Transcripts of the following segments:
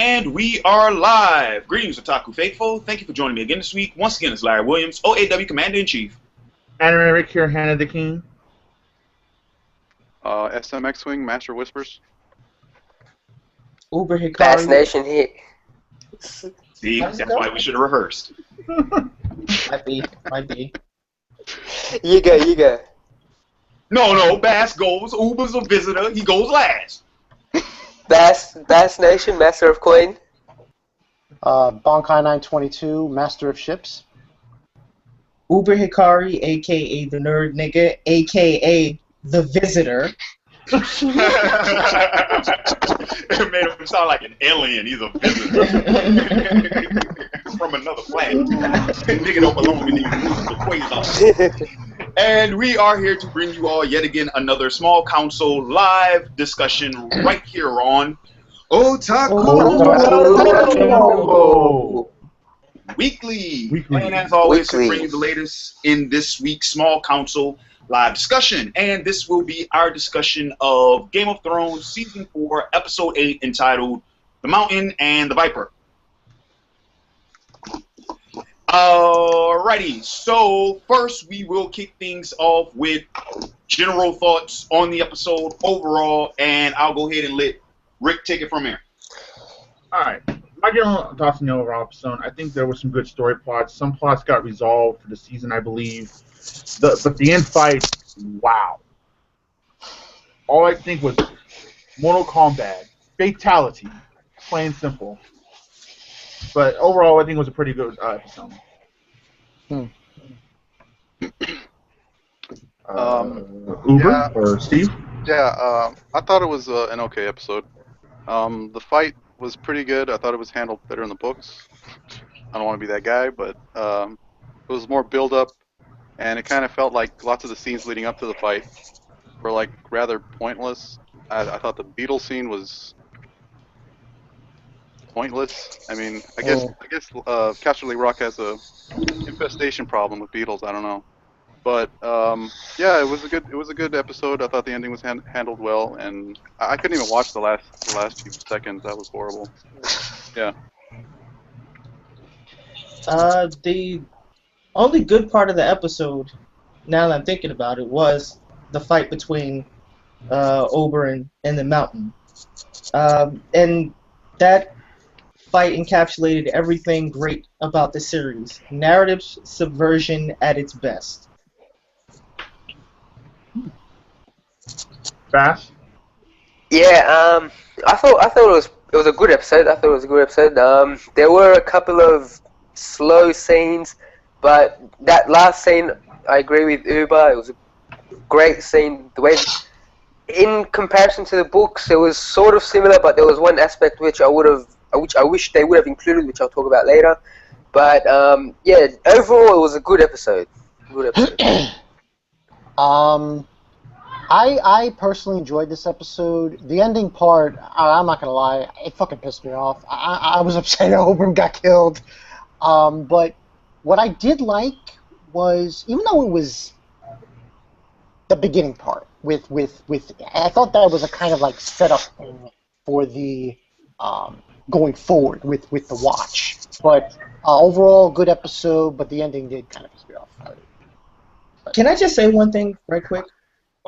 And we are live. Greetings, Otaku Faithful. Thank you for joining me again this week. Once again, it's Larry Williams, OAW Commander-in-Chief. Animerick here, Hannah the King. SMX Wing, Master Whispers. Uber Hikari. Bas Nation here. See, that's why we should have rehearsed. Might be. You go. No, Bass goes. Uber's a visitor. He goes last. Bas Nation, Master of Coin. Bankai 922, Master of Ships. Uber Hikari, a.k.a. the nerd nigga, a.k.a. the visitor. It made him sound like an alien. He's a visitor from another planet. Nigga don't belong in these quasars. And we are here to bring you all yet again another Small Council live discussion right here on Otaku Weekly. And as always, to bring you the latest in this week's Small Council live discussion. And this will be our discussion of Game of Thrones Season 4, Episode 8, entitled The Mountain and the Viper. Alrighty, so first we will kick things off with general thoughts on the episode overall, and I'll go ahead and let Rick take it from here. Alright, my general thoughts on the overall episode, I think there were some good story plots. Some plots got resolved for the season, I believe. But the end fight, wow. All I think was Mortal Kombat, fatality, plain and simple. But overall, I think it was a pretty good episode. Uber or Steve? Yeah, I thought it was an okay episode. The fight was pretty good. I thought it was handled better in the books. I don't want to be that guy, but it was more build-up, and it kind of felt like lots of the scenes leading up to the fight were like rather pointless. I thought the beetle scene was pointless. I mean, I guess Casterly Rock has a infestation problem with beetles. I don't know, but yeah, it was a good episode. I thought the ending was handled well, and I couldn't even watch the last few seconds. That was horrible. Yeah. The only good part of the episode, now that I'm thinking about it, was the fight between Oberyn and the Mountain, and that fight encapsulated everything great about the series. Narrative subversion at its best. Bass? Yeah, I thought it was a good episode. There were a couple of slow scenes, but that last scene, I agree with Uber. It was a great scene. The way, in comparison to the books, it was sort of similar, but there was one aspect which I wish they would have included, which I'll talk about later. But yeah, overall, it was a good episode. I personally enjoyed this episode. The ending part, I'm not gonna lie, it fucking pissed me off. I was upset that Oberyn got killed. But what I did like was, even though it was the beginning part with I thought that was a kind of like setup for the going forward with the watch. But overall, good episode. But the ending did kind of piss me off. Can I just say one thing right quick?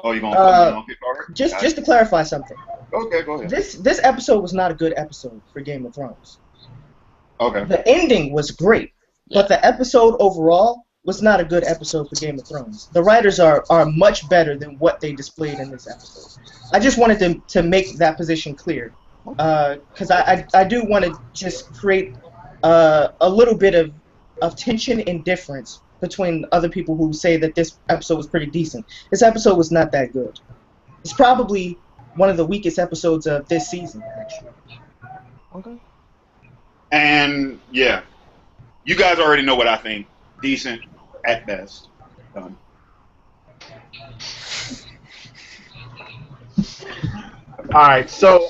Oh, you gonna pick over? Just to clarify something. Okay, go ahead. This episode was not a good episode for Game of Thrones. Okay. The ending was great, but the episode overall was not a good episode for Game of Thrones. The writers are much better than what they displayed in this episode. I just wanted to make that position clear, because I do want to just create a little bit of tension and difference between other people who say that this episode was pretty decent. This episode was not that good. It's probably one of the weakest episodes of this season, actually. Okay. And yeah, you guys already know what I think. Decent at best. Done. All right, so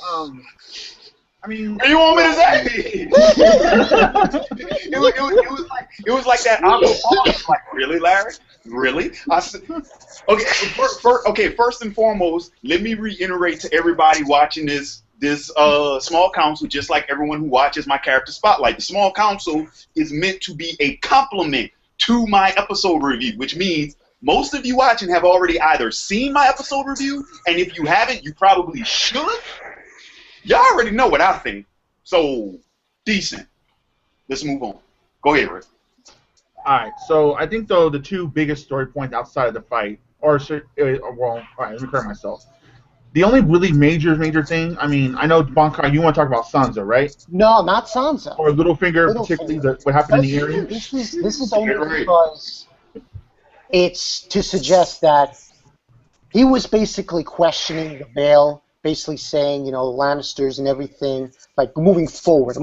I mean, what do you want me to say? it was like that awkward pause. Like, really, Larry? Really? I said, okay. First and foremost, let me reiterate to everybody watching this this small council, just like everyone who watches my character spotlight. The small council is meant to be a complement to my episode review, which means most of you watching have already either seen my episode review, and if you haven't, you probably should. Y'all already know what I think. So, decent. Let's move on. Go ahead, Rick. All right, so I think, though, the two biggest story points outside of the fight, well, all right, let me correct myself. The only really major thing, I mean, I know, Bankai, you want to talk about Sansa, right? No, not Sansa. Or Littlefinger, particularly, what happened in the area? This is only because it's to suggest that he was basically questioning the Vale, basically saying, you know, Lannisters and everything, like moving forward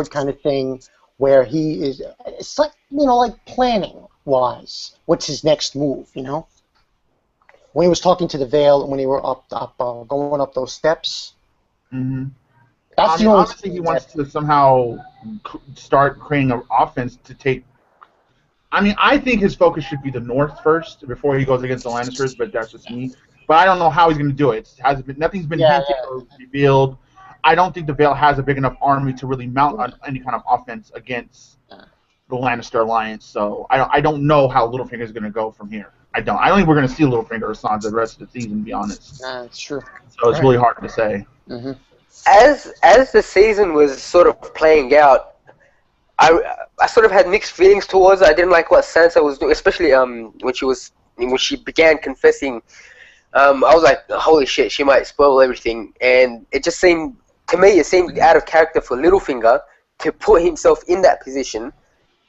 kind of thing, where he is, it's like, you know, like planning-wise, what's his next move, you know? When he was talking to the Vale, when they were going up those steps. Mm-hmm. That's the only honestly, he wants to somehow start creating an offense to take. I mean, I think his focus should be the North first before he goes against the Lannisters, but that's just me. But I don't know how he's going to do it. Nothing's been hinted or revealed. I don't think the Vale has a big enough army to really mount on any kind of offense against the Lannister alliance. So I don't know how Littlefinger is going to go from here. I don't think we're going to see Littlefinger or Sansa the rest of the season, to be honest. That's true. So it's really hard to say. Mm-hmm. As the season was sort of playing out, I sort of had mixed feelings towards it. I didn't like what Sansa was doing, especially when she began confessing. I was like, holy shit, she might spoil everything, and it just seemed out of character for Littlefinger to put himself in that position.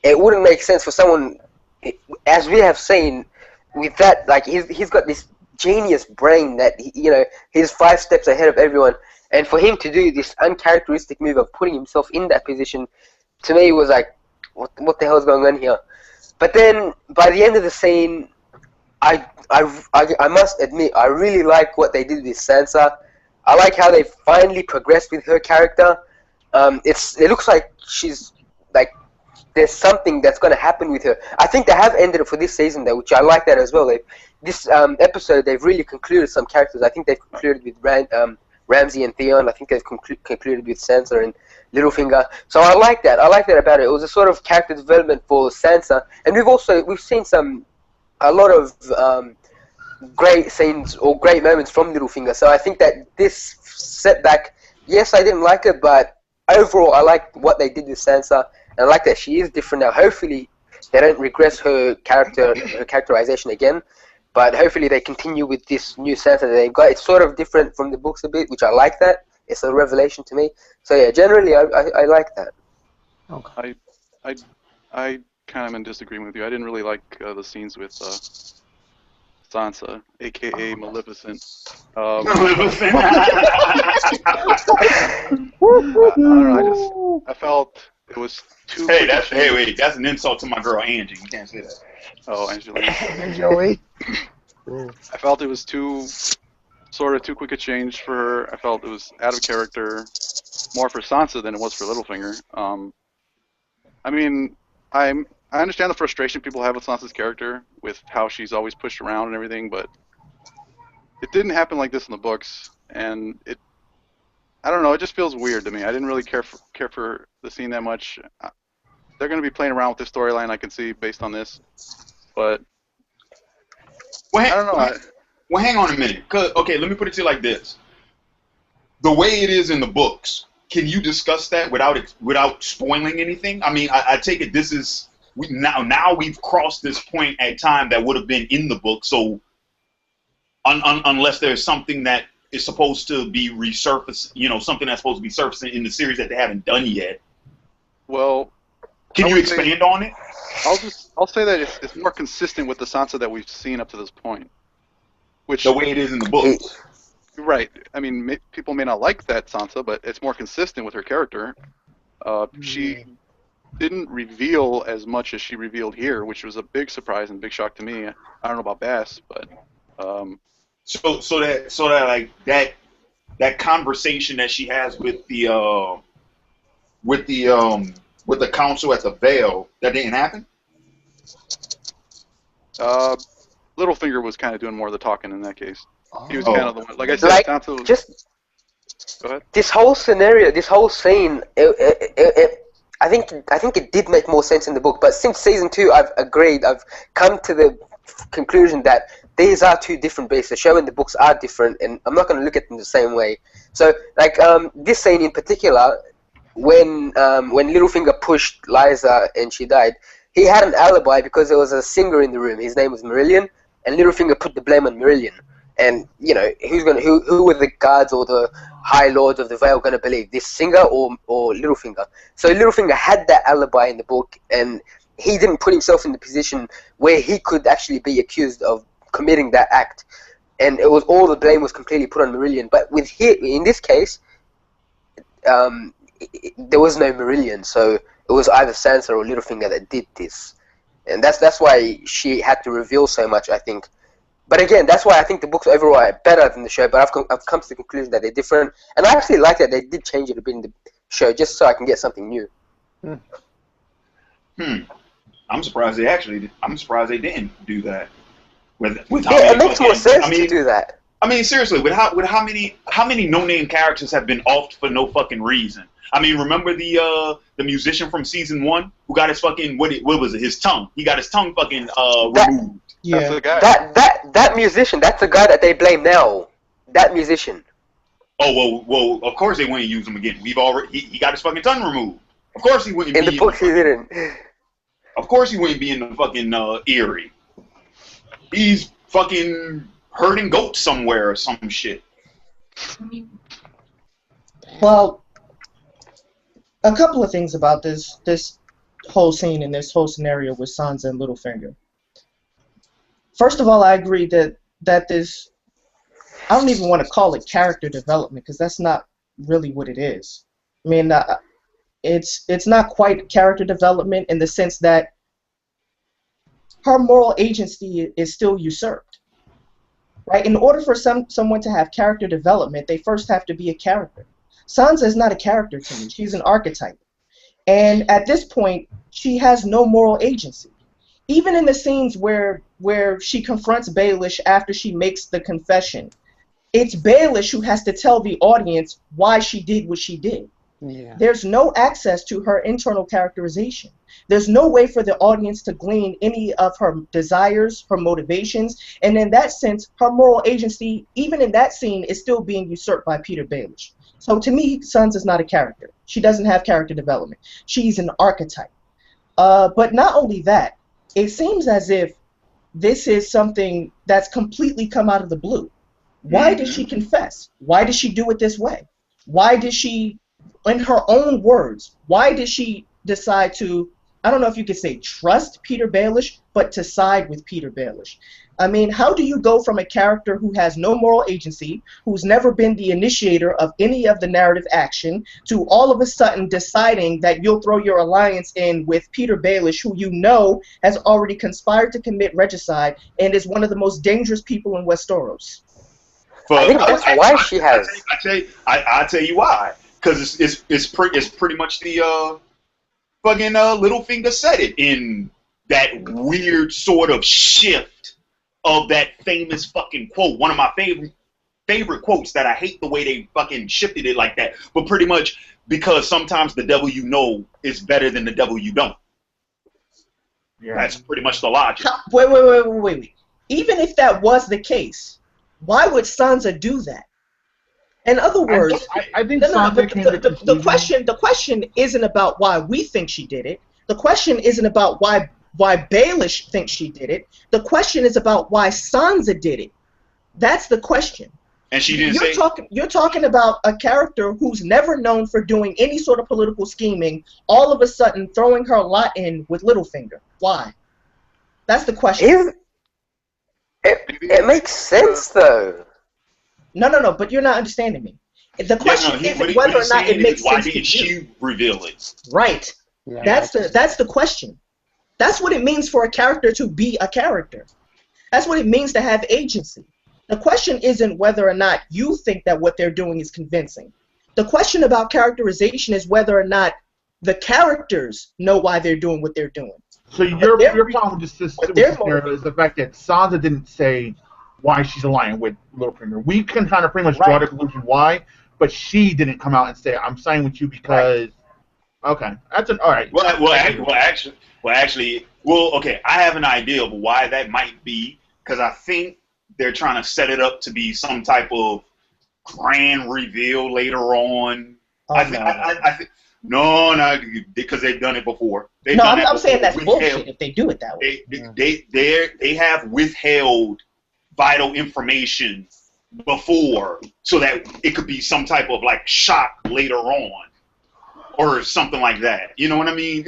It wouldn't make sense for someone, as we have seen, with that, like he's got this genius brain that he's 5 steps ahead of everyone, and for him to do this uncharacteristic move of putting himself in that position, to me was like, what the hell is going on here? But then by the end of the scene, I must admit I really like what they did with Sansa. I like how they finally progressed with her character. It looks like she's like, there's something that's going to happen with her. I think they have ended it for this season, though, which I like that as well. This episode, they've really concluded some characters. I think they've concluded with Ramsay and Theon. I think they've concluded with Sansa and Littlefinger. So I like that. I like that about it. It was a sort of character development for Sansa, and we've seen a lot of great scenes or great moments from Littlefinger. So I think that this setback, yes, I didn't like it, but overall, I like what they did with Sansa. And I like that she is different now. Hopefully, they don't regress her characterization again. But hopefully, they continue with this new Sansa that they've got. It's sort of different from the books a bit, which I like that. It's a revelation to me. So yeah, generally, I like that. Okay. I kind of am in disagreement with you. I didn't really like the scenes with Sansa, aka Maleficent. Maleficent. I don't know. I felt it was too. That's an insult to my girl Angie. You can't say that. Oh, Angelina. Joey. I felt it was too quick a change for her. I felt it was out of character, more for Sansa than it was for Littlefinger. I mean, I understand the frustration people have with Sansa's character, with how she's always pushed around and everything, but it didn't happen like this in the books, and I don't know, it just feels weird to me. I didn't really care for the scene that much. They're going to be playing around with this storyline, I can see, based on this, but I don't know. Well, hang on a minute. Okay, let me put it to you like this. The way it is in the books, can you discuss that without spoiling anything? I mean, I take it this is now we've crossed this point at time that would have been in the book. So unless there's something that is supposed to be resurfaced, something that's supposed to be surfacing in the series that they haven't done yet. Well, can you expand on it? I'll say that it's more consistent with the Sansa that we've seen up to this point. Which, the way it is in the books. Right. I mean, people may not like that Sansa, but it's more consistent with her character. She didn't reveal as much as she revealed here, which was a big surprise and big shock to me. I don't know about Bass, but so that conversation that she has with the council at the Vale, that didn't happen? Littlefinger was kind of doing more of the talking in that case. He was kind of the one. Like I said, Sansa was... Go ahead. This whole scenario, this whole scene, I think it did make more sense in the book. But since season 2, I've come to the conclusion that these are two different beasts. The show and the books are different, and I'm not going to look at them the same way. So, like this scene in particular, when Littlefinger pushed Liza and she died, he had an alibi because there was a singer in the room. His name was Marillion, and Littlefinger put the blame on Marillion. And you know, who were the guards or the high lords of the Vale going to believe, this singer or Littlefinger? So Littlefinger had that alibi in the book, and he didn't put himself in the position where he could actually be accused of committing that act. And it was all the blame was completely put on Marillion. But in this case, there was no Marillion, so it was either Sansa or Littlefinger that did this, and that's why she had to reveal so much, I think. But again, that's why I think the books overall are better than the show. But I've come to the conclusion that they're different, and I actually like that they did change it a bit in the show, just so I can get something new. I'm surprised they didn't do that. With it makes more sense to do that. I mean, seriously, with how many no-name characters have been offed for no fucking reason? I mean, remember the musician from season 1 who got his fucking what was it? His tongue. He got his tongue fucking removed. Yeah. That's the guy. That musician. That's the guy that they blame now. That musician. Oh well. Of course they wouldn't use him again. He got his fucking tongue removed. Of course he wouldn't. In the book, he didn't. Of course he wouldn't be in the fucking Erie. He's fucking herding goats somewhere or some shit. Well, a couple of things about this whole scene and this whole scenario with Sansa and Littlefinger. First of all, I agree that this, I don't even want to call it character development because that's not really what it is. I mean, it's not quite character development in the sense that her moral agency is still usurped. Right? In order for someone to have character development, they first have to be a character. Sansa is not a character to me. She's an archetype. And at this point, she has no moral agency. Even in the scenes where she confronts Baelish after she makes the confession, it's Baelish who has to tell the audience why she did what she did. Yeah. There's no access to her internal characterization. There's no way for the audience to glean any of her desires, her motivations, and in that sense, her moral agency, even in that scene, is still being usurped by Peter Baelish. So to me, Sansa's not a character. She doesn't have character development. She's an archetype. But not only that, it seems as if this is something that's completely come out of the blue. Why did she confess? Why did she do it this way? Why did she, in her own words, why did she decide to, I don't know if you could say trust Peter Baelish, but to side with Peter Baelish? I mean, how do you go from a character who has no moral agency, who's never been the initiator of any of the narrative action, to all of a sudden deciding that you'll throw your alliance in with Peter Baelish, who you know has already conspired to commit regicide and is one of the most dangerous people in Westeros? I think that's why she has. I tell you why. Because it's pretty much the fucking Littlefinger said it in that weird sort of shift of that famous fucking quote. One of my favorite quotes that I hate the way they fucking shifted it like that. But pretty much because sometimes the devil you know is better than the devil you don't. Yeah. That's pretty much the logic. Wait. Even if that was the case, why would Sansa do that? In other words, I think the question isn't about why we think she did it. The question isn't about why Baelish thinks she did it. The question is about why Sansa did it. That's the question. And she didn't You're talking about a character who's never known for doing any sort of political scheming, all of a sudden throwing her lot in with Littlefinger. Why? That's the question. It makes sense, though. No, but you're not understanding me. The question isn't whether or not it makes sense to you. Why didn't she reveal it? Right. Yeah, that's the question. That's what it means for a character to be a character. That's what it means to have agency. The question isn't whether or not you think that what they're doing is convincing. The question about characterization is whether or not the characters know why they're doing what they're doing. So your problem with this scenario is the fact that Sansa didn't say why she's allying with Littlefinger. We can kind of pretty much draw the conclusion why, but she didn't come out and say, "I'm signing with you because." Okay, that's all right. Okay. I have an idea of why that might be, because I think they're trying to set it up to be some type of grand reveal later on. I think no, because they've done it before. I'm saying that's bullshit if they do it that way. They have withheld vital information before, so that it could be some type of like shock later on, or something like that. You know what I mean?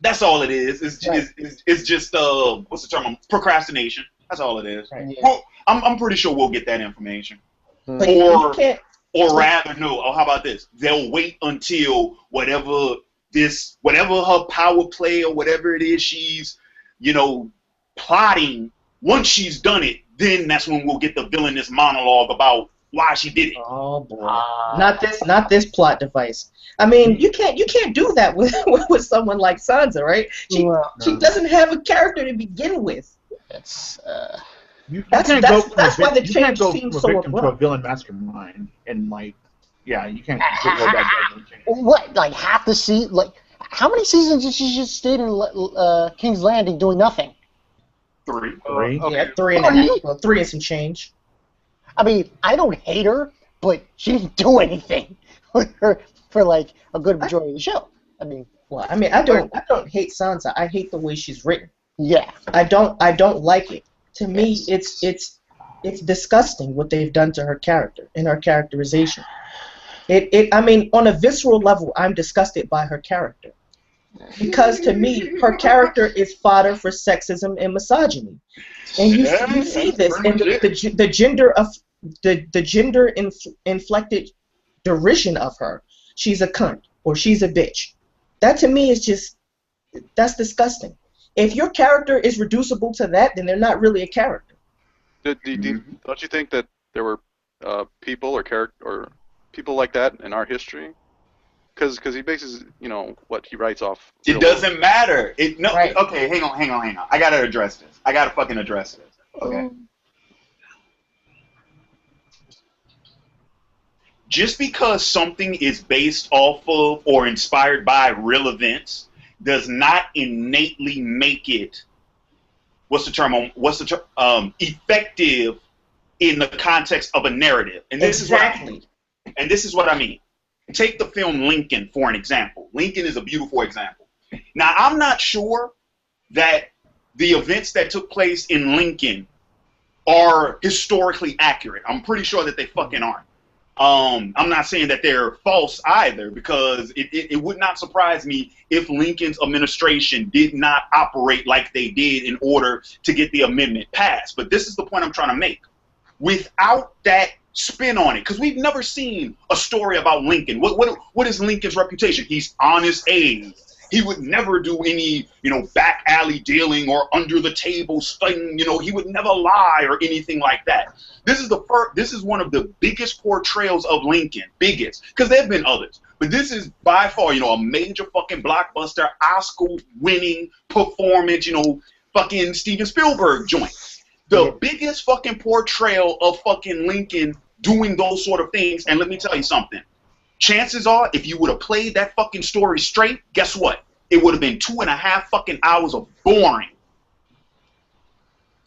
That's all it is. It's just what's the term? Procrastination. That's all it is. Right. Well, I'm pretty sure we'll get that information. But you can't. Or rather, no. Oh, how about this? They'll wait until whatever her power play or whatever it is she's, plotting. Once she's done it, then that's when we'll get the villainous monologue about why she did it. Oh boy, not this plot device. I mean, you can't do that with someone like Sansa, right? She doesn't have a character to begin with. That's why the change seems so abrupt. To a villain mastermind, and you can't go that direction. What, like half the season? Like, how many seasons did she just stay in King's Landing doing nothing? 3. Okay. Yeah, 3.5. Well, 3 and some change. I mean, I don't hate her, but she didn't do anything for like a good majority of the show. I mean, I don't hate Sansa. I hate the way she's written. Yeah. I don't like it. To me, it's disgusting what they've done to her character and her characterization. I mean, on a visceral level, I'm disgusted by her character. Because to me, her character is fodder for sexism and misogyny, and you see this in the gender inflected derision of her. She's a cunt or she's a bitch. That to me is that's disgusting. If your character is reducible to that, then they're not really a character. Don't you think that there were people or people like that in our history? Because he bases, what he writes off. It doesn't matter. Right. Okay, hang on. I gotta address this. I gotta fucking address this. Okay. Just because something is based off of or inspired by real events does not innately make it effective in the context of a narrative. And this is what I mean. Take the film Lincoln for an example. Lincoln is a beautiful example. Now, I'm not sure that the events that took place in Lincoln are historically accurate. I'm pretty sure that they fucking aren't. I'm not saying that they're false either, because it would not surprise me if Lincoln's administration did not operate like they did in order to get the amendment passed. But this is the point I'm trying to make. Without that spin on it, because we've never seen a story about Lincoln. What is Lincoln's reputation? He's honest Abe. He would never do any, back alley dealing or under the table studying. He would never lie or anything like that. This is one of the biggest portrayals of Lincoln, because there have been others, but this is by far, a major fucking blockbuster, Oscar-winning performance, fucking Steven Spielberg joint. The biggest fucking portrayal of fucking Lincoln doing those sort of things. And let me tell you something. Chances are, if you would have played that fucking story straight, guess what? It would have been 2.5 fucking hours of boring.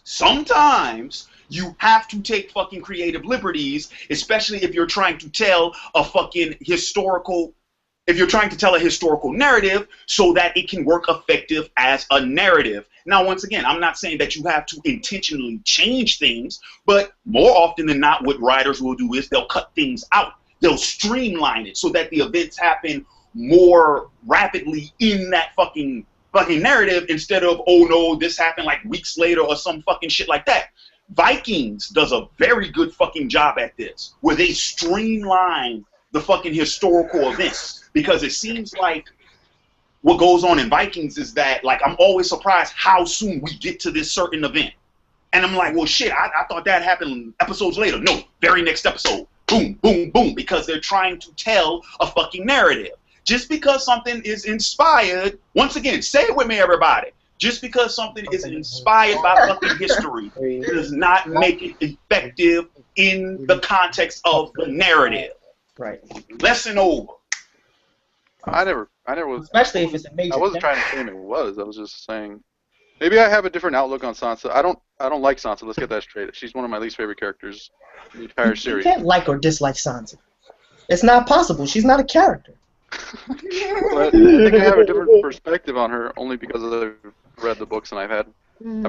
Sometimes you have to take fucking creative liberties, especially if you're trying to tell a fucking historical narrative, so that it can work effective as a narrative. Now, once again, I'm not saying that you have to intentionally change things, but more often than not, what writers will do is they'll cut things out. They'll streamline it so that the events happen more rapidly in that fucking narrative, instead of, oh no, this happened like weeks later or some fucking shit like that. Vikings does a very good fucking job at this, where they streamline the fucking historical events, because it seems like what goes on in Vikings is that, I'm always surprised how soon we get to this certain event. And I'm like, well, shit, I thought that happened episodes later. No, very next episode. Boom, boom, boom, because they're trying to tell a fucking narrative. Just because something is inspired, once again, say it with me, everybody. Just because something is inspired by fucking history does not make it effective in the context of the narrative. Right. Lesson over. I never was. Especially if it's a major. I wasn't trying to claim it was. I was just saying. Maybe I have a different outlook on Sansa. I don't like Sansa. Let's get that straight. She's one of my least favorite characters in the entire series. You can't like or dislike Sansa. It's not possible. She's not a character. But I think I have a different perspective on her only because I've read the books and I've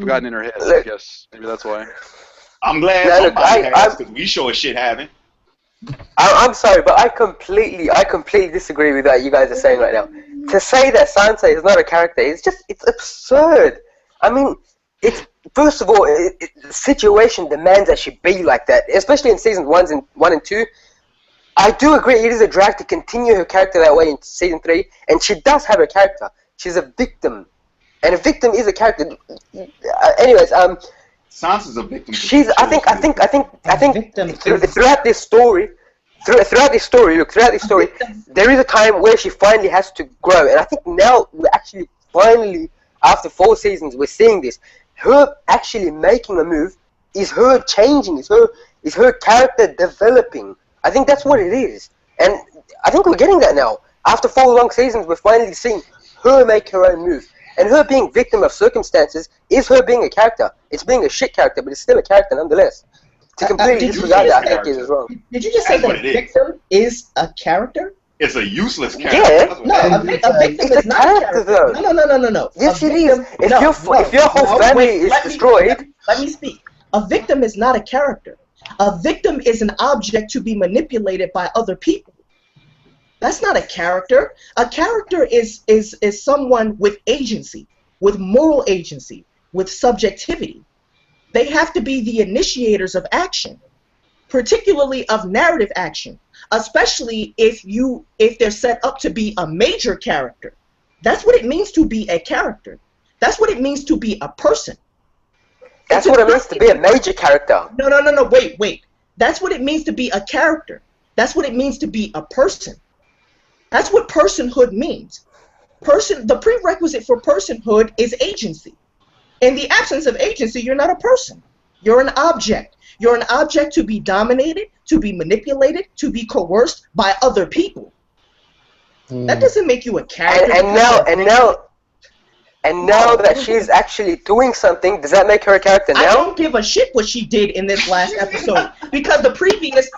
gotten in her head. I guess maybe that's why. I'm glad somebody has, because we sure as shit haven't. I'm sorry, but I completely disagree with what you guys are saying right now. To say that Sansa is not a character, it's absurd. I mean, first of all, the situation demands that she be like that, especially in seasons 1 and 2. I do agree it is a drag to continue her character that way in season 3, and she does have a character. She's a victim, and a victim is a character. Anyways, Sansa's a victim. I think throughout this story, there is a time where she finally has to grow, and I think now we're actually finally, after 4 seasons, we're seeing this. Her actually making a move is her changing, is her character developing. I think that's what it is, and I think we're getting that now. After 4 long seasons, we're finally seeing her make her own move. And her being victim of circumstances is her being a character. It's being a shit character, but it's still a character nonetheless. To completely disregard that, I think is wrong. Did you just say that a victim is a character? It's a useless character. Yeah. No, a victim is not a character. Though. No. Yes, it is. If your whole family is destroyed... Let me speak. A victim is not a character. A victim is an object to be manipulated by other people. That's not a character. A character is someone with agency, with moral agency, with subjectivity. They have to be the initiators of action, particularly of narrative action, especially if they're set up to be a major character. That's what it means to be a character. That's what it means to be a person. That's what it means to be a major character. No, wait. That's what it means to be a character. That's what it means to be a person. That's what personhood means. The prerequisite for personhood is agency. In the absence of agency, you're not a person. You're an object. You're an object to be dominated, to be manipulated, to be coerced by other people. That doesn't make you a character. And now that she's actually doing something, does that make her a character now? I don't give a shit what she did in this last episode. Because the previous,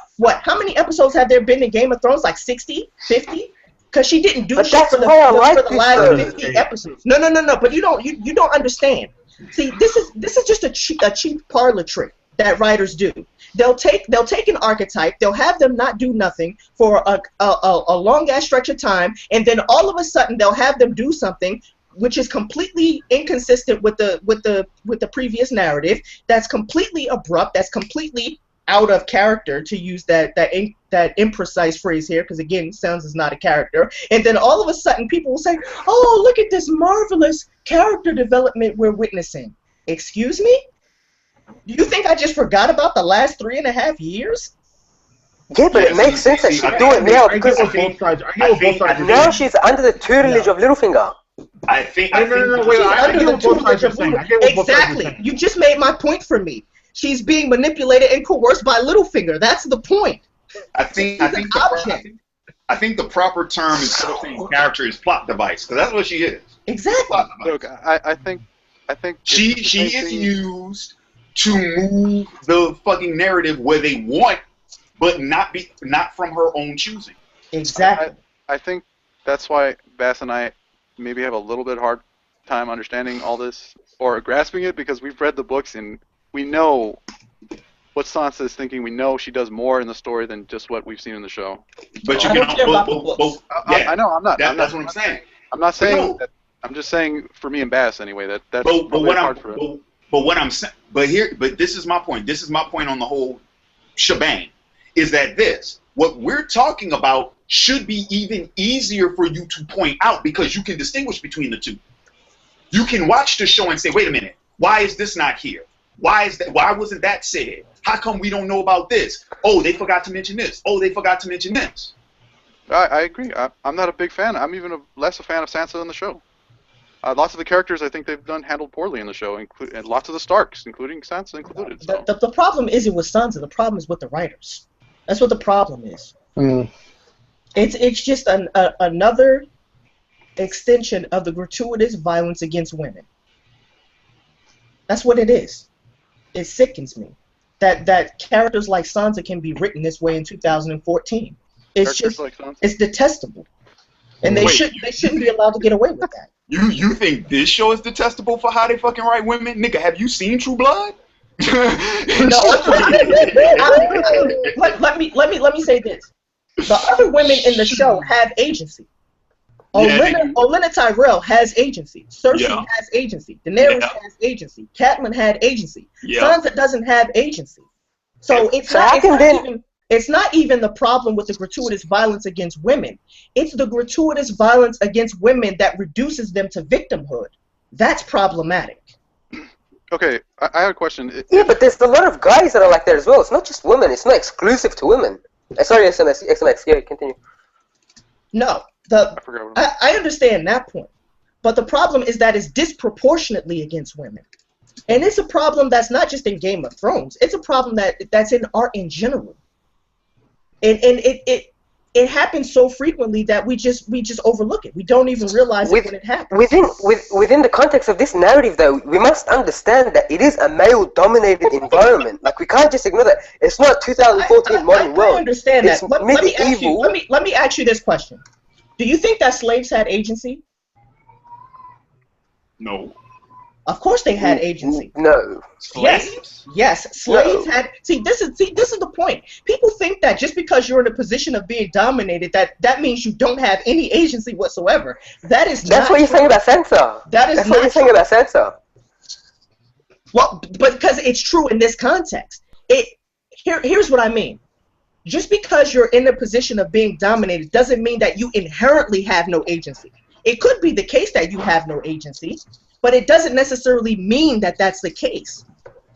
how many episodes have there been in Game of Thrones? Like 60? 50? Because she didn't do shit for the last 50 episodes. No. But you don't understand. See, this is just a cheap parlor trick that writers do. They'll take an archetype, they'll have them not do nothing for a long ass stretch of time, and then all of a sudden they'll have them do something which is completely inconsistent with the previous narrative. That's completely abrupt. That's completely out of character, to use that imprecise phrase here, because again, Sans is not a character. And then all of a sudden, people will say, "Oh, look at this marvelous character development we're witnessing." Excuse me? Do you think I just forgot about the last 3.5 years? Yeah, but it makes sense that she do it now because now she's under the tutelage of Littlefinger. Exactly. You just made my point for me. She's being manipulated and coerced by Littlefinger. That's the point. I think the proper term instead of saying character is plot device, because that's what she is. Exactly. Look, I think she is used to move the fucking narrative where they want, but not from her own choosing. Exactly. I think that's why Bass and I maybe have a little bit hard time understanding all this or grasping it, because we've read the books and we know what Sansa is thinking. We know she does more in the story than just what we've seen in the show. But so, you can. I know. I'm not. That's what I'm saying. I'm not saying that. I'm just saying for me and Bass anyway that's hard for it. But what I'm saying, but this is my point. This is my point on the whole shebang. Is that what we're talking about should be even easier for you to point out, because you can distinguish between the two. You can watch the show and say, wait a minute, why is this not here? Why wasn't that said? How come we don't know about this? Oh, they forgot to mention this. Oh, they forgot to mention this. I agree. I'm not a big fan. I'm even less a fan of Sansa in the show. Lots of the characters I think they've handled poorly in the show, and lots of the Starks, including Sansa included. So. The problem isn't with Sansa. The problem is with the writers. That's what the problem is. Mm. It's just another extension of the gratuitous violence against women. That's what it is. It sickens me that characters like Sansa can be written this way in 2014. It's detestable, and they shouldn't be allowed to get away with that. You think this show is detestable for how they fucking write women? Nigga, have you seen True Blood? No. Let me say this. The other women in the show have agency. Olenna Tyrell has agency. Cersei has agency. Daenerys has agency. Catelyn had agency. Sansa doesn't have agency. So it's not even the problem with the gratuitous violence against women. It's the gratuitous violence against women that reduces them to victimhood. That's problematic. Okay, I have a question. Yeah, but there's a lot of guys that are like that as well. It's not just women. It's not exclusive to women. Sorry, SMX. Yeah, continue. No. I understand that point, but the problem is that it's disproportionately against women, and it's a problem that's not just in Game of Thrones. It's a problem that's in art in general, and it happens so frequently that we just overlook it. We don't even realize it when it happens. Within the context of this narrative, though, we must understand that it is a male-dominated environment. Like, we can't just ignore that. It's not 2014 modern world. I understand that. It's medieval. Let me ask you this question. Do you think that slaves had agency? No. Of course they had agency. No. Slaves? Yes. Slaves had. See, this is the point. People think that just because you're in a position of being dominated, that means you don't have any agency whatsoever. That's what you're saying about Sansa. That's what you're saying about Sansa. Well, but because it's true in this context. Here's what I mean. Just because you're in a position of being dominated doesn't mean that you inherently have no agency. It could be the case that you have no agency, but it doesn't necessarily mean that that's the case.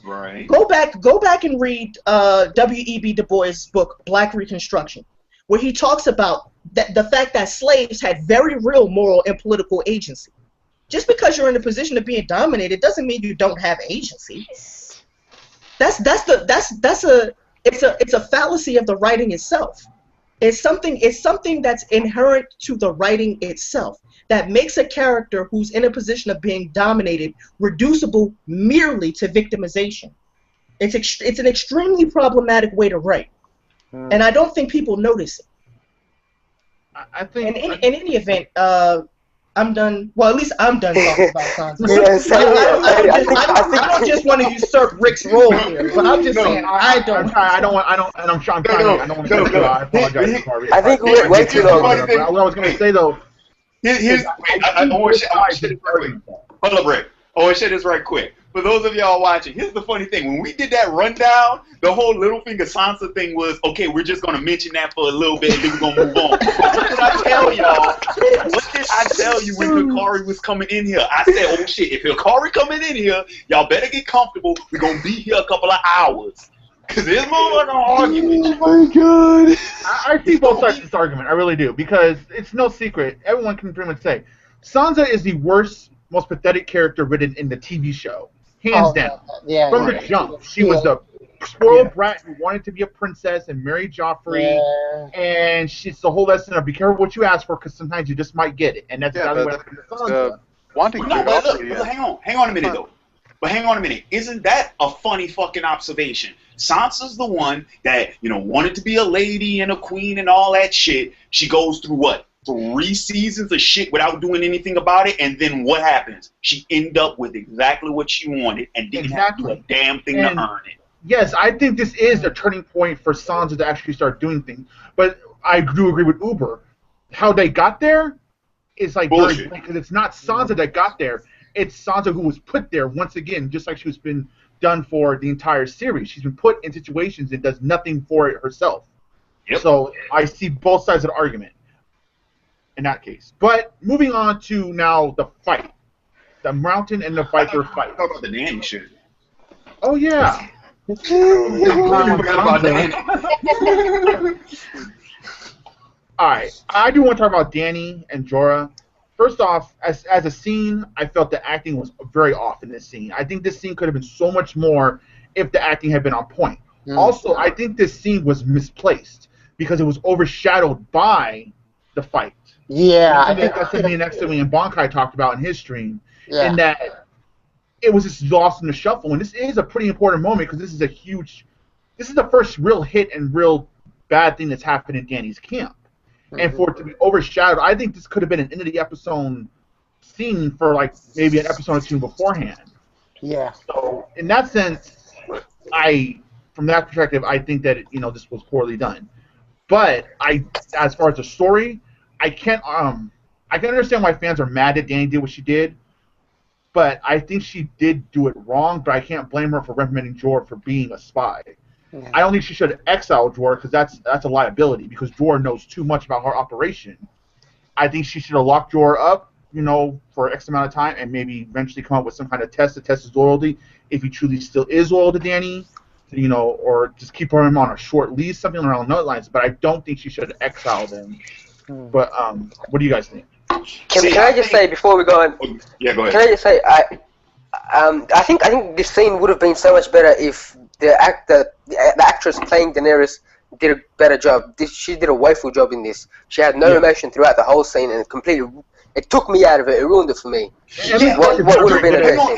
Right. Go back and read W.E.B. Du Bois' book Black Reconstruction, where he talks about the fact that slaves had very real moral and political agency. Just because you're in a position of being dominated doesn't mean you don't have agency. It's a fallacy of the writing itself. It's something that's inherent to the writing itself that makes a character who's in a position of being dominated reducible merely to victimization. It's an extremely problematic way to write, and I don't think people notice it. I think in any event, I'm done. Well, at least I'm done talking about Sansa. I don't just want to usurp Rick's role here, but I'm just saying I don't want to. I apologize, Harvey. I think we went way too long. What I was going to say though. I want to share this right quick. Hold up, Rick. I want to share this right quick. For those of y'all watching, here's the funny thing. When we did that rundown, the whole Littlefinger Sansa thing was, okay, we're just going to mention that for a little bit and then we're going to move on. What did I tell y'all? What did I tell you when Hikari was coming in here? I said, oh shit, if Hikari coming in here, y'all better get comfortable. We're going to be here a couple of hours. Because this motherfucker gonna argue with you. Oh my god. I see both sides of this argument. I really do. Because it's no secret. Everyone can pretty much say Sansa is the worst, most pathetic character written in the TV show. Hands down. Yeah, From the jump. She was the spoiled brat who wanted to be a princess and marry Joffrey. Yeah. And she's the whole lesson of be careful what you ask for because sometimes you just might get it. And that's exactly what happened to Sansa. Hang on a minute, though. But hang on a minute. Isn't that a funny fucking observation? Sansa's the one that, wanted to be a lady and a queen and all that shit. She goes through what? 3 seasons of shit without doing anything about it, and then what happens? She end up with exactly what she wanted and didn't have to do a damn thing to earn it. Yes, I think this is a turning point for Sansa to actually start doing things. But I do agree with Uber. How they got there is like bullshit. Because it's not Sansa that got there. It's Sansa who was put there once again, just like she's been done for the entire series. She's been put in situations and does nothing for it herself. Yep. So I see both sides of the argument in that case. But moving on to now the fight. The Mountain and the Viper fight. Talk about the nanny shit. Oh, yeah. Alright, I do want to talk about Dany and Jorah. First off, as a scene, I felt the acting was very off in this scene. I think this scene could have been so much more if the acting had been on point. Also, I think this scene was misplaced. because it was overshadowed by the fight. Yeah, I That's think something the next thing and Bankai talked about in his stream, yeah. in that it was just lost in the shuffle. And this is a pretty important moment because this is the first real hit and real bad thing that's happened in Danny's camp. And for it to be overshadowed, I think this could have been an end of the episode scene for like maybe an episode or two beforehand. Yeah. So in that sense, from that perspective, I think that this was poorly done. But as far as the story, I can understand why fans are mad that Danny did what she did. But I think she did do it wrong. But I can't blame her for reprimanding Jor for being a spy. Yeah. I don't think she should have exiled Jor because that's a liability because Jor knows too much about her operation. I think she should have locked Jor up, for X amount of time and maybe eventually come up with some kind of test to test his loyalty if he truly still is loyal to Danny, or just keep him on a short leash, something along those lines. But I don't think she should have exiled him. But what do you guys think? Can I just say before we go on? Yeah, go ahead. Can I just say I think this scene would have been so much better if the actress playing Daenerys did a better job. She did a woeful job in this. She had no emotion throughout the whole scene, and it took me out of it. It ruined it for me. What would have been a better scene?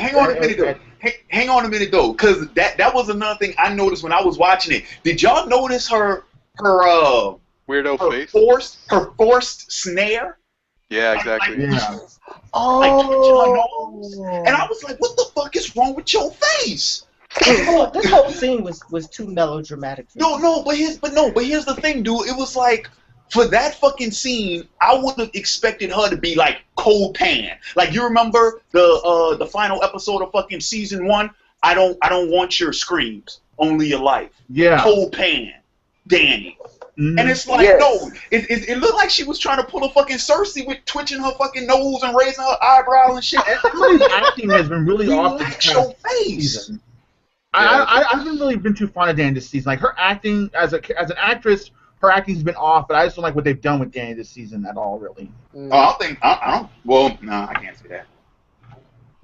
Hang on a minute though, because that was another thing I noticed when I was watching it. Did y'all notice her weirdo face? Her forced snare? Yeah, exactly. Yeah. And I was like, what the fuck is wrong with your face? This whole scene was too melodramatic. But here's the thing, dude. It was like, for that fucking scene, I would have expected her to be like Cold Pan. Like, you remember the final episode of fucking season 1? I don't want your screams, only your life. Yeah. Cold Pan, Danny. And it's like, no, it looked like she was trying to pull a fucking Cersei with twitching her fucking nose and raising her eyebrow and shit. Everybody's acting has been really off Relax your face. Season. I haven't really been too fond of Danny this season. Like, her acting as an actress, her acting's been off, but I just don't like what they've done with Danny this season at all, really. I don't. Well, no, I can't say that.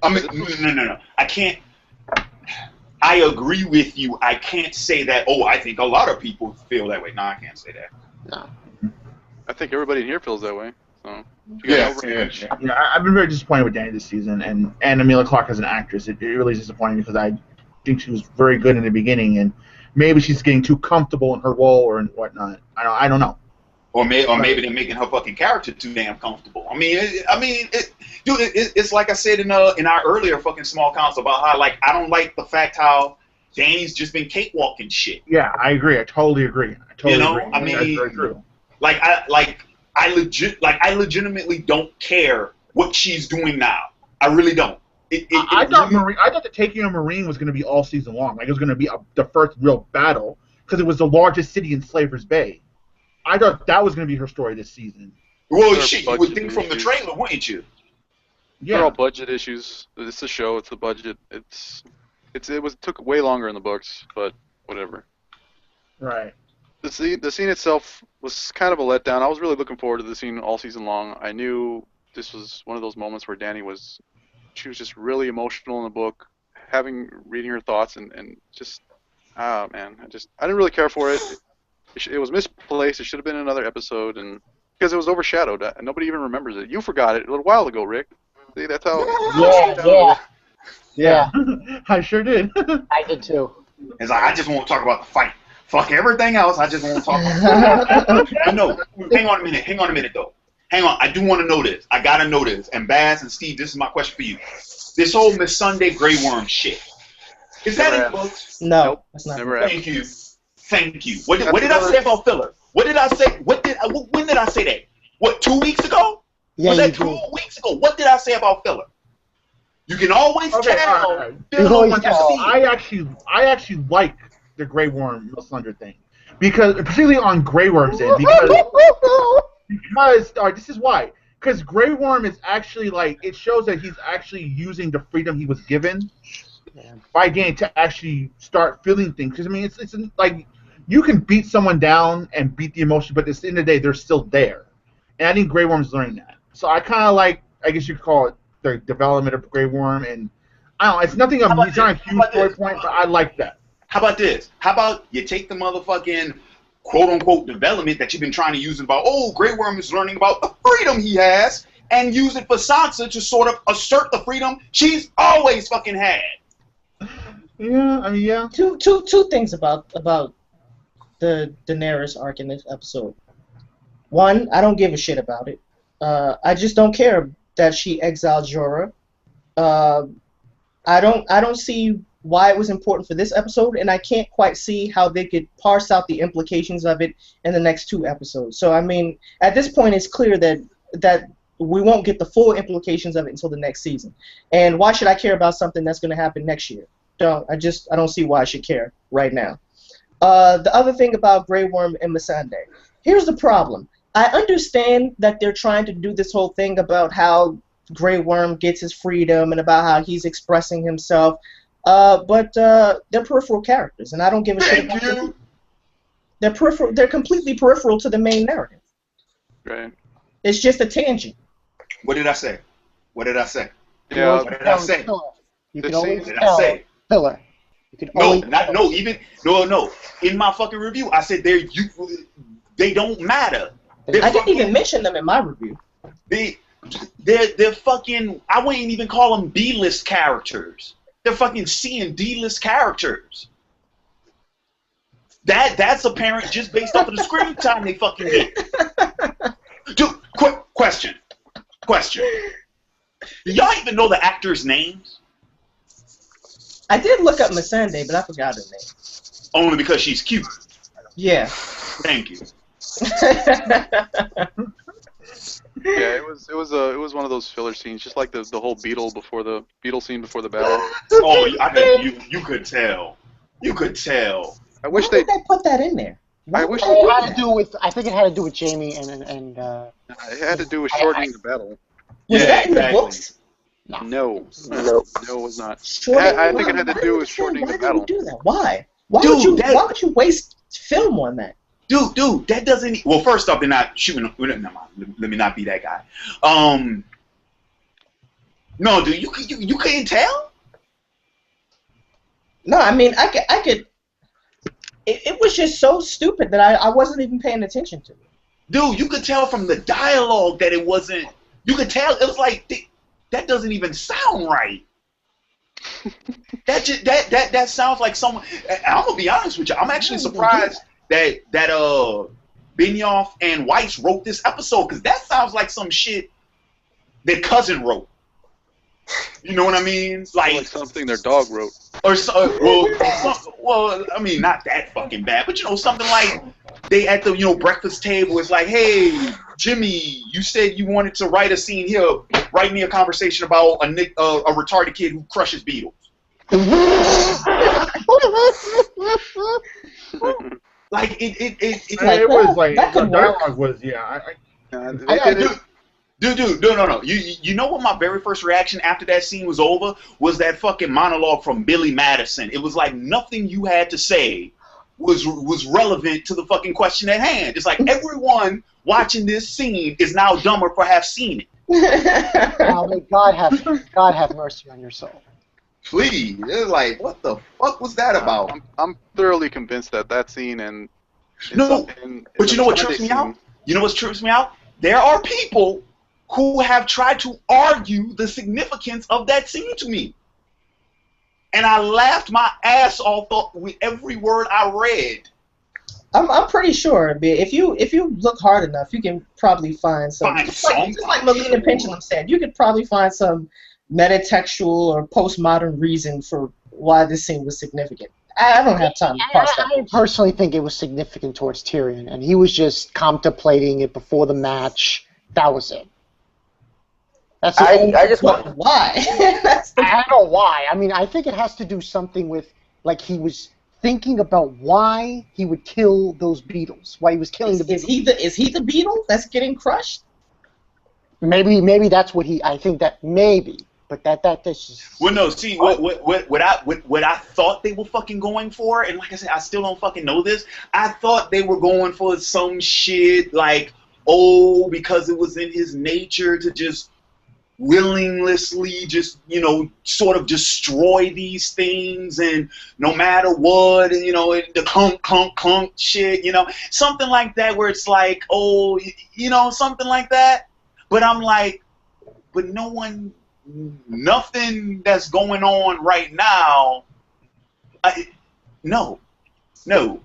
I mean, no. I can't. I agree with you. I can't say that. Oh, I think a lot of people feel that way. No, I can't say that. No. I think everybody in here feels that way. So. Yeah. I've been very disappointed with Danny this season, and Emilia Clarke as an actress, it really is disappointing because I think she was very good in the beginning, and maybe she's getting too comfortable in her role or whatnot. I don't know. Or maybe they're making her fucking character too damn comfortable. It's like I said in our earlier fucking small council about how, like, I don't like the fact how Danny's just been cakewalking shit. Yeah, I agree. I totally agree. Agree. I mean, that's very true. I legitimately don't care what she's doing now. I really don't. I thought that taking a Marine was going to be all season long. Like, it was going to be the first real battle because it was the largest city in Slaver's Bay. I thought that was going to be her story this season. Well, shit, you would think from the trailer, wouldn't you? Yeah. They're all budget issues. It's a show. It's the budget. It took way longer in the books, but whatever. Right. The scene itself was kind of a letdown. I was really looking forward to the scene all season long. I knew this was one of those moments where Danny was just really emotional in the book, reading her thoughts and just, man, I didn't really care for it. It was misplaced. It should have been another episode, and because it was overshadowed, nobody even remembers it. You forgot it a little while ago, Rick. See, that's how. Yeah. I sure did. I did too. It's like, I just want to talk about the fight. Fuck everything else. I just want to talk about the fight. No, hang on a minute, though. Hang on. I do want to know this. I gotta know this. And Baz and Steve, this is my question for you. This whole Miss Sunday Grey Worm shit. Is that in the books? No, nope, that's not. Never Thank you. What did I say about filler? When did I say that? What, 2 weeks ago? Yeah, Was that 2 weeks ago? What did I say about filler? You can always tell. Right. I actually like the Grey Worm Miss Slender thing, because particularly on Grey Worm's end, because this is why. Because Grey Worm is actually, like, it shows that he's actually using the freedom he was given by Danny to actually start feeling things. Because, I mean, it's like, you can beat someone down and beat the emotion, but at the end of the day, they're still there. And I think Grey Worm's learning that. So I kind of like, I guess you could call it the development of Grey Worm. And I don't know, it's nothing, it's not a huge story point, but I like that. How about this? How about you take the motherfucking quote-unquote development that you've been trying to use about, Grey Worm is learning about the freedom he has, and use it for Sansa to sort of assert the freedom she's always fucking had. Yeah, I mean, yeah. Two things about the Daenerys arc in this episode. One, I don't give a shit about it. I just don't care that she exiled Jorah. I don't see why it was important for this episode, and I can't quite see how they could parse out the implications of it in the next 2 episodes. So I mean, at this point, it's clear that we won't get the full implications of it until the next season. And why should I care about something that's going to happen next year? I don't see why I should care right now. The other thing about Grey Worm and Missandei. Here's the problem. I understand that they're trying to do this whole thing about how Grey Worm gets his freedom and about how he's expressing himself, but they're peripheral characters, and I don't give a shit about them. They're peripheral. They're completely peripheral to the main narrative. Right. It's just a tangent. What did I say? What did I say? Yeah. What did I say? You can always What did I tell say? filler. You can No, always not no. Even no. In my fucking review, I said they don't matter. I didn't even mention them in my review. They're fucking. I wouldn't even call them B-list characters. They're fucking C and D-list characters. That's apparent just based off of the screen time they fucking get. Dude, quick question. Do y'all even know the actors' names? I did look up Missandei, but I forgot her name. Only because she's cute. Yeah. Thank you. Yeah, it was one of those filler scenes, just like the whole beetle scene before the battle. Oh, I think you could tell. You could tell. I wish Why did they put that in there? I wish it had to do with. I think it had to do with Jamie and. It had to do with shortening the battle. Was Yeah, that in the exactly. books? No, Nope. it was not. I think it had to do with shortening the battle. Why did we do that? Why? Why Dude, would you waste film on that? Dude, that doesn't. Well, first off, they're not shooting. Let me not be that guy. No, dude, you couldn't tell. No, I mean, I could. It was just so stupid that I wasn't even paying attention to it. Dude, you could tell from the dialogue that it wasn't. You could tell it was like that doesn't even sound right. that sounds like someone. I'm gonna be honest with you. I'm actually surprised that Benioff and Weiss wrote this episode, because that sounds like some shit their cousin wrote. You know what I mean? Like something their dog wrote. Or well, I mean, not that fucking bad, but something like they at the breakfast table. It's like, hey, Jimmy, you said you wanted to write a scene here. Write me a conversation about a retarded kid who crushes beetles. Like it was like the dialogue was Dude, no. You know what my very first reaction after that scene was over was that fucking monologue from Billy Madison. It was like nothing you had to say was relevant to the fucking question at hand. It's like everyone watching this scene is now dumber for have seen it. Now may God have mercy on your soul. Please, it's like, what the fuck was that about? I'm thoroughly convinced that scene and but you know what trips me out? You know what trips me out? There are people who have tried to argue the significance of that scene to me, and I laughed my ass off with every word I read. I'm pretty sure if you look hard enough, you can probably find some. Just like Melina Pendulum said, you could probably find some metatextual or postmodern reason for why this scene was significant. I don't have time to parse that. I personally think it was significant towards Tyrion, and he was just contemplating it before the match. That was it. That's I just want why. I don't know why. I mean, I think it has to do something with like he was thinking about why he would kill those beetles. Why he was killing the beetles. Is he the beetle that's getting crushed? Maybe that's what I think that maybe. But that's just... Well, no. See, what I thought they were fucking going for, and like I said, I still don't fucking know this. I thought they were going for some shit like, because it was in his nature to just willinglessly just, you know, sort of destroy these things, and no matter what, and, you know, the clunk shit, you know, something like that, where it's like, oh, you know, something like that. But I'm like, but nothing that's going on right now, no, that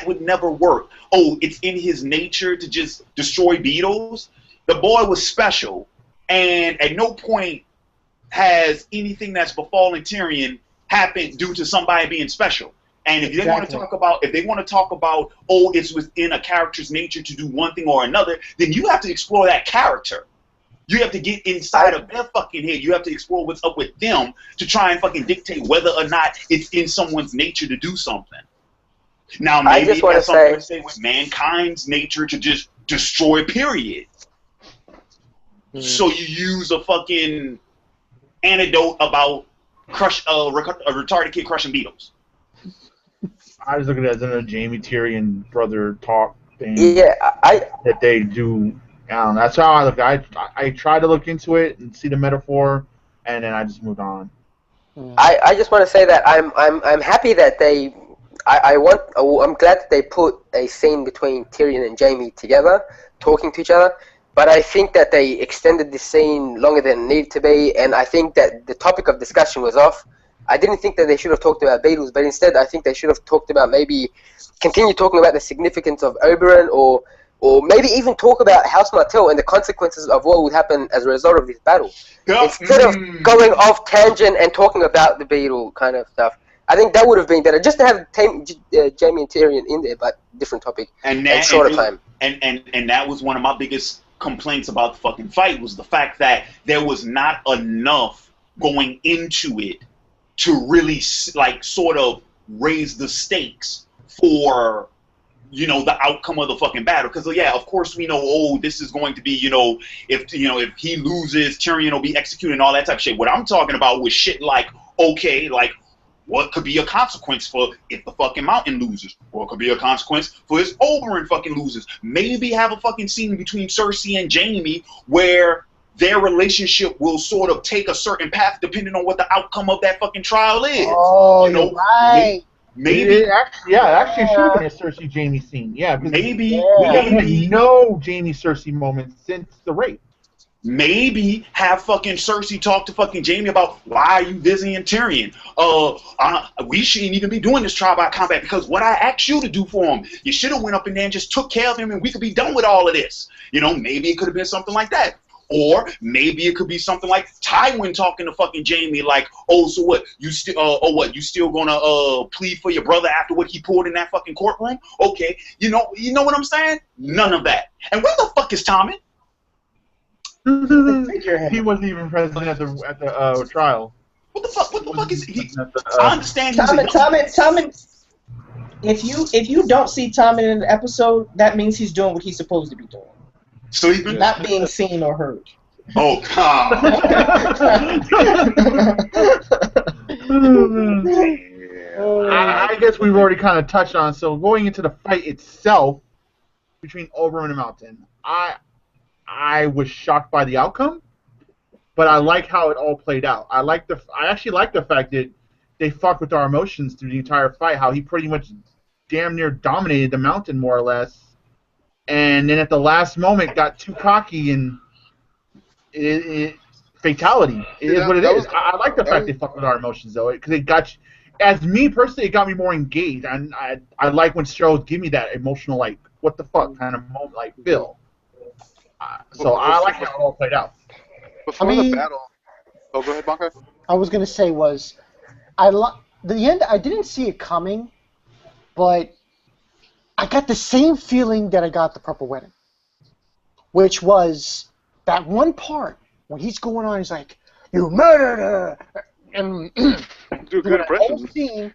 would never work. Oh, it's in his nature to just destroy beetles. The boy was special, and at no point has anything that's befallen Tyrion happened due to somebody being special. And if they want to talk about, oh, it's within a character's nature to do one thing or another, then you have to explore that character. You have to get inside of their fucking head. You have to explore what's up with them to try and fucking dictate whether or not it's in someone's nature to do something. Now, maybe it has something to say with mankind's nature to just destroy, period. So you use a fucking anecdote about a retarded kid crushing beetles. I was looking at it as a Jamie Tyrion brother talk thing. Yeah, that they do. That's how I look. I tried to look into it and see the metaphor, and then I just moved on. I just want to say that I'm happy that I'm glad that they put a scene between Tyrion and Jaime together, talking to each other. But I think that they extended the scene longer than it needed to be, and I think that the topic of discussion was off. I didn't think that they should have talked about beetles, but instead I think they should have talked about, maybe continue talking about the significance of Oberyn, or maybe even talk about House Martell and the consequences of what would happen as a result of this battle. Instead of going off tangent and talking about the beetle kind of stuff. I think that would have been better, just to have Jaime and Tyrion in there, but different topic and shorter time. And that was one of my biggest complaints about the fucking fight, was the fact that there was not enough going into it to really, like, sort of raise the stakes for, you know, the outcome of the fucking battle. Because, yeah, of course we know, oh, this is going to be, if he loses, Tyrion will be executed and all that type of shit. What I'm talking about was shit like, okay, like, what could be a consequence for if the fucking Mountain loses? What could be a consequence for if Oberyn fucking loses? Maybe have a fucking scene between Cersei and Jaime where their relationship will sort of take a certain path depending on what the outcome of that fucking trial is. Oh, you're right. Maybe it actually should have been a Cersei Jaime scene. Yeah, maybe no Jaime Cersei moment since the rape. Maybe have fucking Cersei talk to fucking Jaime about, why are you visiting Tyrion? We shouldn't even be doing this trial by combat, because what I asked you to do for him, you should have went up in there and just took care of him, and we could be done with all of this. You know, maybe it could have been something like that. Or maybe it could be something like Tywin talking to fucking Jaime, like, oh, so what? You still gonna plead for your brother after what he pulled in that fucking courtroom? Okay, you know what I'm saying? None of that. And where the fuck is Tommen? He wasn't even present at the trial. What the fuck is he? I understand. Tommen. If you don't see Tommen in the episode, that means he's doing what he's supposed to be doing. Sleeping? Not being seen or heard. Oh, God. I guess we've already kind of touched on. So going into the fight itself between Oberyn and Mountain, I was shocked by the outcome, but I like how it all played out. I actually like the fact that they fucked with our emotions through the entire fight. How he pretty much damn near dominated the Mountain, more or less. And then at the last moment got too cocky and fatality. It is what it is. I like the fact they fucked with our emotions, though, because it got you, as me personally, it got me more engaged. And I like when shows give me that emotional, like, what the fuck kind of moment, like, feel. So I like how it all played out. Before the battle, go ahead, Bankai. I was gonna say the end. I didn't see it coming, but I got the same feeling that I got the Purple Wedding, which was that one part when he's going on, he's like, "You murdered her," and do a good impression. Whole scene,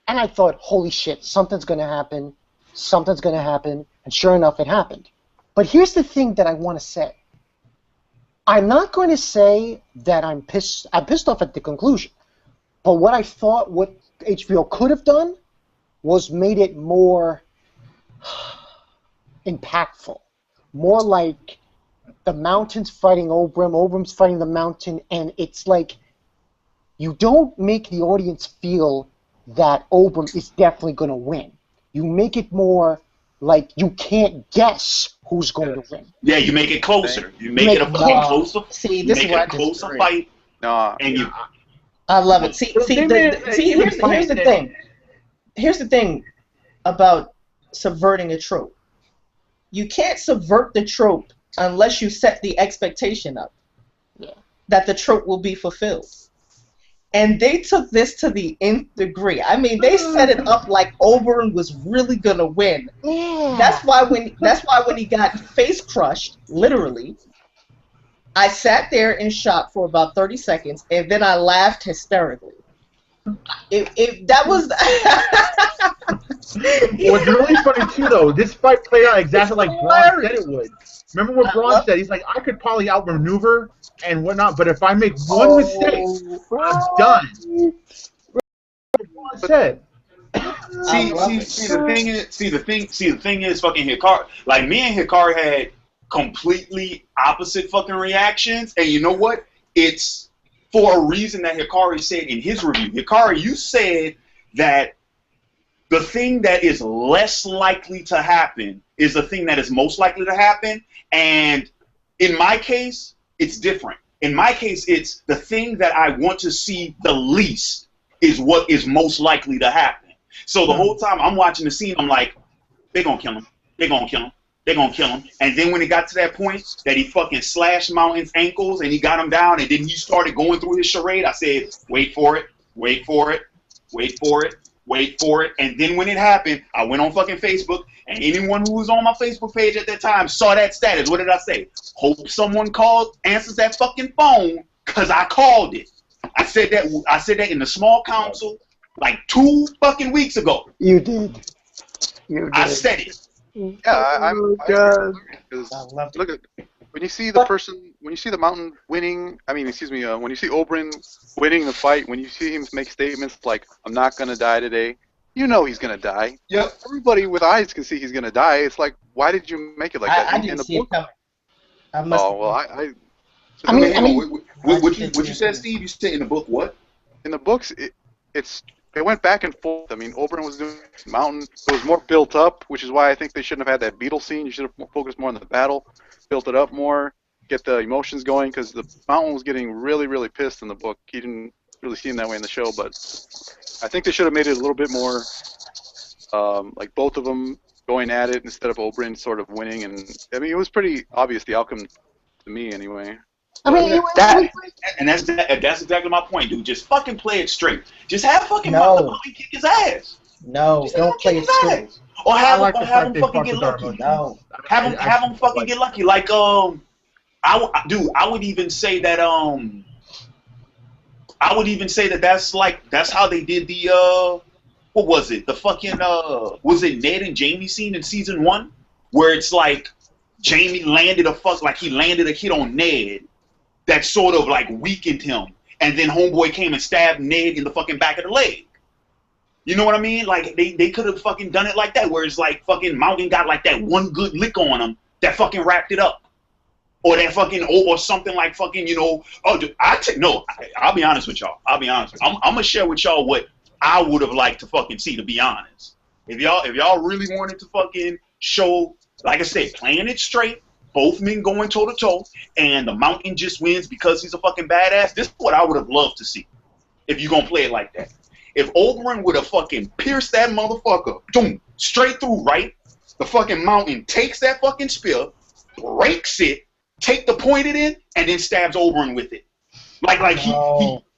and I thought, "Holy shit, something's gonna happen, and sure enough, it happened. But here's the thing that I want to say. I'm not going to say that I'm pissed off at the conclusion, but what I thought what HBO could have done was made it more impactful, more like the mountain's fighting Obram, Obram's fighting the mountain, and it's like you don't make the audience feel that Obram is definitely going to win. You make it more like you can't guess who's going to win. Yeah, you make it closer. You make it a fucking closer. See, this is where I closer disagree. fight. No. And you. I love it. See, here's the thing. Here's the thing about subverting a trope. You can't subvert the trope unless you set the expectation up that the trope will be fulfilled. And they took this to the nth degree. I mean, they set it up like Oberyn was really gonna win. Yeah. That's why when he got face crushed, literally, I sat there in shock for about 30 seconds, and then I laughed hysterically. That was. What's really funny too, though, this fight played out exactly like Braun said it would. Remember what Braun said? He's like, I could probably outmaneuver and whatnot, but if I make one mistake, I'm done. Braun said. See, the thing is, fucking Hikari. Like, me and Hikari had completely opposite fucking reactions, and you know what? It's for a reason that Hikari said in his review. Hikari, you said that the thing that is less likely to happen is the thing that is most likely to happen, and in my case, it's different. In my case, it's the thing that I want to see the least is what is most likely to happen. So the whole time I'm watching the scene, I'm like, they're gonna kill him. They're gonna kill him. They're gonna kill him. And then when it got to that point that he fucking slashed Mountain's ankles and he got him down and then he started going through his charade, I said, wait for it, wait for it, wait for it, wait for it. And then when it happened, I went on fucking Facebook, and anyone who was on my Facebook page at that time saw that status. What did I say? Hope someone answers that fucking phone, cause I called it. I said that in the small council like 2 fucking weeks ago. You did. I said it. Yeah, look at when you see the Mountain winning. I mean, excuse me. When you see Oberyn winning the fight, when you see him make statements like, "I'm not gonna die today," you know he's gonna die. Yep. Everybody with eyes can see he's gonna die. It's like, why did you make it like that? I didn't see it coming. What you said, Steve? You said in the book what? In the books, it went back and forth. I mean, Oberyn was doing Mountain. It was more built up, which is why I think they shouldn't have had that beetle scene. You should have focused more on the battle, built it up more, get the emotions going, because the Mountain was getting really, really pissed in the book. He didn't really seem that way in the show, but I think they should have made it a little bit more like both of them going at it instead of Oberyn sort of winning. And I mean, it was pretty obvious the outcome to me, anyway. I mean, that's exactly my point, dude. Just fucking play it straight. Just have fucking Mountain kick his ass. No, just don't play it straight. Or have him fucking get lucky. No, have him fucking get lucky. Like I would even say that that's how they did the what was it? The fucking was it Ned and Jamie scene in season 1 where it's like Jamie landed a hit on Ned that sort of like weakened him, and then homeboy came and stabbed Ned in the fucking back of the leg. You know what I mean? Like they could have fucking done it like that, where it's like fucking Mountain got like that one good lick on him that fucking wrapped it up, or that fucking or something like fucking I'll be honest with y'all. I'm gonna share with y'all what I would have liked to fucking see. To be honest, if y'all really wanted to fucking show, like I said, playing it straight. Both men going toe-to-toe, and the Mountain just wins because he's a fucking badass. This is what I would have loved to see if you're going to play it like that. If Oberyn would have fucking pierced that motherfucker, boom, straight through, right? The fucking Mountain takes that fucking spear, breaks it, take the pointed in, and then stabs Oberyn with it. Like he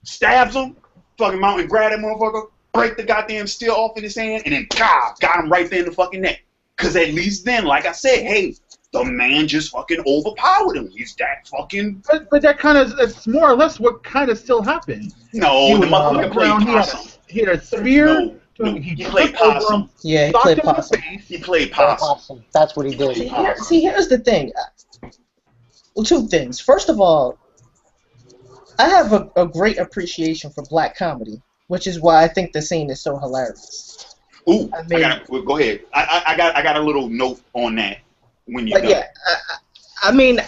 stabs him, fucking Mountain grab that motherfucker, break the goddamn steel off in his hand, and then got him right there in the fucking neck. Because at least then, like I said, hey, the man just fucking overpowered him. He's that fucking... But that kind of... That's more or less what kind of still happened. No, the motherfucker played possum. He had a spear. No, he played possum. Yeah, he played possum. He played possum. That's what he did. See, here's the thing. Well, 2 things. First of all, I have a great appreciation for black comedy, which is why I think the scene is so hilarious. Ooh, go ahead. I got a little note on that. When you I mean,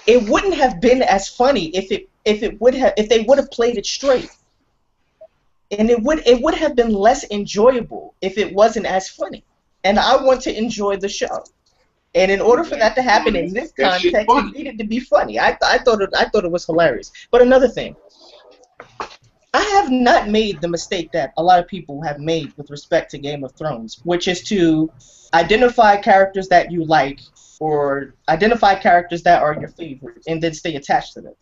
it wouldn't have been as funny if they would have played it straight. And it would have been less enjoyable if it wasn't as funny. And I want to enjoy the show. And in order for that to happen in this context, it needed to be funny. I thought it was hilarious. But another thing, I have not made the mistake that a lot of people have made with respect to Game of Thrones, which is to identify characters that you like or identify characters that are your favorite and then stay attached to them.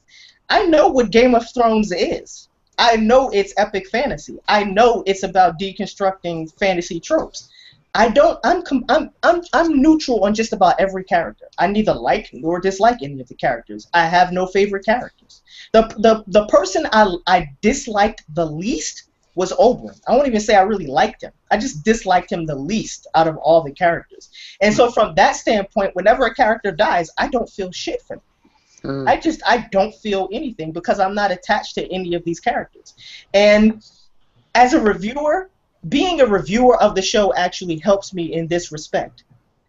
I know what Game of Thrones is. I know it's epic fantasy. I know it's about deconstructing fantasy tropes. I'm neutral on just about every character. I neither like nor dislike any of the characters. I have no favorite characters. The person I disliked the least was Oberyn. I won't even say I really liked him. I just disliked him the least out of all the characters. And so from that standpoint, whenever a character dies, I don't feel shit for them. I don't feel anything because I'm not attached to any of these characters. And as a reviewer, being a reviewer of the show actually helps me in this respect.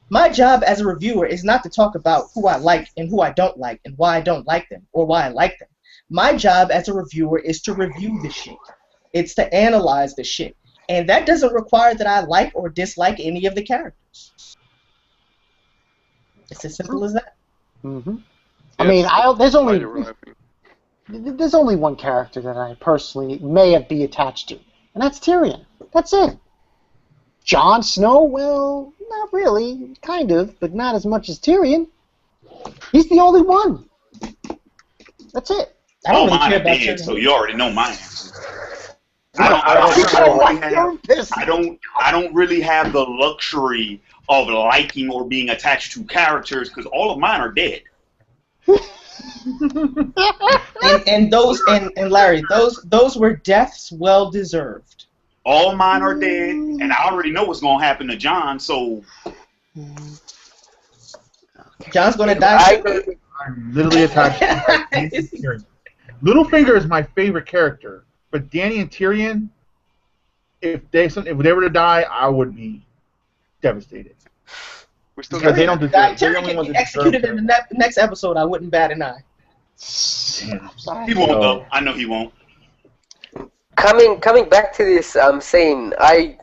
My job as a reviewer is not to talk about who I like and who I don't like and why I don't like them or why I like them. My job as a reviewer is to review the shit. It's to analyze the shit. And that doesn't require that I like or dislike any of the characters. It's as simple as that. Mm-hmm. I mean, there's only one character that I personally may be attached to, and that's Tyrion. That's it. Jon Snow, well, not really, kind of, but not as much as Tyrion. He's the only one. That's it. I don't really care about Tyrion. So you already know my answer. I don't really have the luxury of liking or being attached to characters because all of mine are dead. and Larry, those were deaths well deserved. All mine are dead, and I already know what's gonna happen to Jon. So Jon's gonna die. I'm literally attached to Tyrion. Littlefinger is my favorite character, but Dany and Tyrion, if they were to die, I would be devastated. Because they don't deserve. Tyrion can be executed in the next episode. I wouldn't bat an eye. He won't though. I know he won't. Coming back to this scene, I'm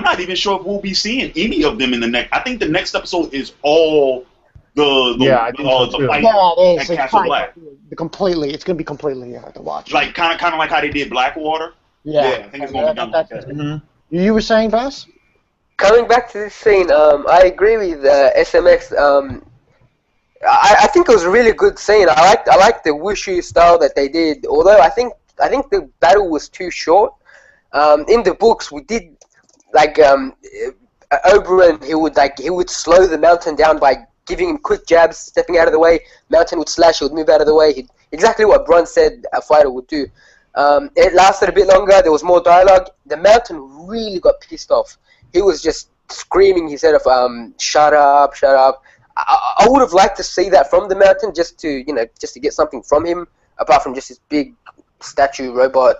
not even sure if we'll be seeing any of them in the next. I think the next episode is all the fight at Castle Black. Completely, it's gonna be completely to watch. Like kind of like how they did Blackwater. Yeah, I think it's gonna be done like that. Mm-hmm. You were saying, Bas? Coming back to this scene, I agree with SMX. I think it was a really good scene. I liked the wushu style that they did. Although I think the battle was too short. In the books, we did Oberyn. He would slow the Mountain down by giving him quick jabs, stepping out of the way. Mountain would slash. He would move out of the way. Exactly what Bronn said a fighter would do. It lasted a bit longer. There was more dialogue. The Mountain really got pissed off. He was just screaming his head off. Shut up, shut up. I would have liked to see that from the Mountain, just to get something from him, apart from just his big statue robot.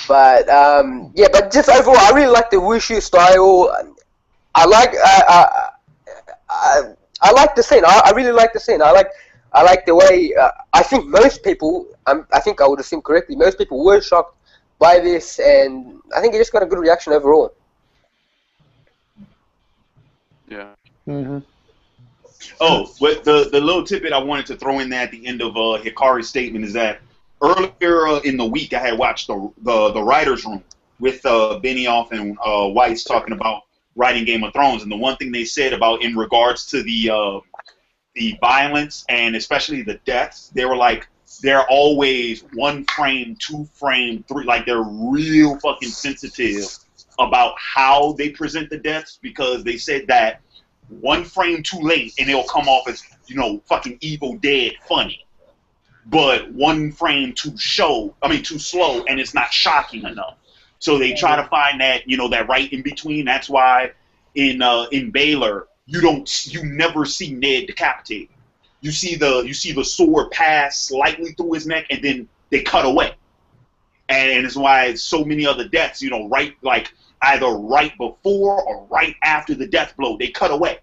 But but just overall, I really like the wushu style. I like the scene. I really like the scene. I like the way. I think most people. I think I would assume correctly. Most people were shocked by this, and I think it just got a good reaction overall. Yeah. Mm-hmm. Oh, but the little tidbit I wanted to throw in there at the end of Hikari's statement is that earlier in the week I had watched the writers' room with Benioff and Weiss talking about writing Game of Thrones, and the one thing they said about in regards to the violence and especially the deaths, they were like they're always 1 frame, 2 frame, 3, like they're real fucking sensitive about how they present the deaths because they said that 1 frame too late and it'll come off as, fucking Evil Dead funny. But 1 frame too slow and it's not shocking enough. So they try to find that, that right in between. That's why in Baylor, you never see Ned decapitated. You see the sword pass slightly through his neck and then they cut away. And it's why so many other deaths, either right before or right after the death blow, they cut away.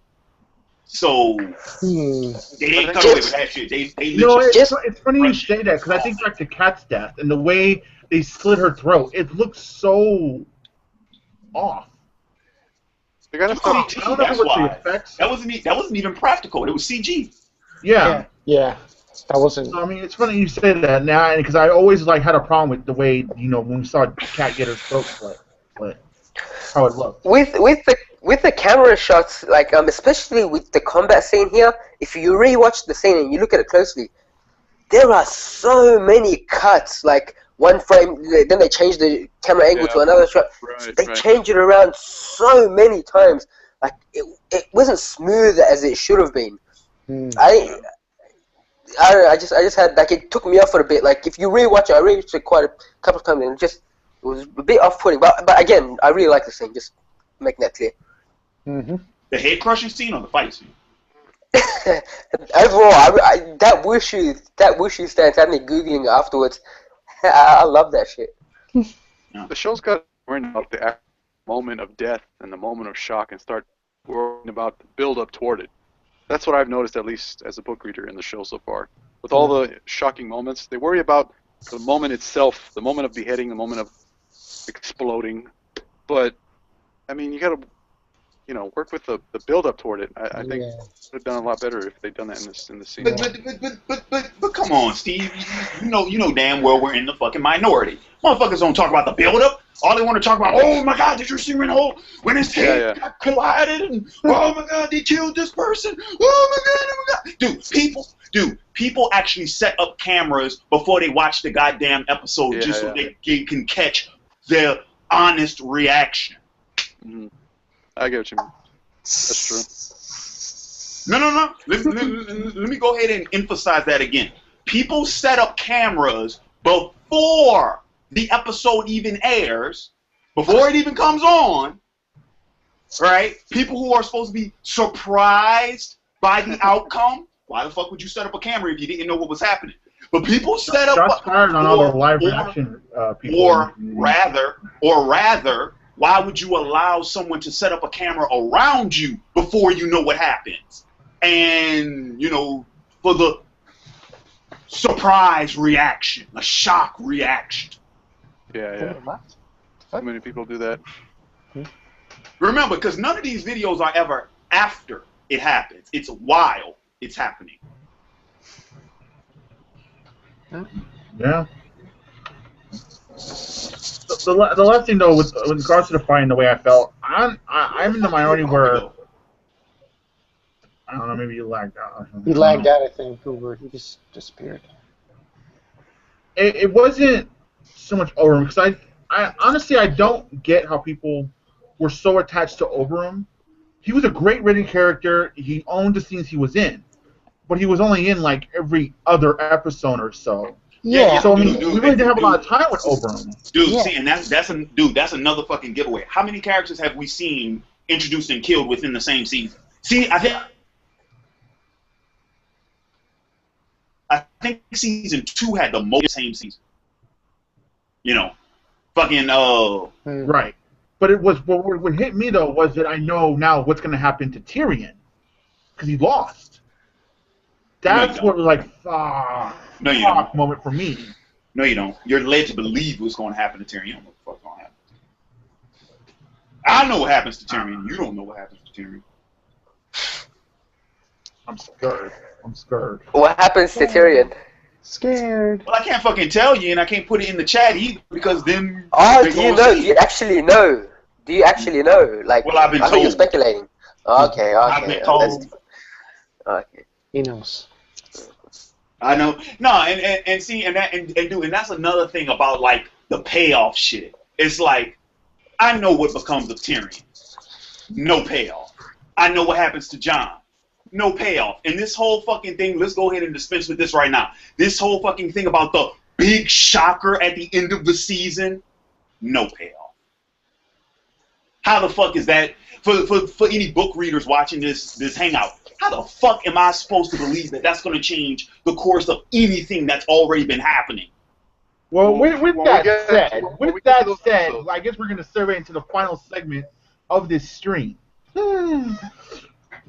So they didn't cut away with that shit. They it's funny you say that because I think back to Kat's death and the way they slit her throat. It looks so off. They gotta stop. CG, that's why. That wasn't even practical. It was CG. Yeah. That wasn't. I mean, it's funny you say that now because I always had a problem with the way when we saw Kat get her throat slit, how it looked. With the camera shots, like especially with the combat scene here, if you rewatch the scene and you look at it closely, there are so many cuts. Like one frame, then they change the camera angle to another shot. They change it around so many times. Like it wasn't smooth as it should have been. I don't know. I just had like it took me off for a bit. Like if you rewatch it, I rewatched it quite a couple of times, and it was a bit off-putting. But again, I really like the scene. Just making that clear. The head crushing scene or the fight scene? Overall, that wushu stance had me googling afterwards. I love that shit. The show's got worrying about the actual moment of death and the moment of shock and start worrying about the build-up toward it. That's what I've noticed, at least as a book reader in the show so far. With all the shocking moments, they worry about the moment itself, the moment of beheading, the moment of exploding. But, I mean, you gotta, work with the build-up toward it. I think it would have done a lot better if they'd done that in the scene. But come on, Steve. You know damn well we're in the fucking minority. Motherfuckers don't talk about the build-up. All they want to talk about, oh my God, did you see when his head got collided? And oh my God, they killed this person. Oh my God. Dude, people actually set up cameras before they watch the goddamn episode so they can catch their honest reaction. I get what you mean. That's true. No. Let me go ahead and emphasize that again. People set up cameras before the episode even airs, before it even comes on, right? People who are supposed to be surprised by the outcome. Why the fuck would you set up a camera if you didn't know what was happening? But people set up shots fired on all the live reaction people. Or rather, why would you allow someone to set up a camera around you before you know what happens? And, for the surprise reaction, a shock reaction. Yeah. How many people do that? Remember, because none of these videos are ever after it happens. It's while it's happening. Yeah. The last thing though, with regards to the fight and the way I felt, I'm in the minority where I don't know, maybe you lagged out. He lagged out, I think. He just disappeared. It wasn't so much Overham because I honestly I don't get how people were so attached to Overham. He was a great written character. He owned the scenes he was in, but he was only in like every other episode or so. Yeah. So we really didn't have a lot of time with Oberon. See, and that's another fucking giveaway. How many characters have we seen introduced and killed within the same season? See, I think season 2 had the most same season. Right. But what hit me though was that I know now what's going to happen to Tyrion because he lost. That's what was like, fuck moment for me. No, you don't. You're led to believe what's going to happen to Tyrion. You don't know what the fuck's going to happen. I know what happens to Tyrion. You don't know what happens to Tyrion. I'm scared. What happens to Tyrion? Scared. Well, I can't fucking tell you, and I can't put it in the chat either because then. Oh, do you know? Do you actually know? Do you actually know? Like, well, I've been told. I think you're speculating. Okay. I've been told. Okay. He knows. I know. No, and see, and that's another thing about like the payoff shit. It's like I know what becomes of Tyrion. No payoff. I know what happens to Jon. No payoff. And this whole fucking thing, let's go ahead and dispense with this right now. This whole fucking thing about the big shocker at the end of the season, no payoff. How the fuck is that? For any book readers watching this hangout, how the fuck am I supposed to believe that that's going to change the course of anything that's already been happening? Well, with that said, I guess we're going to survey into the final segment of this stream.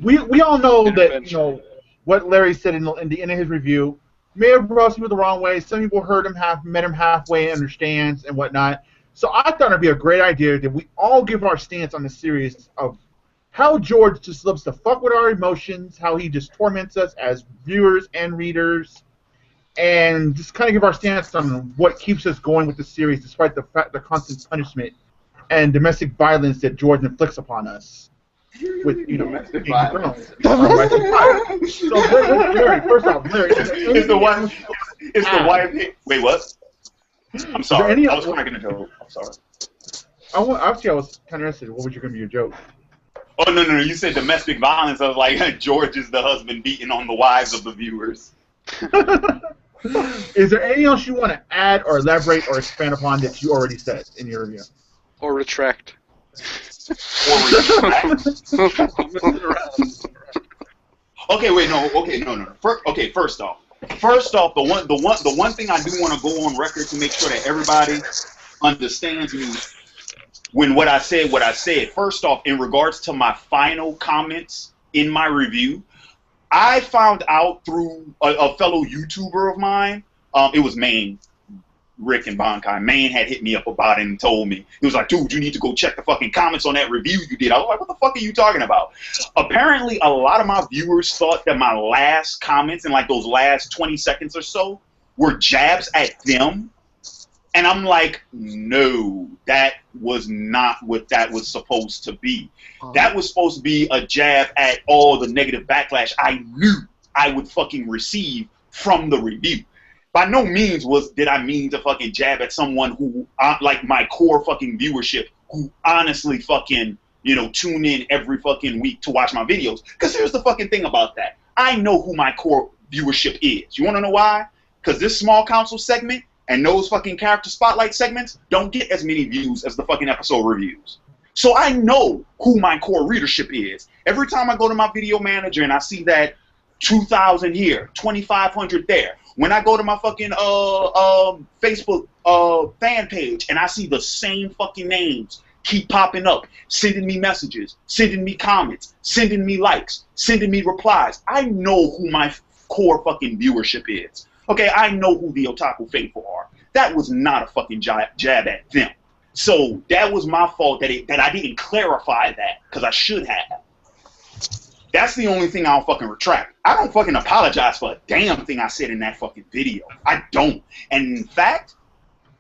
we all know that what Larry said in the end of his review may have rubbed people the wrong way. Some people heard him met him halfway, understands and whatnot. So I thought it'd be a great idea that we all give our stance on the series of how George just loves to fuck with our emotions, how he just torments us as viewers and readers, and just kind of give our stance on what keeps us going with the series despite the constant punishment and domestic violence that George inflicts upon us. With domestic violence. Domestic violence. So Larry, first off, Larry, is the wife? Wait, what? I'm sorry. I was cracking a joke. I'm sorry. Obviously, I was kind of interested. What was going to be your joke? Oh no! You said domestic violence. I was like, George is the husband beating on the wives of the viewers. Is there anything else you want to add or elaborate or expand upon that you already said in your review? Or retract. Okay, wait, no. First off, the one thing I do want to go on record to make sure that everybody understands me when what I said. First off, in regards to my final comments in my review, I found out through a fellow YouTuber of mine. It was Maine. Rick and Bankai. Maine had hit me up about it and told me. He was like, dude, you need to go check the fucking comments on that review you did. I was like, what the fuck are you talking about? Apparently, a lot of my viewers thought that my last comments in like those last 20 seconds or so were jabs at them. And I'm like, no, that was not what that was supposed to be. That was supposed to be a jab at all the negative backlash I knew I would fucking receive from the review. By no means did I mean to fucking jab at someone who, like my core fucking viewership, who honestly fucking, tune in every fucking week to watch my videos. Because here's the fucking thing about that. I know who my core viewership is. You want to know why? Because this small council segment and those fucking character spotlight segments don't get as many views as the fucking episode reviews. So I know who my core readership is. Every time I go to my video manager and I see that 2,000 here, 2,500 there. When I go to my fucking Facebook fan page and I see the same fucking names keep popping up, sending me messages, sending me comments, sending me likes, sending me replies, I know who my core fucking viewership is. Okay, I know who the Otaku Faithful are. That was not a fucking jab at them. So that was my fault that I didn't clarify that, because I should have. That's the only thing I'll fucking retract. I don't fucking apologize for a damn thing I said in that fucking video. I don't. And in fact,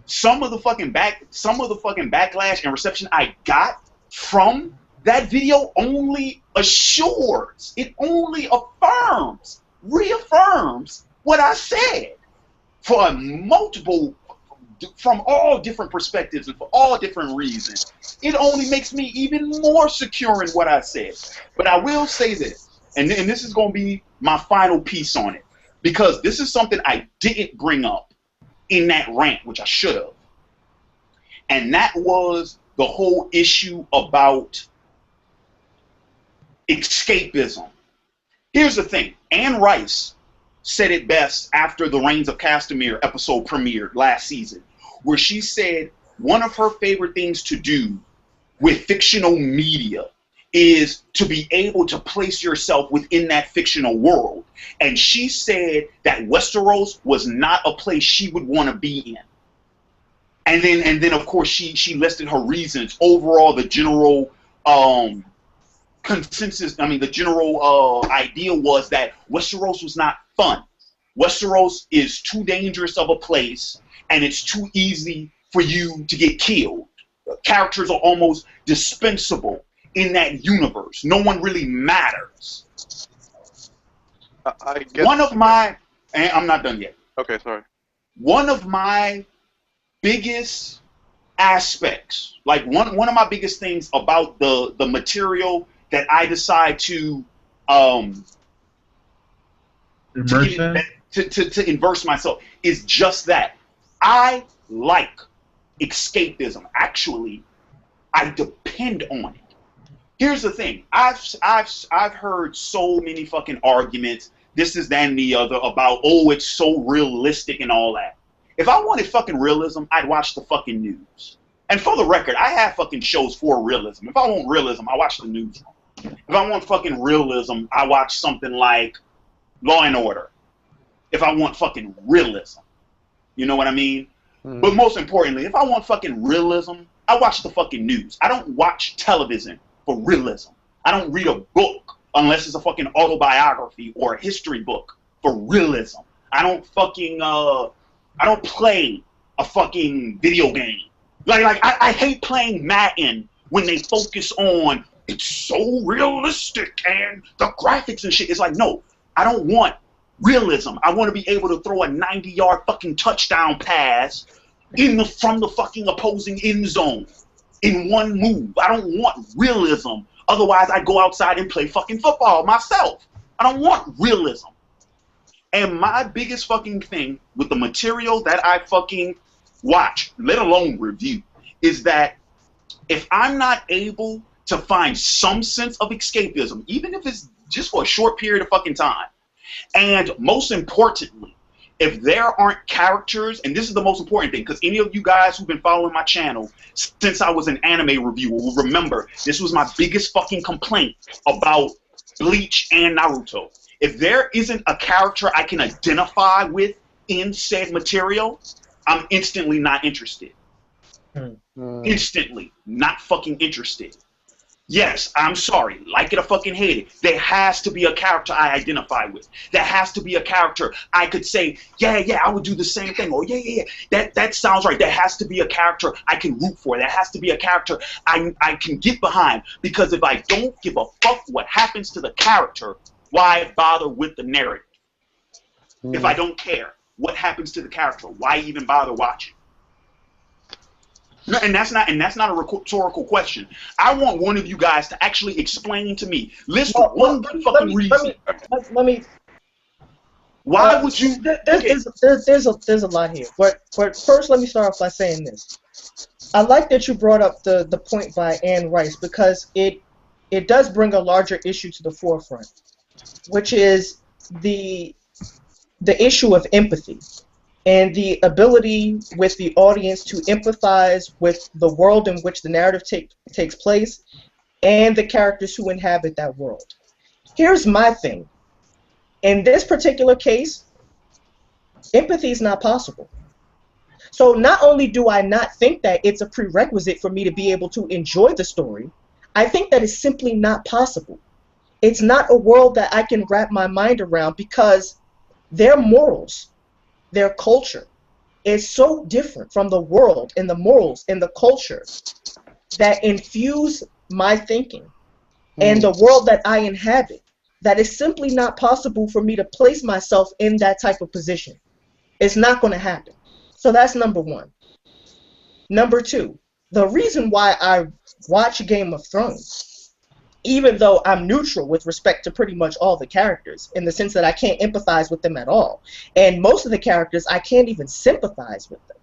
some of the fucking backlash and reception I got from that video only assures, it only reaffirms what I said for from all different perspectives and for all different reasons. It only makes me even more secure in what I said. But I will say this, and this is going to be my final piece on it, because this is something I didn't bring up in that rant, which I should have. And that was the whole issue about escapism. Here's the thing. Anne Rice said it best after the Reigns of Castamere episode premiered last season, where she said one of her favorite things to do with fictional media is to be able to place yourself within that fictional world. And she said that Westeros was not a place she would want to be in. And then of course she listed her reasons. Overall, the general consensus, the general idea was that Westeros was not fun. Westeros is too dangerous of a place, and it's too easy for you to get killed. Characters are almost dispensable in that universe. No one really matters. I guess one of my, and I'm not done yet. Okay, sorry. One of my biggest aspects, like one of my biggest things about the material that I decide to immerse myself is just that. I like escapism. Actually, I depend on it. Here's the thing. I've heard so many fucking arguments, this is that and the other, about, oh, it's so realistic and all that. If I wanted fucking realism, I'd watch the fucking news. And for the record, I have fucking shows for realism. If I want realism, I watch the news. If I want fucking realism, I watch something like Law and Order. If I want fucking realism, you know what I mean? But most importantly, if I want fucking realism, I watch the fucking news. I don't watch television for realism. I don't read a book unless it's a fucking autobiography or a history book for realism. I don't fucking I don't play a fucking video game. Like I hate playing Madden when they focus on it's so realistic and the graphics and shit. It's like, no, I don't want realism. I want to be able to throw a 90-yard fucking touchdown pass from the fucking opposing end zone in one move. I don't want realism. Otherwise, I go outside and play fucking football myself. I don't want realism. And my biggest fucking thing with the material that I fucking watch, let alone review, is that if I'm not able to find some sense of escapism, even if it's just for a short period of fucking time, and most importantly, if there aren't characters, and this is the most important thing, because any of you guys who've been following my channel since I was an anime reviewer will remember this was my biggest fucking complaint about Bleach and Naruto. If there isn't a character I can identify with in said material, I'm instantly not interested. Instantly not fucking interested. Yes, I'm sorry, like it or fucking hate it, there has to be a character I identify with. There has to be a character I could say, yeah, I would do the same thing, or yeah, that sounds right. There has to be a character I can root for. There has to be a character I can get behind, because if I don't give a fuck what happens to the character, why bother with the narrative? If I don't care what happens to the character, why even bother watching? No, and that's not a rhetorical question. I want one of you guys to actually explain to me. List one good fucking reason. Let me. Why would you? There's a lot here, but first let me start off by saying this. I like that you brought up the point by Anne Rice, because it does bring a larger issue to the forefront, which is the issue of empathy. And the ability with the audience to empathize with the world in which the narrative takes place and the characters who inhabit that world. Here's my thing. In this particular case, empathy is not possible. So not only do I not think that it's a prerequisite for me to be able to enjoy the story, I think that it's simply not possible. It's not a world that I can wrap my mind around, because their morals, their culture is so different from the world and the morals and the culture that infuse my thinking and the world that I inhabit, that it's simply not possible for me to place myself in that type of position. It's not going to happen. So that's number one. Number two, the reason why I watch Game of Thrones, even though I'm neutral with respect to pretty much all the characters, in the sense that I can't empathize with them at all. And most of the characters, I can't even sympathize with them.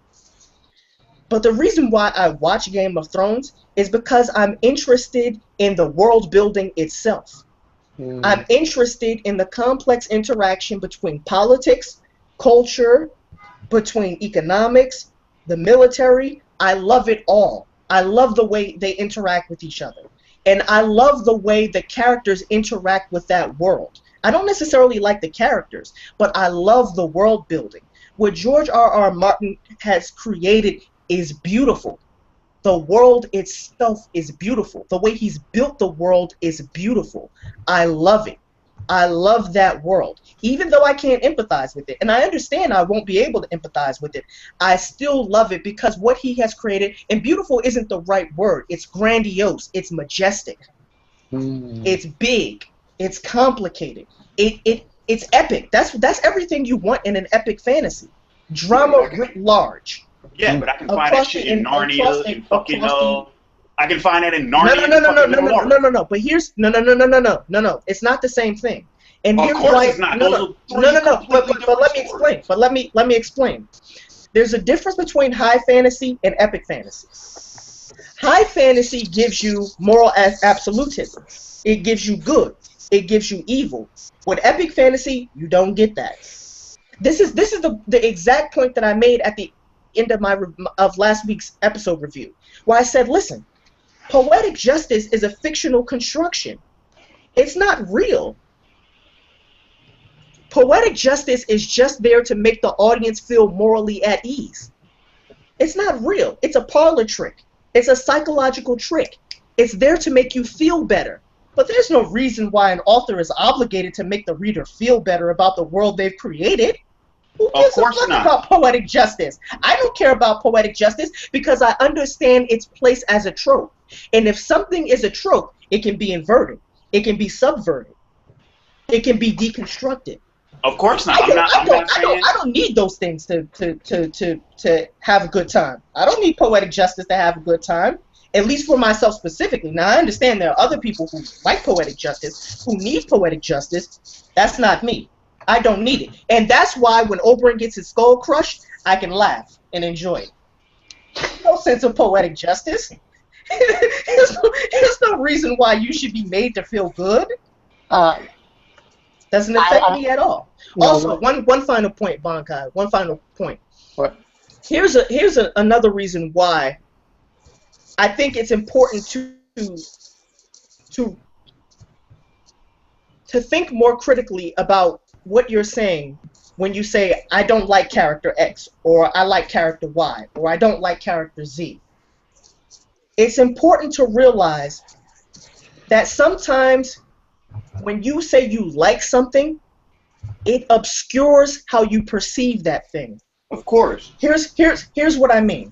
But the reason why I watch Game of Thrones is because I'm interested in the world building itself. I'm interested in the complex interaction between politics, culture, between economics, the military. I love it all. I love the way they interact with each other. And I love the way the characters interact with that world. I don't necessarily like the characters, but I love the world building. What George R.R. Martin has created is beautiful. The world itself is beautiful. The way he's built the world is beautiful. I love it. I love that world. Even though I can't empathize with it, and I understand I won't be able to empathize with it, I still love it because what he has created, and beautiful isn't the right word, it's grandiose, it's majestic, it's big, it's complicated, it's epic. That's everything you want in an epic fantasy. Drama writ large. Yeah, but I can find that shit in Narnia and fucking I can find that in Narnia. No. But here's no. It's not the same thing. And here's why. It's not. No. But let me explain. There's a difference between high fantasy and epic fantasy. High fantasy gives you moral absolutism. It gives you good. It gives you evil. With epic fantasy, you don't get that. This is the exact point that I made at the end of last week's episode review, where I said, listen. Poetic justice is a fictional construction. It's not real. Poetic justice is just there to make the audience feel morally at ease. It's not real. It's a parlor trick. It's a psychological trick. It's there to make you feel better. But there's no reason why an author is obligated to make the reader feel better about the world they've created. Who gives a fuck about poetic justice? I don't care about poetic justice because I understand its place as a trope. And if something is a trope, it can be inverted. It can be subverted. It can be deconstructed. Of course not. I don't need those things to have a good time. I don't need poetic justice to have a good time. At least for myself specifically. Now I understand there are other people who like poetic justice, who need poetic justice. That's not me. I don't need it. And that's why when Oberyn gets his skull crushed, I can laugh and enjoy it. No sense of poetic justice. There's no reason why you should be made to feel good. Doesn't affect me at all. Also, one final point, Bankai. One final point. What? Here's another reason why I think it's important to think more critically about what you're saying when you say I don't like character X, or I like character Y, or I don't like character Z. It's important to realize that sometimes when you say you like something, it obscures how you perceive that thing. Of course. Here's what I mean.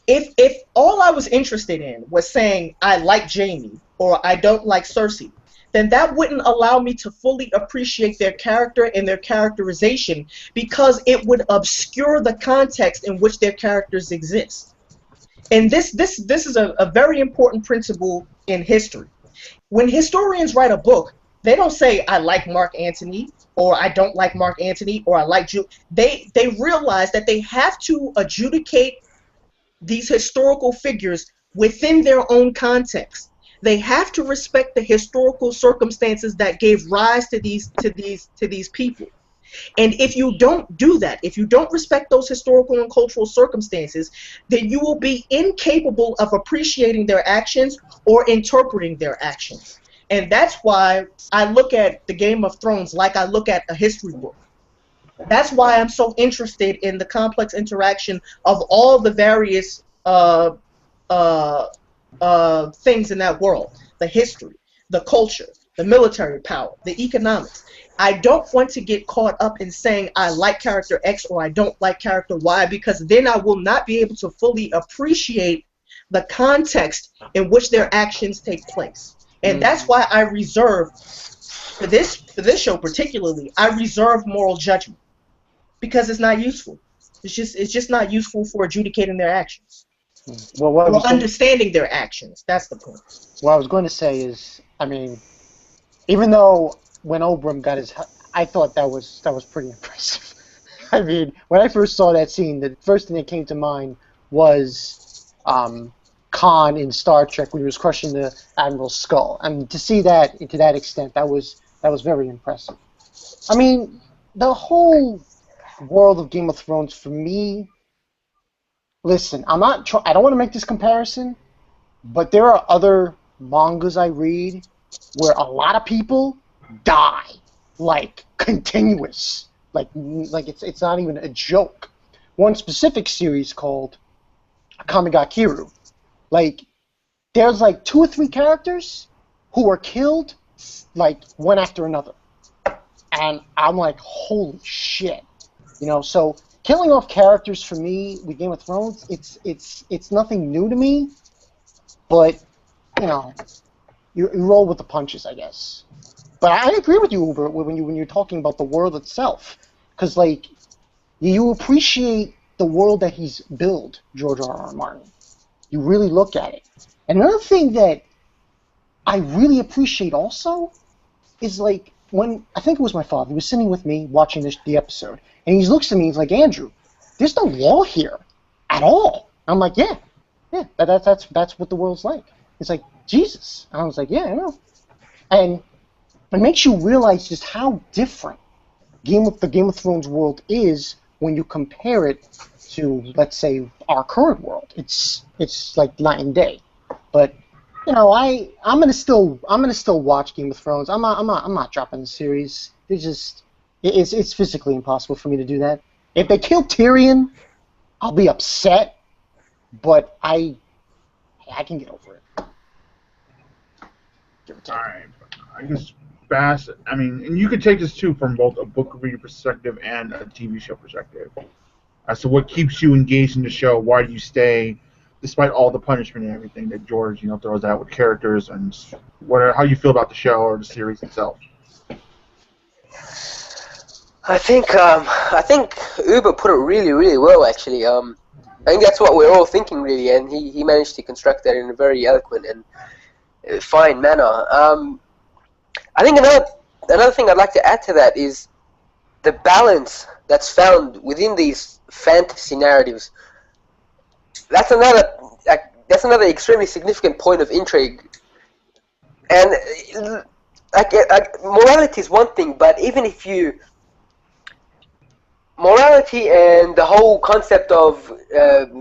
If all I was interested in was saying I like Jaime or I don't like Cersei, then that wouldn't allow me to fully appreciate their character and their characterization because it would obscure the context in which their characters exist. And this is a very important principle in history. When historians write a book, they don't say I like Mark Antony or I don't like Mark Antony or I like Jude. They realize that they have to adjudicate these historical figures within their own context. They have to respect the historical circumstances that gave rise to these people. And if you don't do that, if you don't respect those historical and cultural circumstances, then you will be incapable of appreciating their actions or interpreting their actions. And that's why I look at the Game of Thrones like I look at a history book. That's why I'm so interested in the complex interaction of all the various things in that world. The history, the culture, the military power, the economics. I don't want to get caught up in saying I like character X or I don't like character Y, because then I will not be able to fully appreciate the context in which their actions take place. And that's why I reserve, for this show particularly, I reserve moral judgment. Because it's not useful. It's just not useful for adjudicating their actions. Well, or understanding their actions. That's the point. What I was going to say is, I mean, even though when Oberyn got his, I thought that was pretty impressive. I mean, when I first saw that scene, the first thing that came to mind was Khan in Star Trek when he was crushing the Admiral's skull. And to see that to that extent, that was very impressive. I mean, the whole world of Game of Thrones for me. Listen, I don't want to make this comparison, but there are other mangas I read where a lot of people die, like continuous, like it's not even a joke. One specific series called Kamigakiru, like there's like 2 or 3 characters who are killed like one after another, and I'm like, holy shit, you know. So killing off characters for me with Game of Thrones, it's nothing new to me, but you know, you roll with the punches, I guess. But I agree with you, Uber, when you're talking about the world itself, because like you appreciate the world that he's built, George R.R. Martin. You really look at it. And another thing that I really appreciate also is like when I think it was my father, he was sitting with me watching the episode, and he looks at me, he's like, Andrew, there's no law here at all. I'm like, yeah, that's what the world's like. It's like, Jesus. And I was like, yeah, I know. And it makes you realize just how different the Game of Thrones world is when you compare it to, let's say, our current world. It's like night and day. But You know, I'm gonna still watch Game of Thrones. I'm not dropping the series. It's physically impossible for me to do that. If they kill Tyrion, I'll be upset, but I can get over it. Give or take. All right. I guess Bass. I mean, and you could take this too from both a book reader perspective and a TV show perspective. As to what keeps you engaged in the show, why do you stay, despite all the punishment and everything that George, throws out with characters and how you feel about the show or the series itself. I think Uber put it really, really well, actually. I think that's what we're all thinking, really, and he managed to construct that in a very eloquent and fine manner. I think another thing I'd like to add to that is the balance that's found within these fantasy narratives. That's another extremely significant point of intrigue. And morality is one thing, but even if morality and the whole concept of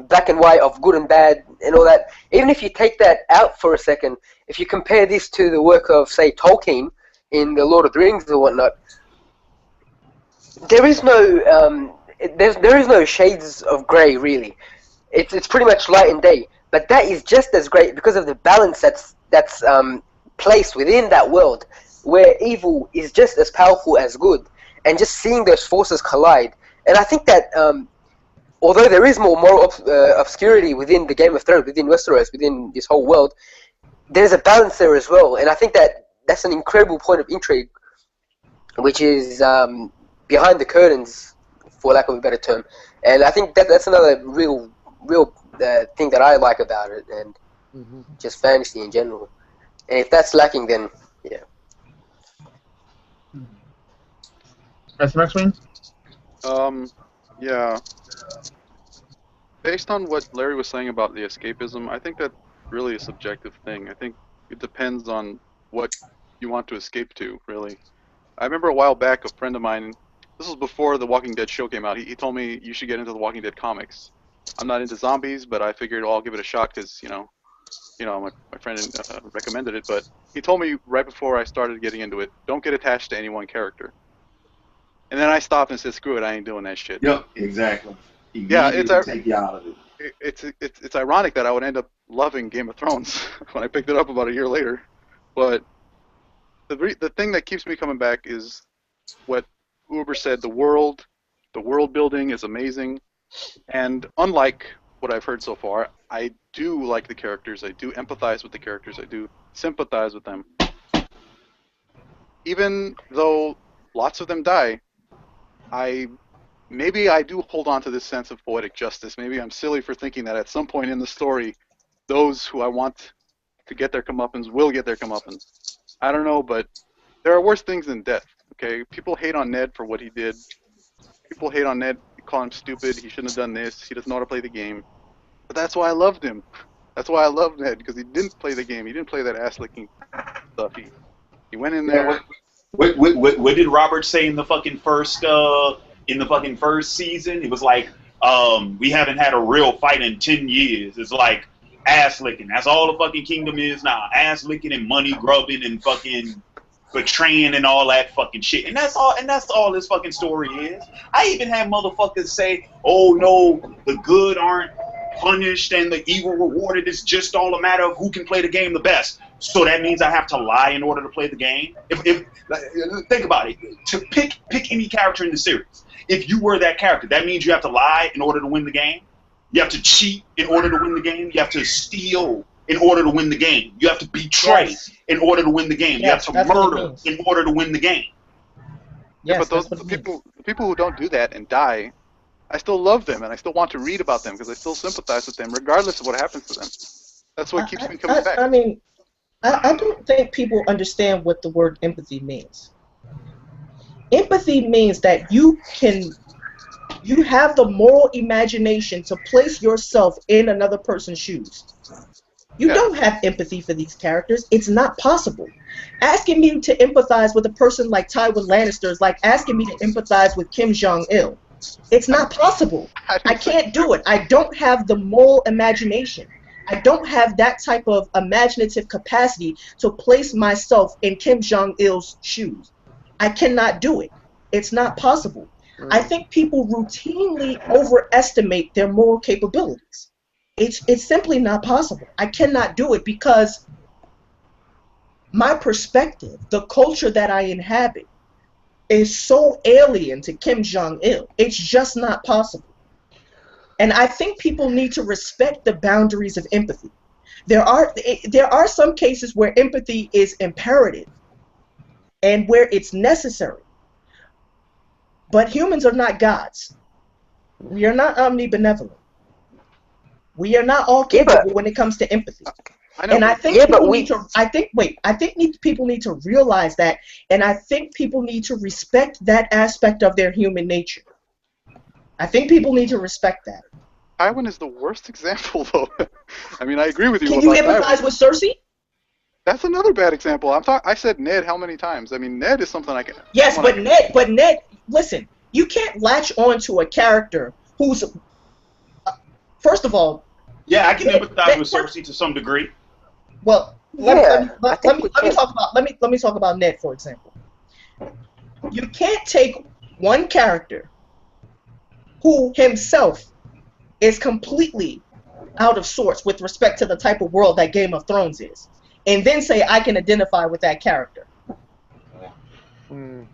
black and white, of good and bad and all that, even if you take that out for a second, if you compare this to the work of, say, Tolkien in The Lord of the Rings or whatnot, there is no there is no shades of grey, really. It's pretty much light and day, but that is just as great because of the balance that's placed within that world, where evil is just as powerful as good, and just seeing those forces collide. And I think that although there is more moral obscurity within the Game of Thrones, within Westeros, within this whole world, there's a balance there as well. And I think that that's an incredible point of intrigue, which is behind the curtains, for lack of a better term. And I think that's another real thing that I like about it, and just fantasy in general. And if that's lacking, then yeah. SMX Wing? Yeah. Based on what Larry was saying about the escapism, I think that's really a subjective thing. I think it depends on what you want to escape to, really. I remember a while back, a friend of mine, this was before the Walking Dead show came out, he told me you should get into the Walking Dead comics. I'm not into zombies, but I figured I'll give it a shot because, my friend recommended it, but he told me right before I started getting into it, don't get attached to any one character. And then I stopped and said, screw it, I ain't doing that shit. Yep, exactly. Yeah, take you out of it. It's ironic that I would end up loving Game of Thrones when I picked it up about a year later. But the thing that keeps me coming back is what Uber said, the world building is amazing. And unlike what I've heard so far, I do like the characters, I do empathize with the characters, I do sympathize with them. Even though lots of them die, maybe I do hold on to this sense of poetic justice. Maybe I'm silly for thinking that at some point in the story, those who I want to get their comeuppance will get their comeuppance. I don't know, but there are worse things than death, okay? People hate on Ned for what he did. People hate on Ned, call him stupid, he shouldn't have done this, he doesn't know how to play the game. But that's why I loved him. That's why I loved Ned, because he didn't play the game. He didn't play that ass-licking stuff. He went in there... What did Robert say in the fucking first season? It was like, we haven't had a real fight in 10 years. It's like ass licking. That's all the fucking kingdom is now. Ass licking and money grubbing and fucking betraying and all that fucking shit. And that's all this fucking story is. I even had motherfuckers say, oh no, the good aren't punished and the evil rewarded. It's just all a matter of who can play the game the best. So that means I have to lie in order to play the game? If think about it. To pick any character in the series. If you were that character, that means you have to lie in order to win the game. You have to cheat in order to win the game. You have to steal in order to win the game. You have to betray in order to win the game. Yes, you have to murder in order to win the game. Yeah, but the people who don't do that and die, I still love them and I still want to read about them because I still sympathize with them regardless of what happens to them. That's what keeps me coming back. I mean, I don't think people understand what the word empathy means. Empathy means that you have the moral imagination to place yourself in another person's shoes. You don't have empathy for these characters. It's not possible. Asking me to empathize with a person like Tywin Lannister is like asking me to empathize with Kim Jong-il. It's not possible. I can't do it. I don't have the moral imagination. I don't have that type of imaginative capacity to place myself in Kim Jong-il's shoes. I cannot do it. It's not possible. I think people routinely overestimate their moral capabilities. It's simply not possible. I cannot do it because my perspective, the culture that I inhabit, is so alien to Kim Jong-il. It's just not possible. And I think people need to respect the boundaries of empathy. There are some cases where empathy is imperative and where it's necessary. But humans are not gods. We are not omnibenevolent. We are not all capable when it comes to empathy. I think people need to realize that, and I think people need to respect that aspect of their human nature. I think people need to respect that. Tywin is the worst example, though. I mean, I agree with you. Can you empathize with Cersei? That's another bad example. I said Ned how many times? I mean, Ned is something I can. Yes, but Ned, listen, you can't latch on to a character who's, first of all. Yeah, I can empathize with Cersei to some degree. Well, let me talk about Ned, for example. You can't take one character who himself is completely out of sorts with respect to the type of world that Game of Thrones is, and then say I can identify with that character.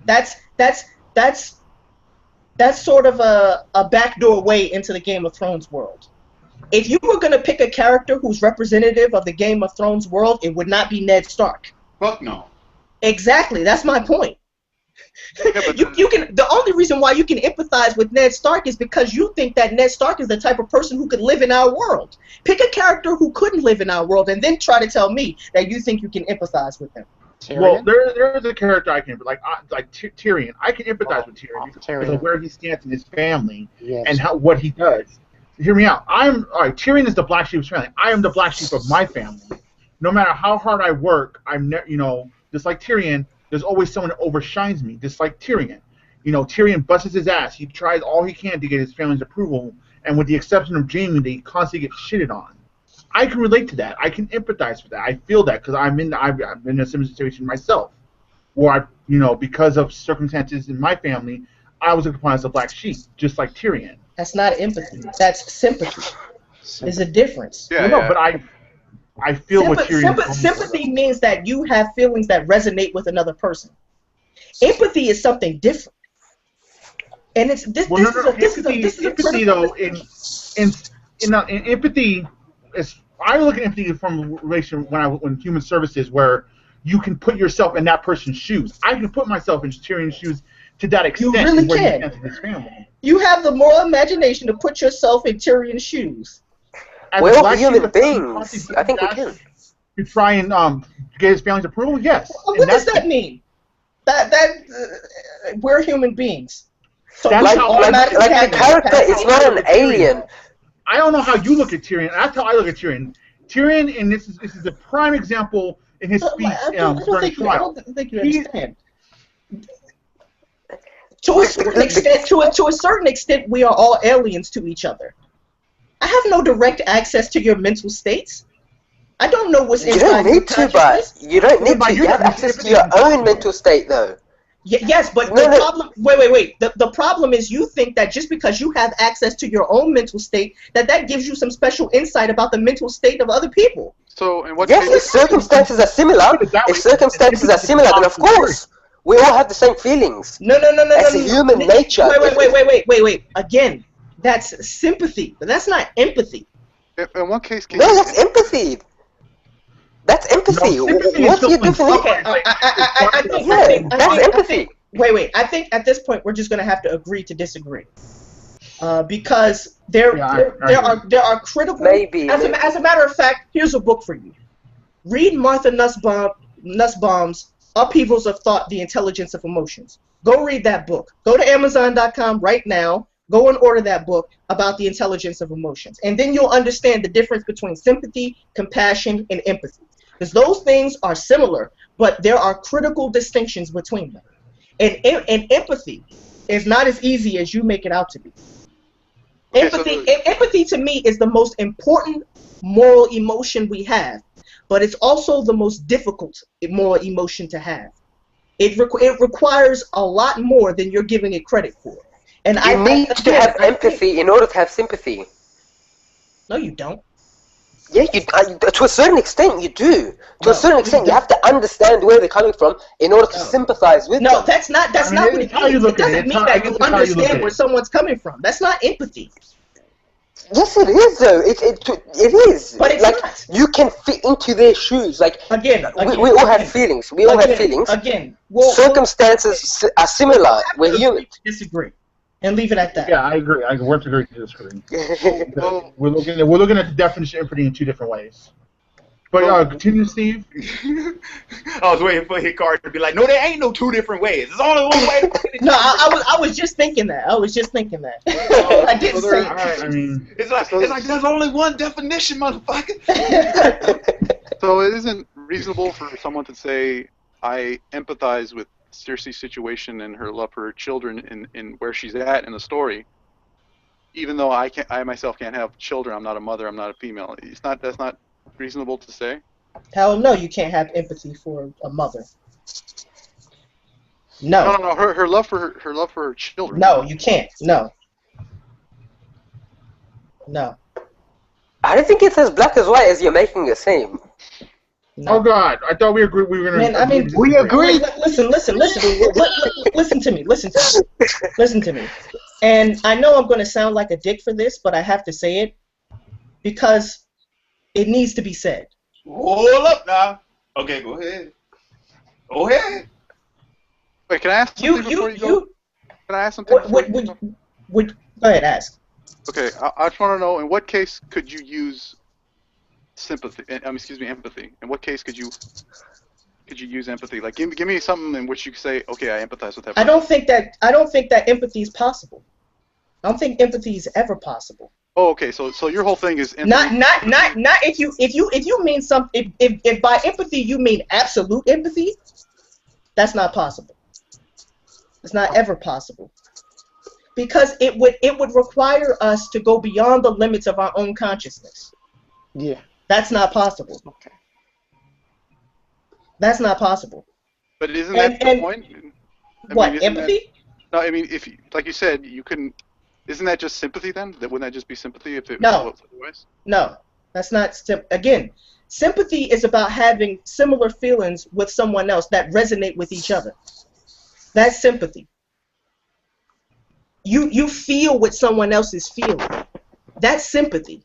That's sort of a backdoor way into the Game of Thrones world. If you were going to pick a character who's representative of the Game of Thrones world, it would not be Ned Stark. Fuck no. Exactly, that's my point. You can. The only reason why you can empathize with Ned Stark is because you think that Ned Stark is the type of person who could live in our world. Pick a character who couldn't live in our world, and then try to tell me that you think you can empathize with them. Tyrion? Well, there is a character I can like Tyrion. I can empathize with Tyrion because of where he stands in his family and what he does. Hear me out. Tyrion is the black sheep of his family. I am the black sheep of my family. No matter how hard I work, I'm just like Tyrion. There's always someone that overshines me, just like Tyrion. Tyrion busts his ass. He tries all he can to get his family's approval, and with the exception of Jaime, they constantly get shitted on. I can relate to that. I can empathize with that. I feel that because I've been in a similar situation myself, where because of circumstances in my family, I was looked upon as a black sheep, just like Tyrion. That's not empathy. That's sympathy. There's a difference. Yeah, but I feel what Tyrion. Sympathy means that you have feelings that resonate with another person. Empathy is something different, and it's this. Well, empathy though in empathy is. I look at empathy from relation when human services where you can put yourself in that person's shoes. I can put myself in Tyrion's shoes to that extent. You really can. You have the moral imagination to put yourself in Tyrion's shoes. We're all human beings. I think we can. You try and get his family's approval? Yes. Well, what does that mean? That we're human beings. So like the character is not an alien. I don't know how you look at Tyrion. That's how I look at Tyrion. Tyrion, and this is a prime example in his speech during trial. I don't think you understand. To a certain extent, we are all aliens to each other. I have no direct access to your mental states. I don't know what's inside your consciousness. You don't need to. You have access to your own mental state, though. Yes, but the problem. Wait. The problem is you think that just because you have access to your own mental state, that gives you some special insight about the mental state of other people. So, in what case? If circumstances are similar, then of course we all have the same feelings. No. That's human nature. Wait. Again, that's sympathy, but that's not empathy. In one case, no, that's empathy. That's empathy. What's your definition? Okay, I think that's empathy. Wait. I think at this point we're just going to have to agree to disagree, because there are critical. Maybe. As a matter of fact, here's a book for you. Read Martha Nussbaum's Upheavals of Thought: The Intelligence of Emotions. Go read that book. Go to Amazon.com right now. Go and order that book about the intelligence of emotions, and then you'll understand the difference between sympathy, compassion, and empathy. Because those things are similar, but there are critical distinctions between them. And empathy is not as easy as you make it out to be. Empathy to me is the most important moral emotion we have, but it's also the most difficult moral emotion to have. It requires a lot more than you're giving it credit for. And you need to have empathy in order to have sympathy. No, you don't. Yeah, to a certain extent you do. To a certain extent, you have to understand where they're coming from in order to sympathize with them. No, that's not what it means. It doesn't mean that you understand where someone's coming from. That's not empathy. Yes, it is though. It is. But it's like not. you can fit into their shoes. Like again, we all have feelings. We all have feelings. Circumstances are similar. We're human. Disagree. And leave it at that. Yeah, I agree. I want to agree to disagree. We're looking at the definition of empathy in two different ways. But continue, Steve. I was waiting for Hikari to be like, "No, there ain't no two different ways. There's only one way." No, I was just thinking that. I didn't say. All right, I mean, it's like there's only one definition, motherfucker. So it isn't reasonable for someone to say, "I empathize with Cersei's situation and her love for her children in where she's at in the story," even though I myself can't have children. I'm not a mother. I'm not a female. That's not reasonable to say. Hell no, you can't have empathy for a mother. No. No. Her love for her children. No, you can't. No. I don't think it's as black as white as you're making it seem. No. Oh God! I thought we agreed. We were gonna. Man, I mean, we agreed. Listen. Listen to me. And I know I'm gonna sound like a dick for this, but I have to say it because it needs to be said. Hold up now. Okay, go ahead. Wait, can I ask something before you go? Can I ask something? Go ahead, ask. Okay, I just want to know, in what case could you use empathy? In what case could you use empathy? Like, give me something in which you could say, okay, I empathize with that person. I don't think that empathy is possible. I don't think empathy is ever possible. Oh, okay. So your whole thing is empathy. Not if you mean something. If by empathy you mean absolute empathy, that's not possible. It's not ever possible. Because it would require us to go beyond the limits of our own consciousness. Yeah. That's not possible. Okay. That's not possible. But isn't that the point? Empathy? No, I mean, if like you said, you couldn't. Isn't that just sympathy then? Wouldn't that just be sympathy if it was otherwise? No, that's not. Again, sympathy is about having similar feelings with someone else that resonate with each other. That's sympathy. You feel what someone else is feeling. That's sympathy.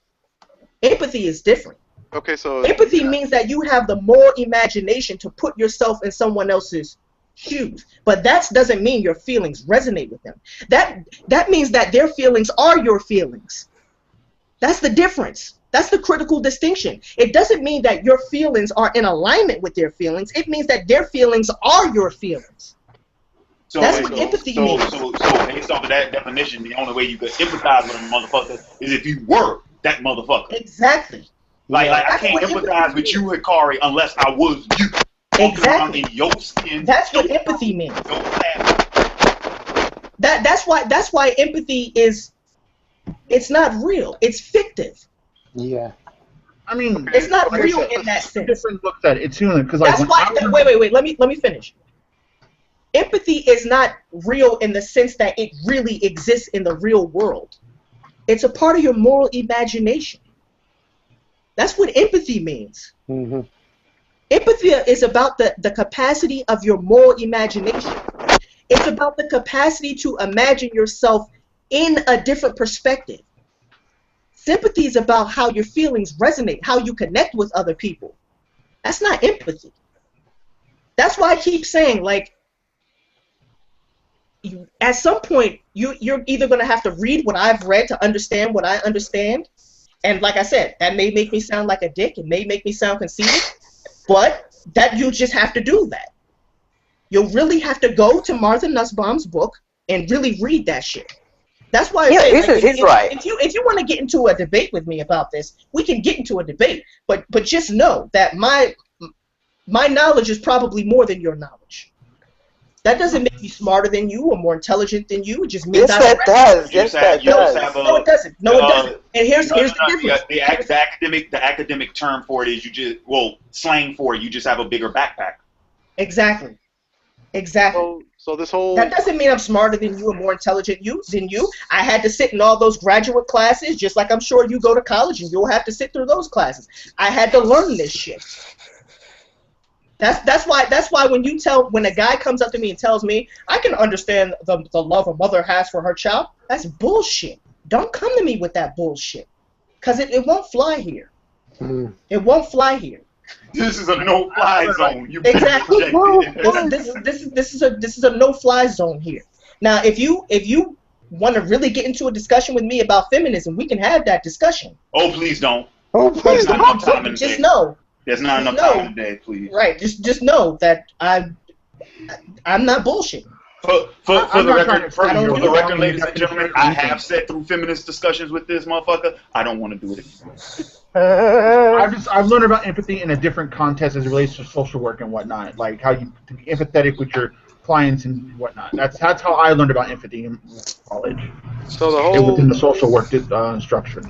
Empathy is different. Okay, so empathy means that you have the moral imagination to put yourself in someone else's shoes, but that doesn't mean your feelings resonate with them. That means that their feelings are your feelings. That's the difference. That's the critical distinction. It doesn't mean that your feelings are in alignment with their feelings. It means that their feelings are your feelings. That's what empathy means. So based off of that definition, the only way you could empathize with a motherfucker is if you were that motherfucker. Exactly. Like I can't empathize with you, Hikari, unless I was you. Exactly. In your skin. That's what empathy means. That's why empathy is. It's not real. It's fictive. Yeah. I mean, it's not real in that sense. Different looks at it. It's human because that's why. Wait. Let me finish. Empathy is not real in the sense that it really exists in the real world. It's a part of your moral imagination. That's what empathy means. Mm-hmm. Empathy is about the capacity of your moral imagination. It's about the capacity to imagine yourself in a different perspective. Sympathy is about how your feelings resonate, how you connect with other people. That's not empathy. That's why I keep saying, like, at some point, you're either going to have to read what I've read to understand what I understand. And like I said, that may make me sound like a dick. It may make me sound conceited. But that you just have to do that. You'll really have to go to Martha Nussbaum's book and really read that shit. That's why I say, if you want to get into a debate with me about this, we can get into a debate. But just know that my knowledge is probably more than your knowledge. That doesn't make you smarter than you or more intelligent than you. It just means Yes, that does. Yes, that does. No, it doesn't. No, it doesn't. And here's the difference. The academic term for it is slang for it. You just have a bigger backpack. Exactly. So this whole that doesn't mean I'm smarter than you or more intelligent than you. I had to sit in all those graduate classes, just like I'm sure you go to college and you'll have to sit through those classes. I had to learn this shit. That's why when a guy comes up to me and tells me I can understand the love a mother has for her child, that's bullshit. Don't come to me with that bullshit, because it won't fly here. It won't fly here. This is a no-fly zone. Exactly. This is a no-fly zone here. Now, if you want to really get into a discussion with me about feminism, we can have that discussion. Oh, please don't. Oh, please don't. Just know. There's not enough time in the day, please. Right. Just know that I'm not bullshit. For the record, ladies and gentlemen, I have sat through feminist discussions with this motherfucker. I don't want to do it anymore. I've learned about empathy in a different context as it relates to social work and whatnot, like how you to be empathetic with your clients and whatnot. That's how I learned about empathy in college. So within the social work structure.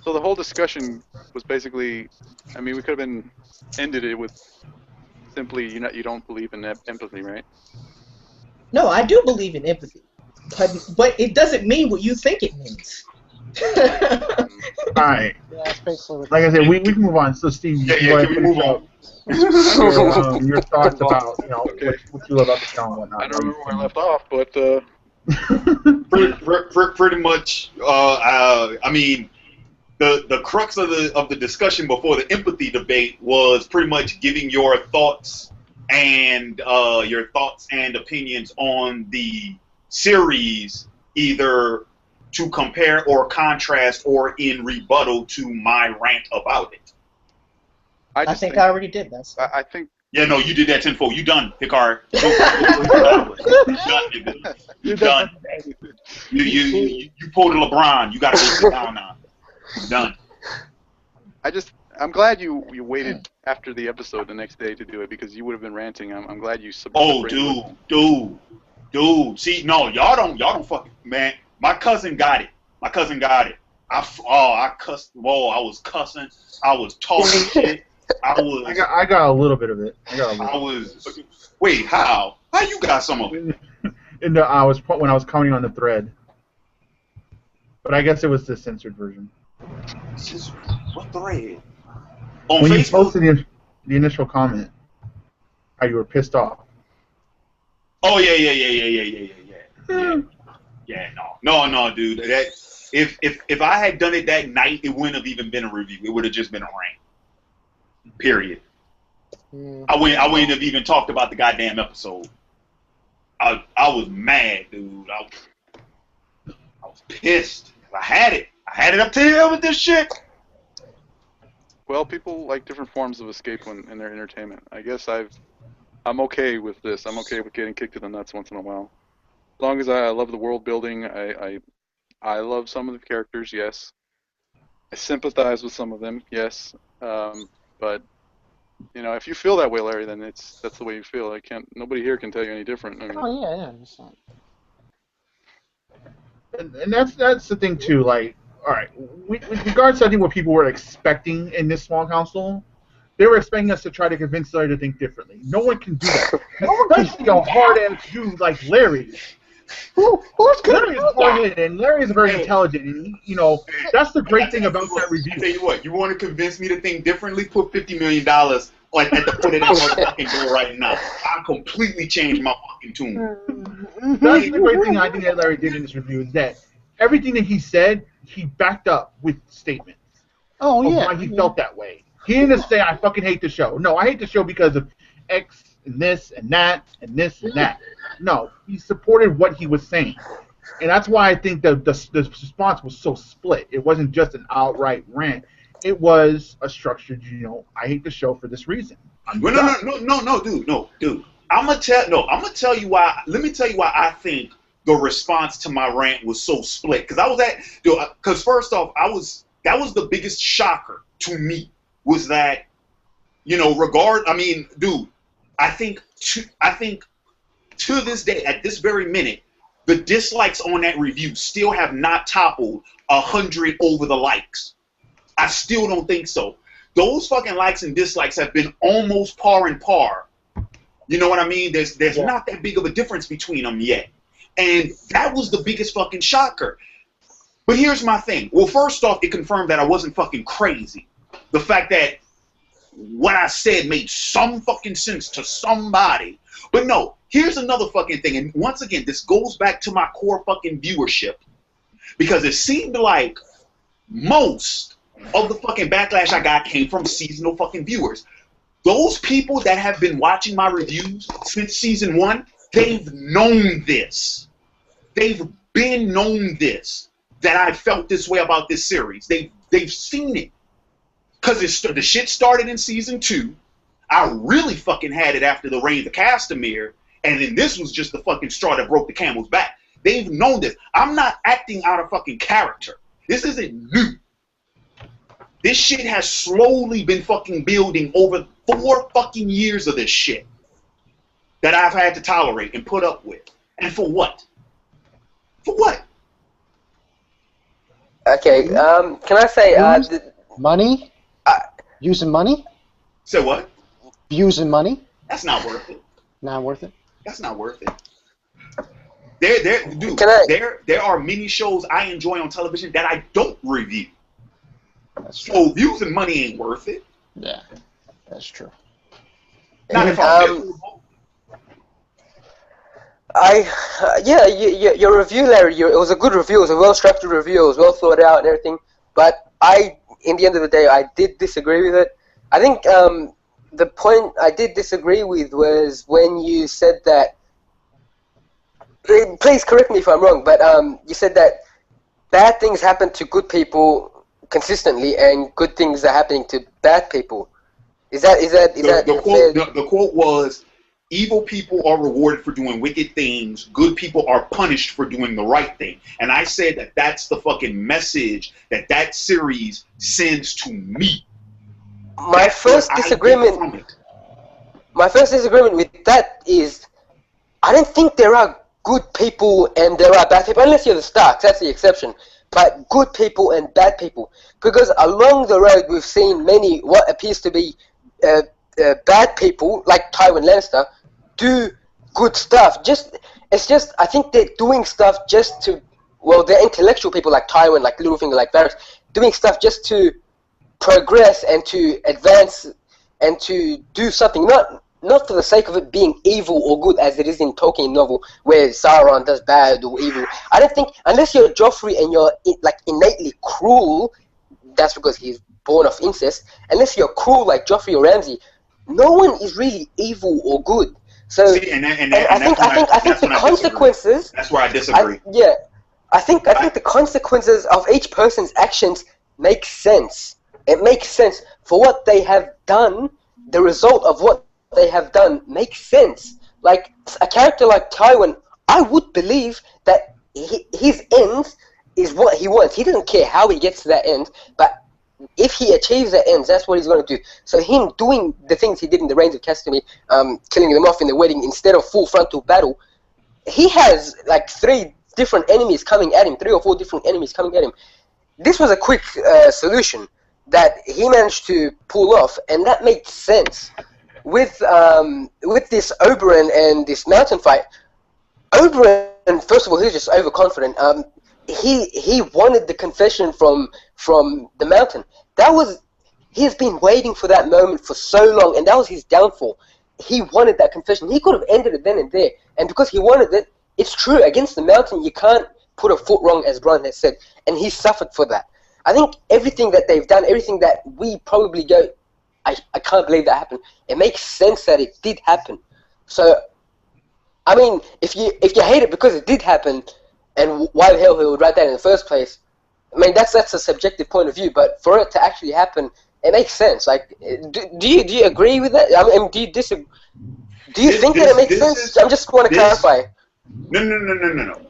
So the whole discussion was basically, I mean, we could have ended it with simply you don't believe in empathy, right? No, I do believe in empathy, but it doesn't mean what you think it means. All right. Yeah, that's basically like I said, we can move on. So, Steve, can we move on? Your thoughts about what you love about the show and whatnot. I don't remember where I left off, but pretty much. I mean, the crux of the discussion before the empathy debate was pretty much giving your thoughts and opinions on the series, either to compare or contrast or in rebuttal to my rant about it. I think I already did that. So. I think. Yeah, no, you did that tenfold. You done, Hikari. You done. You pulled a LeBron. You got to sit down now. You're done. I'm glad you waited after the episode the next day to do it, because you would have been ranting. I'm glad you. Oh, dude. See, no, y'all don't fucking, man. My cousin got it. I cussed. Whoa, I was cussing. I was talking shit. I got a little bit of it. Wait, how? How you got some of it? When I was commenting on the thread, but I guess it was the censored version. What thread? On when Facebook? You posted the initial comment, how you were pissed off. Oh yeah. Yeah, no, dude. That if I had done it that night, it wouldn't have even been a review. It would have just been a rant. Period. I wouldn't have even talked about the goddamn episode. I was mad, dude. I was pissed. I had it up to here with this shit. Well, people like different forms of escape in their entertainment. I guess I'm okay with this. I'm okay with getting kicked in the nuts once in a while. As long as I love the world building, I love some of the characters, yes. I sympathize with some of them, yes. But if you feel that way, Larry, then that's the way you feel. Nobody here can tell you any different. I mean, yeah. And that's the thing too. Like, all right, with regards to I think what people were expecting in this small council, they were expecting us to try to convince Larry to think differently. No one can do that. No one can be a hard-ass dude like Larry. Larry is hard-headed, and Larry is very intelligent, and that's the great thing about that review. Tell you what, you want to convince me to think differently? Put $50 million at the foot of that motherfucking door right now. I completely changed my fucking tune. That's the great thing I think that Larry did in this review, is that everything that he said, he backed up with statements. Oh, yeah. Why he felt that way. He didn't just say, I fucking hate the show. No, I hate the show because of X and this and that and this and that. No, he supported what he was saying. And that's why I think the response was so split. It wasn't just an outright rant. It was a structured, I hate the show for this reason. No, dude. I'm gonna tell you why. Let me tell you why I think the response to my rant was so split. Because first off, that was the biggest shocker to me, was that, I think to this day, at this very minute, the dislikes on that review still have not toppled 100 over the likes. I still don't think so. Those fucking likes and dislikes have been almost par and par. You know what I mean? There's not that big of a difference between them yet. And that was the biggest fucking shocker. But here's my thing. Well, first off, it confirmed that I wasn't fucking crazy. The fact that what I said made some fucking sense to somebody. But no, here's another fucking thing. And once again, this goes back to my core fucking viewership. Because it seemed like most of the fucking backlash I got came from seasonal fucking viewers. Those people that have been watching my reviews since season 1, they've known this. They've been known this, that I felt this way about this series. They've seen it. Because the shit started in season 2. I really fucking had it after the Reigns of Castamere, and then this was just the fucking straw that broke the camel's back. They've known this. I'm not acting out of fucking character. This isn't new. This shit has slowly been fucking building over 4 fucking years of this shit that I've had to tolerate and put up with. And for what? For what? Okay, can I say... money? Using money? Say what? Using money? That's not worth it. Not worth it? That's not worth it. There are many shows I enjoy on television that I don't review. That's true. So views and money ain't worth it. Yeah, that's true. Not if your review, Larry, it was a good review. It was a well-structured review. It was well thought out and everything. But in the end of the day, I did disagree with it. I think the point I did disagree with was when you said that. Please correct me if I'm wrong, but you said that bad things happen to good people consistently, and good things are happening to bad people. The quote was, evil people are rewarded for doing wicked things, good people are punished for doing the right thing. And I said that that's the fucking message that series sends to me. My first disagreement with that is, I don't think there are good people and there are bad people, unless you're the Starks, that's the exception. But good people and bad people, because along the road we've seen many what appears to be bad people like Tywin Lannister do good stuff. I think they're doing stuff just to, well, they're intellectual people like Tywin, like Littlefinger, like Varys, doing stuff just to progress and to advance and to do something, not for the sake of it being evil or good as it is in Tolkien novel where Sauron does bad or evil. I don't think, unless you're Joffrey and you're like innately cruel, that's because he's born of incest, unless you're cruel like Joffrey or Ramsay, no one is really evil or good. So I think the consequences. That's where I disagree. I think the consequences of each person's actions make sense. It makes sense for what they have done. The result of what they have done makes sense. Like a character like Tywin, I would believe that his end is what he wants. He doesn't care how he gets to that end, but if he achieves that end, that's what he's going to do. So him doing the things he did in the Reigns of Castamere, killing them off in the wedding instead of full frontal battle, he has like 3 different enemies coming at him, 3 or 4 different enemies coming at him. This was a quick solution that he managed to pull off, and that made sense. With this Oberyn and this mountain fight, Oberyn, first of all, he's just overconfident. He wanted the confession from the mountain. He's been waiting for that moment for so long, and that was his downfall. He wanted that confession. He could have ended it then and there, and because he wanted it, it's true. Against the mountain, you can't put a foot wrong, as Brian has said, and he suffered for that. I think everything that they've done, everything that we probably go, I can't believe that happened. It makes sense that it did happen. So, I mean, if you hate it because it did happen, and why the hell he would write that in the first place, I mean, that's a subjective point of view. But for it to actually happen, it makes sense. Like, do you agree with that? I mean, do you disagree? Do you think that it makes sense? I just want to clarify. No.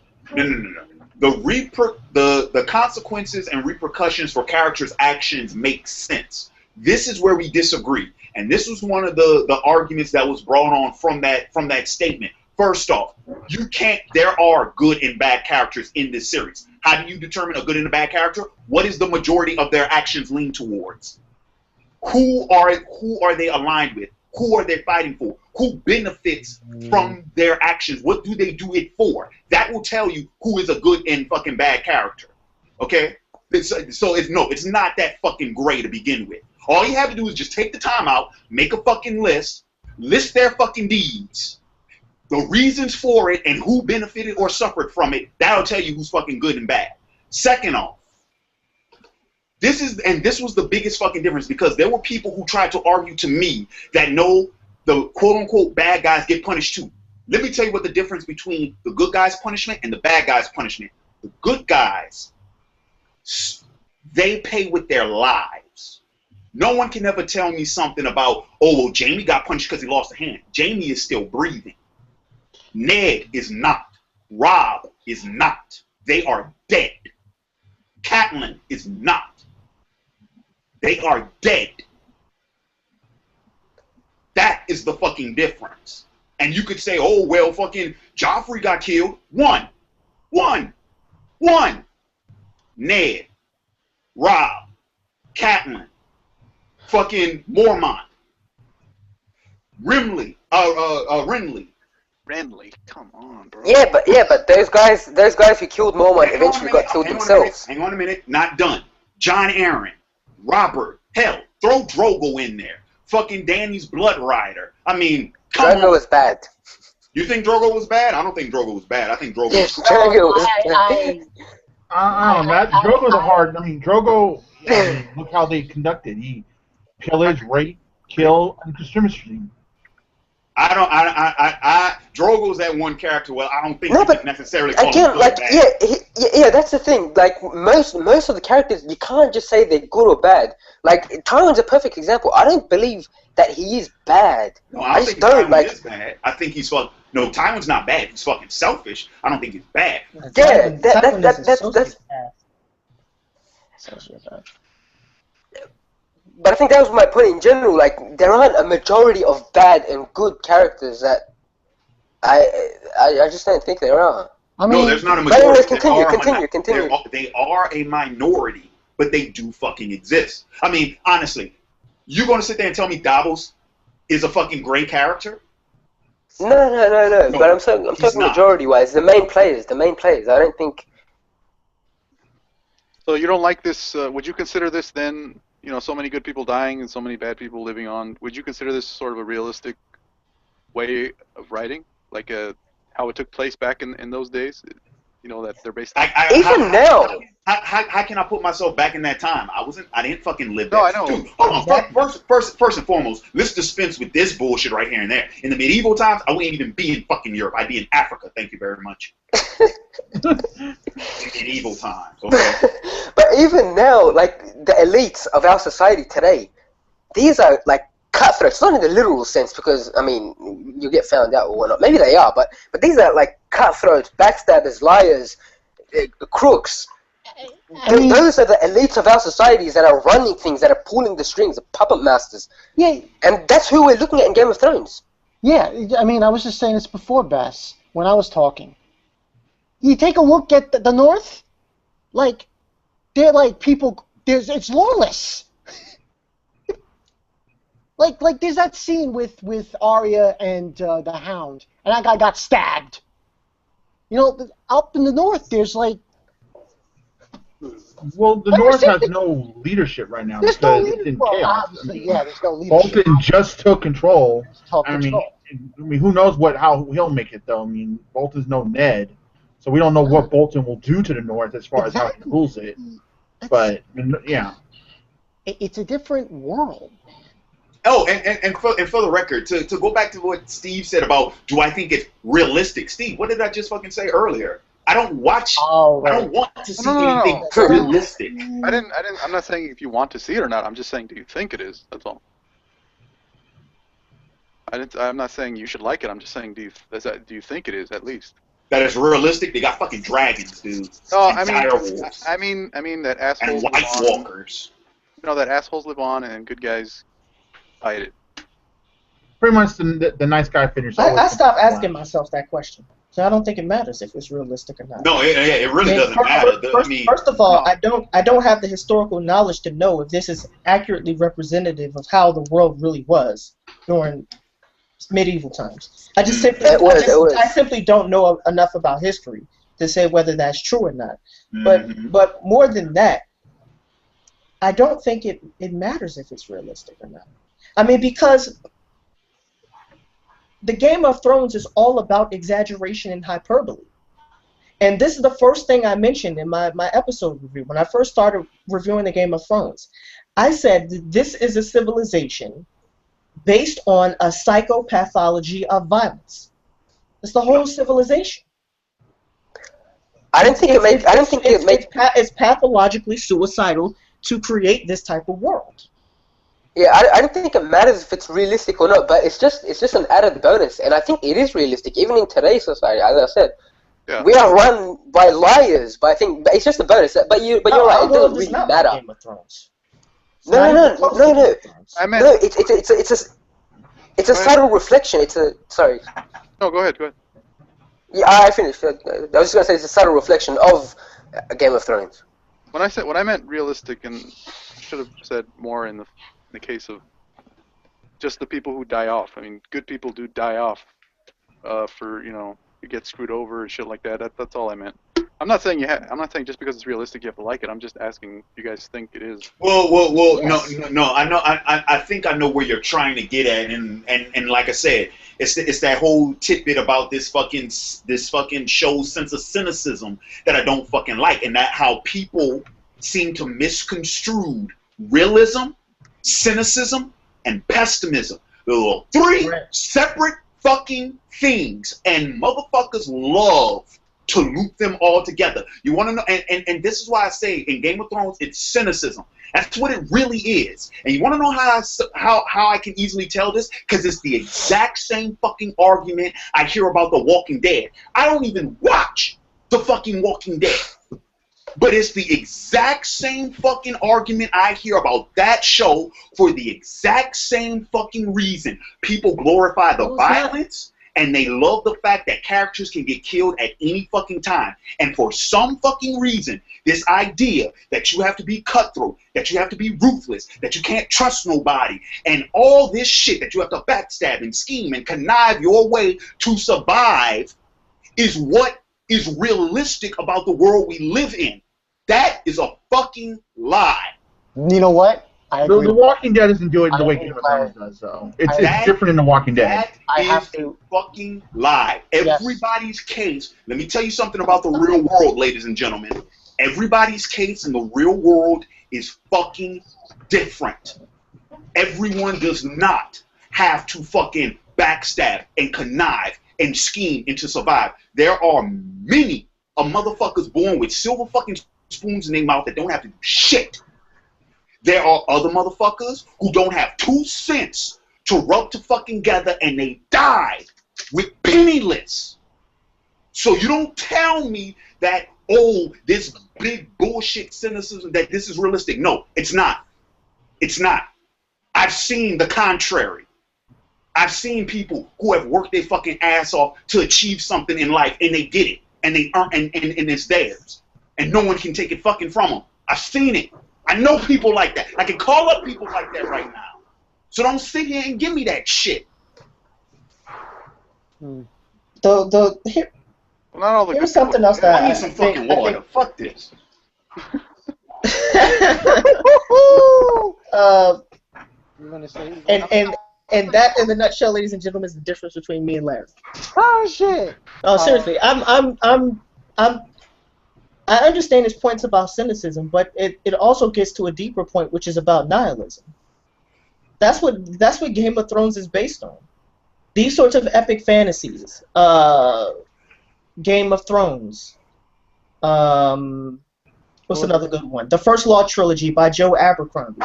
The consequences and repercussions for characters' actions make sense. This is where we disagree, and this was one of the arguments that was brought on from that statement. First off, you can't. There are good and bad characters in this series. How do you determine a good and a bad character? What is the majority of their actions lean towards? Who are they aligned with? Who are they fighting for? Who benefits from their actions? What do they do it for? That will tell you who is a good and fucking bad character. Okay? So it's not that fucking gray to begin with. All you have to do is just take the time out, make a fucking list their fucking deeds, the reasons for it, and who benefited or suffered from it. That'll tell you who's fucking good and bad. Second off, this was the biggest fucking difference, because there were people who tried to argue to me that no, the quote-unquote bad guys get punished too. Let me tell you what the difference between the good guys' punishment and the bad guys' punishment. The good guys, they pay with their lives. No one can ever tell me something about, oh, well, Jamie got punished because he lost a hand. Jamie is still breathing. Ned is not. Rob is not. They are dead. Catelyn is not. They are dead. That is the fucking difference. And you could say, oh, well, fucking Joffrey got killed. One. Ned, Rob, Catelyn, fucking Mormont, Renly. Renly, come on, bro. Yeah, but those guys who killed Mormont eventually got killed themselves. Hang on a minute. Not done. Jon Arryn, Robert, hell, throw Drogo in there. Fucking Dany's Blood Rider. I mean, come on. Drogo was bad. You think Drogo was bad? I don't think Drogo was bad. I think Drogo Yes, was Drogo was bad. I don't know. Drogo's a hard. I mean, Drogo. Look how they conducted. He pillaged, rape, kill, and consumer stream. Drogo's that one character. Well, I don't think No, you but can necessarily call again, him like, bad. yeah, that's the thing. Like, most of the characters, you can't just say they're good or bad. Like, Tywin's a perfect example. I don't believe that he is bad. No, I just think don't Tywin like. is bad. I think he's fucking. No, Tywin's not bad. He's fucking selfish. I don't think he's bad. Yeah, Tywin is a that's. sociopath. Sociopath. But I think that was my point in general. Like, there aren't a majority of bad and good characters that I just don't think there are. I mean, No, there's not a But anyways, majority. continue. They are a minority, but they do fucking exist. I mean, honestly, you going to sit there and tell me Davos is a fucking great character? No. But I'm talking majority-wise. The main players. I don't think. So you don't like this? Would you consider this then? You know, so many good people dying and so many bad people living on. Would you consider this sort of a realistic way of writing, like how it took place back in those days? You know, that they're based. Even now. How can I put myself back in that time? I didn't fucking live that. No, I know. Dude, hold on. First and foremost, let's dispense with this bullshit right here and there. In the medieval times, I wouldn't even be in fucking Europe. I'd be in Africa. Thank you very much. In medieval times. Okay. But even now, like, the elites of our society today, these are like cutthroats. Not in the literal sense, because I mean, you get found out or whatnot. Maybe they are, but these are like cutthroats, backstabbers, liars, crooks. Those are the elites of our societies that are running things, that are pulling the strings, the puppet masters. yeah, And that's who we're looking at in Game of Thrones. yeah. I mean, I was just saying this before, Bas, when I was talking. You take a look at the North, like, they're like people. It's lawless. like there's that scene with Arya and the Hound, and that guy got stabbed. You know, up in the North, there's like. Well, the North has no leadership right now because it's in chaos. Obviously, yeah, there's no leadership. Bolton just took control. I mean, who knows how he'll make it though? I mean, Bolton's no Ned, so we don't know what Bolton will do to the North as far as how he rules it. But yeah, it's a different world. Oh, and for the record, to go back to what Steve said about, do I think it's realistic? Steve, what did I just fucking say earlier? I don't watch. Oh, right. I don't want to see No. anything realistic. I didn't. I'm not saying if you want to see it or not. I'm just saying, do you think it is? That's all. I'm not saying you should like it. I'm just saying, do you think it is at least? That is realistic. They got fucking dragons, dude. No, and direwolves. I mean that assholes And White live on. Walkers. You know that assholes live on and good guys fight it. pretty much the nice guy finish. I stopped asking myself that question, so I don't think it matters if it's realistic or not. No, it really doesn't matter. First of all, I don't have the historical knowledge to know if this is accurately representative of how the world really was during medieval times. I simply don't know enough about history to say whether that's true or not. But more than that, I don't think it matters if it's realistic or not. I mean, because the Game of Thrones is all about exaggeration and hyperbole. And this is the first thing I mentioned in my episode review. When I first started reviewing the Game of Thrones, I said this is a civilization based on a psychopathology of violence. It's the whole civilization. It's pathologically suicidal to create this type of world. Yeah, I don't think it matters if it's realistic or not, but it's just an added bonus, and I think it is realistic, even in today's society. As I said, we are run by liars, but I think it's just a bonus. But you're right, it doesn't really matter. Game of Thrones. No. I meant no. It's a subtle reflection. Sorry. No, go ahead. Yeah, I finished. I was just gonna say it's a subtle reflection of Game of Thrones. When I meant realistic, and should have said more in the case of just the people who die off. I mean, good people do die off for you get screwed over and shit like that. That's all I meant. I'm not saying just because it's realistic you have to like it. I'm just asking if you guys think it is. Well, yes. No. I know. I think I know where you're trying to get at, and like I said, it's that whole tidbit about this fucking show's sense of cynicism that I don't fucking like, and that how people seem to misconstrue realism, cynicism, and pessimism. There are three separate fucking things, and motherfuckers love to loop them all together. You want to know, and this is why I say in Game of Thrones, it's cynicism. That's what it really is. And you want to know how I can easily tell this? Because it's the exact same fucking argument I hear about The Walking Dead. I don't even watch The fucking Walking Dead. But it's the exact same fucking argument I hear about that show for the exact same fucking reason. People glorify the violence, and they love the fact that characters can get killed at any fucking time. And for some fucking reason, this idea that you have to be cutthroat, that you have to be ruthless, that you can't trust nobody, and all this shit that you have to backstab and scheme and connive your way to survive is what is realistic about the world we live in. That is a fucking lie. You know what? I agree. The Walking Dead doesn't do it the way Game of Thrones does, though. It's different in The Walking Dead. That is a fucking lie. Everybody's case, let me tell you something about the real world, ladies and gentlemen. Everybody's case in the real world is fucking different. Everyone does not have to fucking backstab and connive and scheme and to survive. There are many motherfuckers born with silver fucking spoons in their mouth that don't have to do shit. There are other motherfuckers who don't have 2 cents to rub to fucking gather, and they died with penniless. So you don't tell me that, oh, this big bullshit cynicism, that this is realistic. No, it's not. It's not. I've seen the contrary. I've seen people who have worked their fucking ass off to achieve something in life, and they did it, and they earned, and it's theirs, and no one can take it fucking from them. I've seen it. I know people like that. I can call up people like that right now. So don't sit here and give me that shit. Here's something else that I need some fucking water. Fuck this. And that, in the nutshell, ladies and gentlemen, is the difference between me and Larry. Oh shit! Oh, seriously, I understand his points about cynicism, but it also gets to a deeper point, which is about nihilism. That's what Game of Thrones is based on. These sorts of epic fantasies, Game of Thrones. What's another good one? The First Law trilogy by Joe Abercrombie.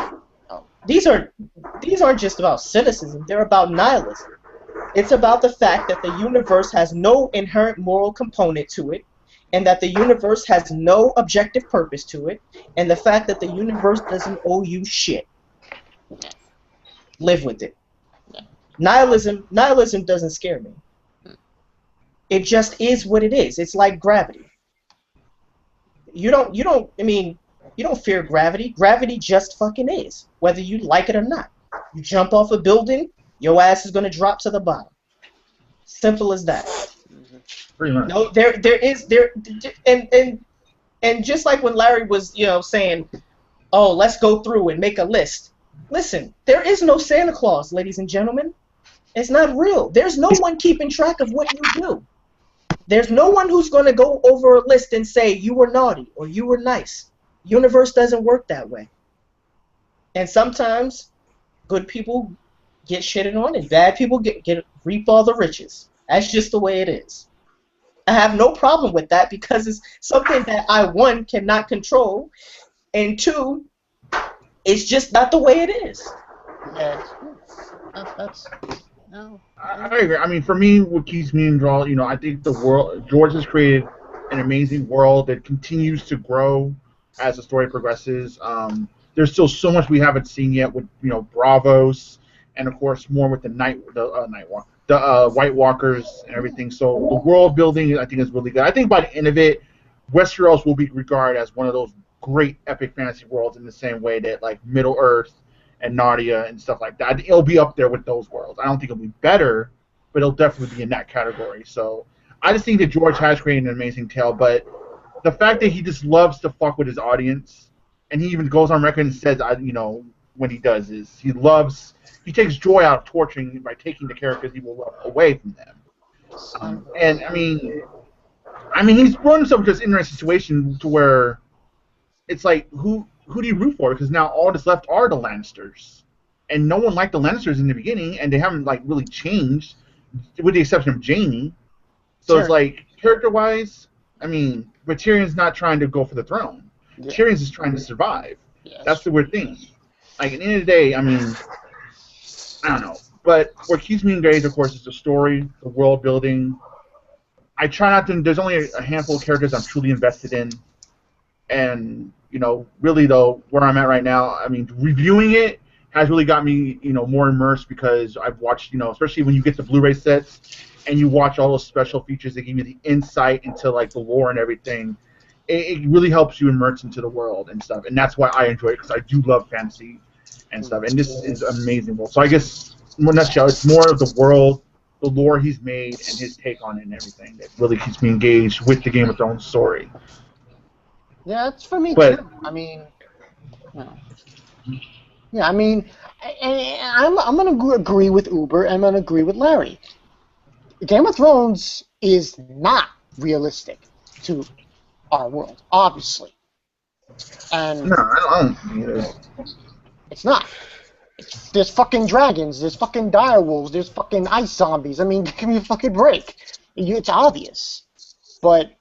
These aren't just about cynicism. They're about nihilism. It's about the fact that the universe has no inherent moral component to it, and that the universe has no objective purpose to it, and the fact that the universe doesn't owe you shit. Live with it. Nihilism doesn't scare me. It just is what it is. It's like gravity. You don't fear gravity. Gravity just fucking is, whether you like it or not. You jump off a building, your ass is gonna drop to the bottom. Simple as that. Pretty much. No, and just like when Larry was, saying, "Oh, let's go through and make a list." Listen, there is no Santa Claus, ladies and gentlemen. It's not real. There's no one keeping track of what you do. There's no one who's going to go over a list and say you were naughty or you were nice. Universe doesn't work that way. And sometimes good people get shitted on and bad people get reap all the riches. That's just the way it is. I have no problem with that because it's something that I, one, cannot control, and two, it's just not the way it is. Yeah, that's no. I agree. I mean, for me, what keeps me enthralled, I think the world, George has created an amazing world that continues to grow as the story progresses. There's still so much we haven't seen yet with, Bravos, and of course more with the White Walkers and everything. So the world building, I think, is really good. I think by the end of it, Westeros will be regarded as one of those great epic fantasy worlds in the same way that like Middle Earth and Narnia and stuff like that. It'll be up there with those worlds. I don't think it'll be better, but it'll definitely be in that category. So I just think that George has created an amazing tale, but the fact that he just loves to fuck with his audience, and he even goes on record and says, when he does, is he takes joy out of torturing by taking the characters he will love away from them. And I mean, he's brought himself into this interesting situation to where it's like, who do you root for? Because now all that's left are the Lannisters, and no one liked the Lannisters in the beginning, and they haven't like really changed, with the exception of Jaime. So It's like, character-wise, but Tyrion's not trying to go for the throne. Yeah. Tyrion's just trying to survive. Yes. That's the weird thing. Like, at the end of the day, I don't know. But what keeps me engaged, of course, is the story, the world building. I try not to. There's only a handful of characters I'm truly invested in, and really though, where I'm at right now, reviewing it has really got me, more immersed because I've watched, especially when you get the Blu-ray sets and you watch all those special features that give you the insight into like the lore and everything. It really helps you immerse into the world and stuff, and that's why I enjoy it because I do love fantasy and stuff, and this is an amazing world. So I guess, in a nutshell, it's more of the world, the lore he's made, and his take on it and everything that really keeps me engaged with the Game of Thrones story. Yeah, it's for me too. I'm gonna agree with Uber, and I'm gonna agree with Larry. Game of Thrones is not realistic to our world, obviously. And no, I don't think it is. It's not. There's fucking dragons, there's fucking direwolves, there's fucking ice zombies. Give me a fucking break. It's obvious. But,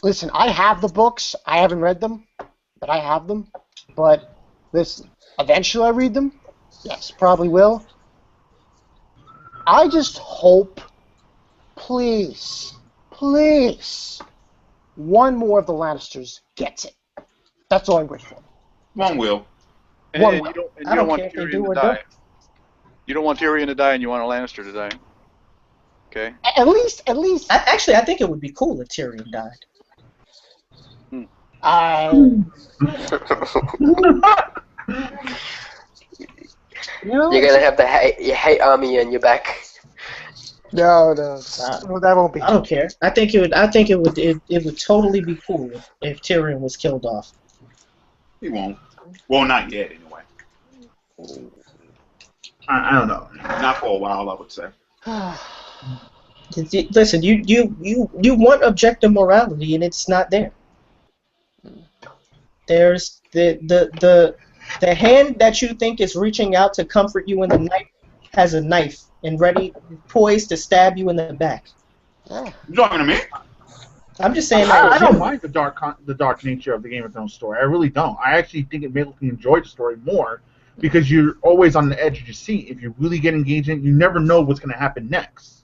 listen, I have the books. I haven't read them, but I have them. But, listen, eventually I read them. Yes, probably will. I just hope, please, one more of the Lannisters gets it. That's all I'm grateful for. One will. And you don't want Tyrion to die. You don't want Tyrion to die, and you want a Lannister to die. Okay. At least. I think it would be cool if Tyrion died. You're gonna have the hate army on your back. No, that won't be. I don't care. I think it would totally be cool if Tyrion was killed off. He won't. Well, not yet, anyway. I don't know. Not for a while, I would say. Listen, you want objective morality, and it's not there. There's the hand that you think is reaching out to comfort you in the night has a knife and poised to stab you in the back. You talking to me? I'm just saying. I don't mind the dark nature of the Game of Thrones story. I really don't. I actually think it makes me enjoy the story more because you're always on the edge of your seat. If you really get engaged in it, you never know what's going to happen next.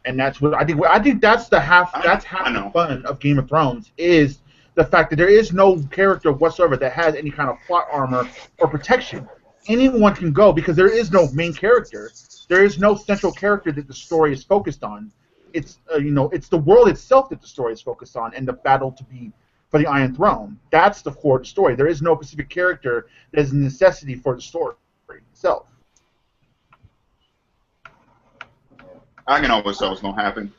And that's what I think. I think that's half the fun of Game of Thrones is the fact that there is no character whatsoever that has any kind of plot armor or protection. anyone can go because there is no main character. There is no central character that the story is focused on. It's it's the world itself that the story is focused on, and the battle to be for the Iron Throne. That's the core of the story. There is no specific character that is a necessity for the story itself. I can always tell what's gonna happen.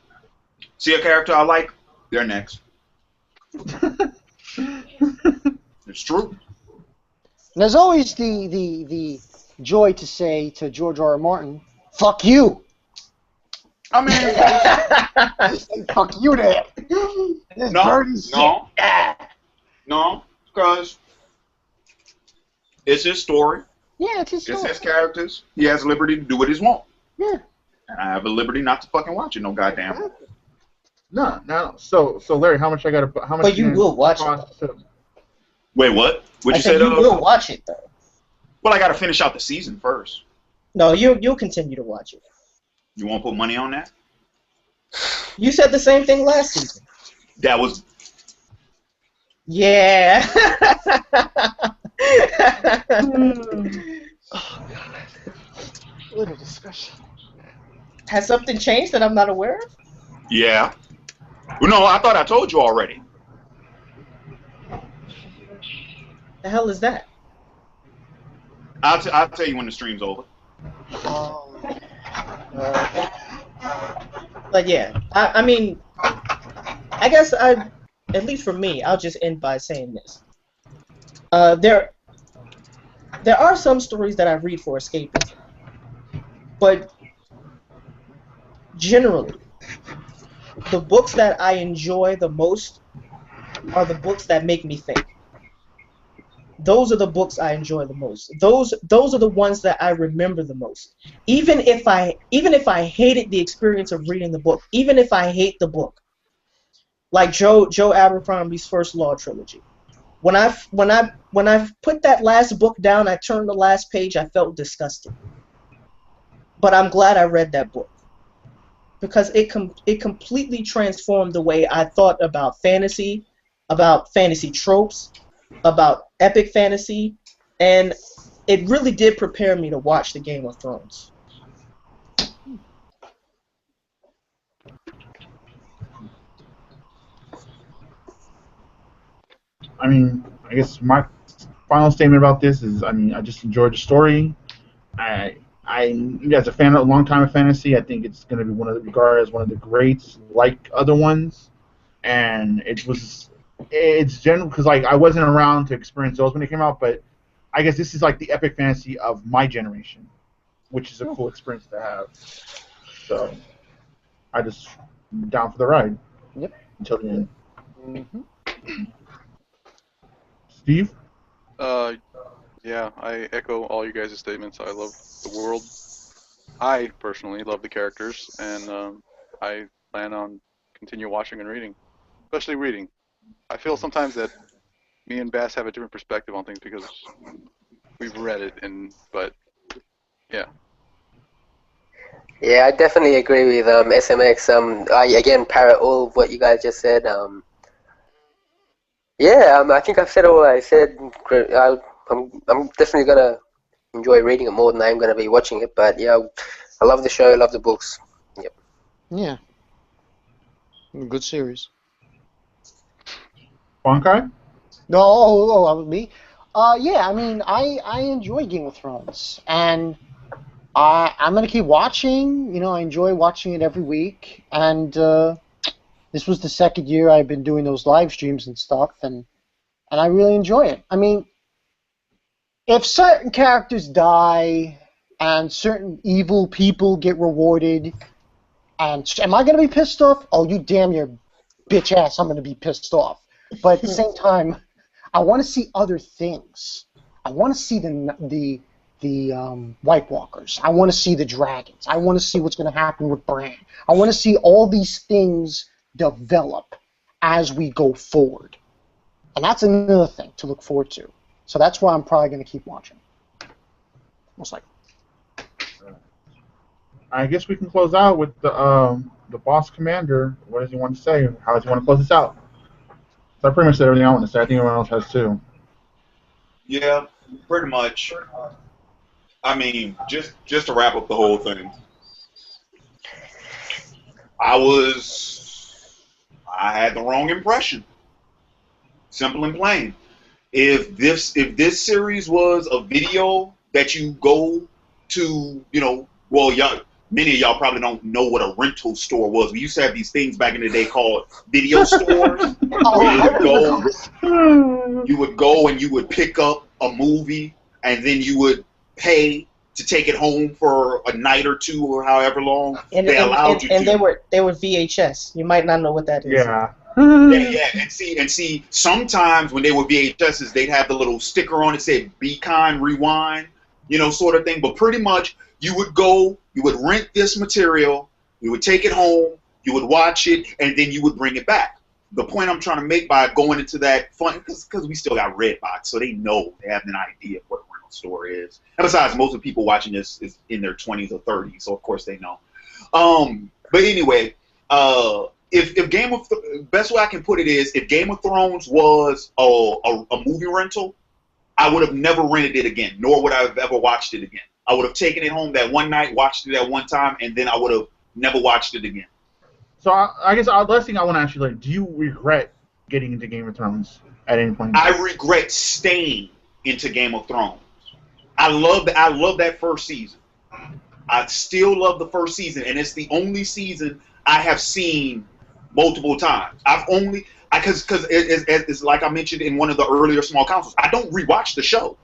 See a character I like, they're next. It's true. And there's always the joy to say to George R. R. Martin, "Fuck you." I mean, Fuck you there. No, because it's his story. Yeah, it's his story. It's his characters. He has liberty to do what he wants. Yeah. And I have the liberty not to fucking watch it, no goddamn. No. So Larry, how much I got? How much? But you will watch it. Wait, what? What you said? say? You will watch it though. Well, I got to finish out the season first. No, you'll continue to watch it. You want to put money on that? You said the same thing last season. That was. Yeah. Oh God. What a discussion. Has something changed that I'm not aware of? Yeah. Well, no, I thought I told you already. The hell is that? I'll tell you when the stream's over. But yeah, I mean, I guess at least for me, I'll just end by saying this. There are some stories that I read for escapism, but generally, the books that I enjoy the most are the books that make me think. Those are the books I enjoy the most. Those are the ones that I remember the most. Even if I hated the experience of reading the book, even if I hate the book, like Joe Abercrombie's First Law trilogy. When I put that last book down, I turned the last page, I felt disgusted. But I'm glad I read that book because it completely transformed the way I thought about fantasy tropes, about epic fantasy, and it really did prepare me to watch the Game of Thrones. I mean, I guess my final statement about this is, I mean, I just enjoyed the story. I as a fan, a long time of fantasy, I think it's going to be regarded as one of the greats, like other ones. And it's general because like I wasn't around to experience those when they came out, but I guess this is like the epic fantasy of my generation, which is a cool experience to have. So I just down for the ride. Yep. Until the end. Mm-hmm. Steve? Yeah, I echo all you guys' statements. I love the world. I personally love the characters, and I plan on continue watching and reading, especially reading. I feel sometimes that me and Bass have a different perspective on things because we've read it, but yeah. Yeah, I definitely agree with SMX. I again parrot all of what you guys just said. Yeah, I think I've said all I said. I'm definitely gonna enjoy reading it more than I'm gonna be watching it. But yeah, I love the show. I love the books. Yep. Yeah. Good series. Bankai? No, me. Yeah. I mean, I enjoy Game of Thrones, and I'm gonna keep watching. You know, I enjoy watching it every week, and this was the second year I've been doing those live streams and stuff, and I really enjoy it. I mean, if certain characters die and certain evil people get rewarded, and am I gonna be pissed off? Oh, you damn your bitch ass! I'm gonna be pissed off. But at the same time, I want to see other things. I want to see the White Walkers. I want to see the dragons. I want to see what's going to happen with Bran. I want to see all these things develop as we go forward. And that's another thing to look forward to. So that's why I'm probably going to keep watching. Most likely. I guess we can close out with the boss commander. What does he want to say? How does he want to close this out? So I pretty much said everything I want to say. I think everyone else has too. Yeah, pretty much. I mean, just to wrap up the whole thing, I had the wrong impression. Simple and plain. If this series was a video that you go to, well, many of y'all probably don't know what a rental store was. We used to have these things back in the day called video stores. You would go and you would pick up a movie, and then you would pay to take it home for a night or two or however long they allowed you to. And they were VHS. You might not know what that is. Yeah. Yeah, and see, sometimes when they were VHSs, they'd have the little sticker on it said "Be Kind, Rewind," sort of thing. But pretty much, you would go, you would rent this material, you would take it home, you would watch it, and then you would bring it back. The point I'm trying to make by going into that fun, because we still got Redbox, so they have an idea of what a rental store is. And besides, most of the people watching this is in their 20s or 30s, so of course they know. But anyway, best way I can put it is, if Game of Thrones was a movie rental, I would have never rented it again, nor would I have ever watched it again. I would have taken it home that one night, watched it at one time, and then I would have never watched it again. So I guess the last thing I want to ask you, do you regret getting into Game of Thrones at any point? I regret staying into Game of Thrones. I love that first season. I still love the first season, and it's the only season I have seen multiple times. Because it's like I mentioned in one of the earlier small councils, I don't rewatch the show.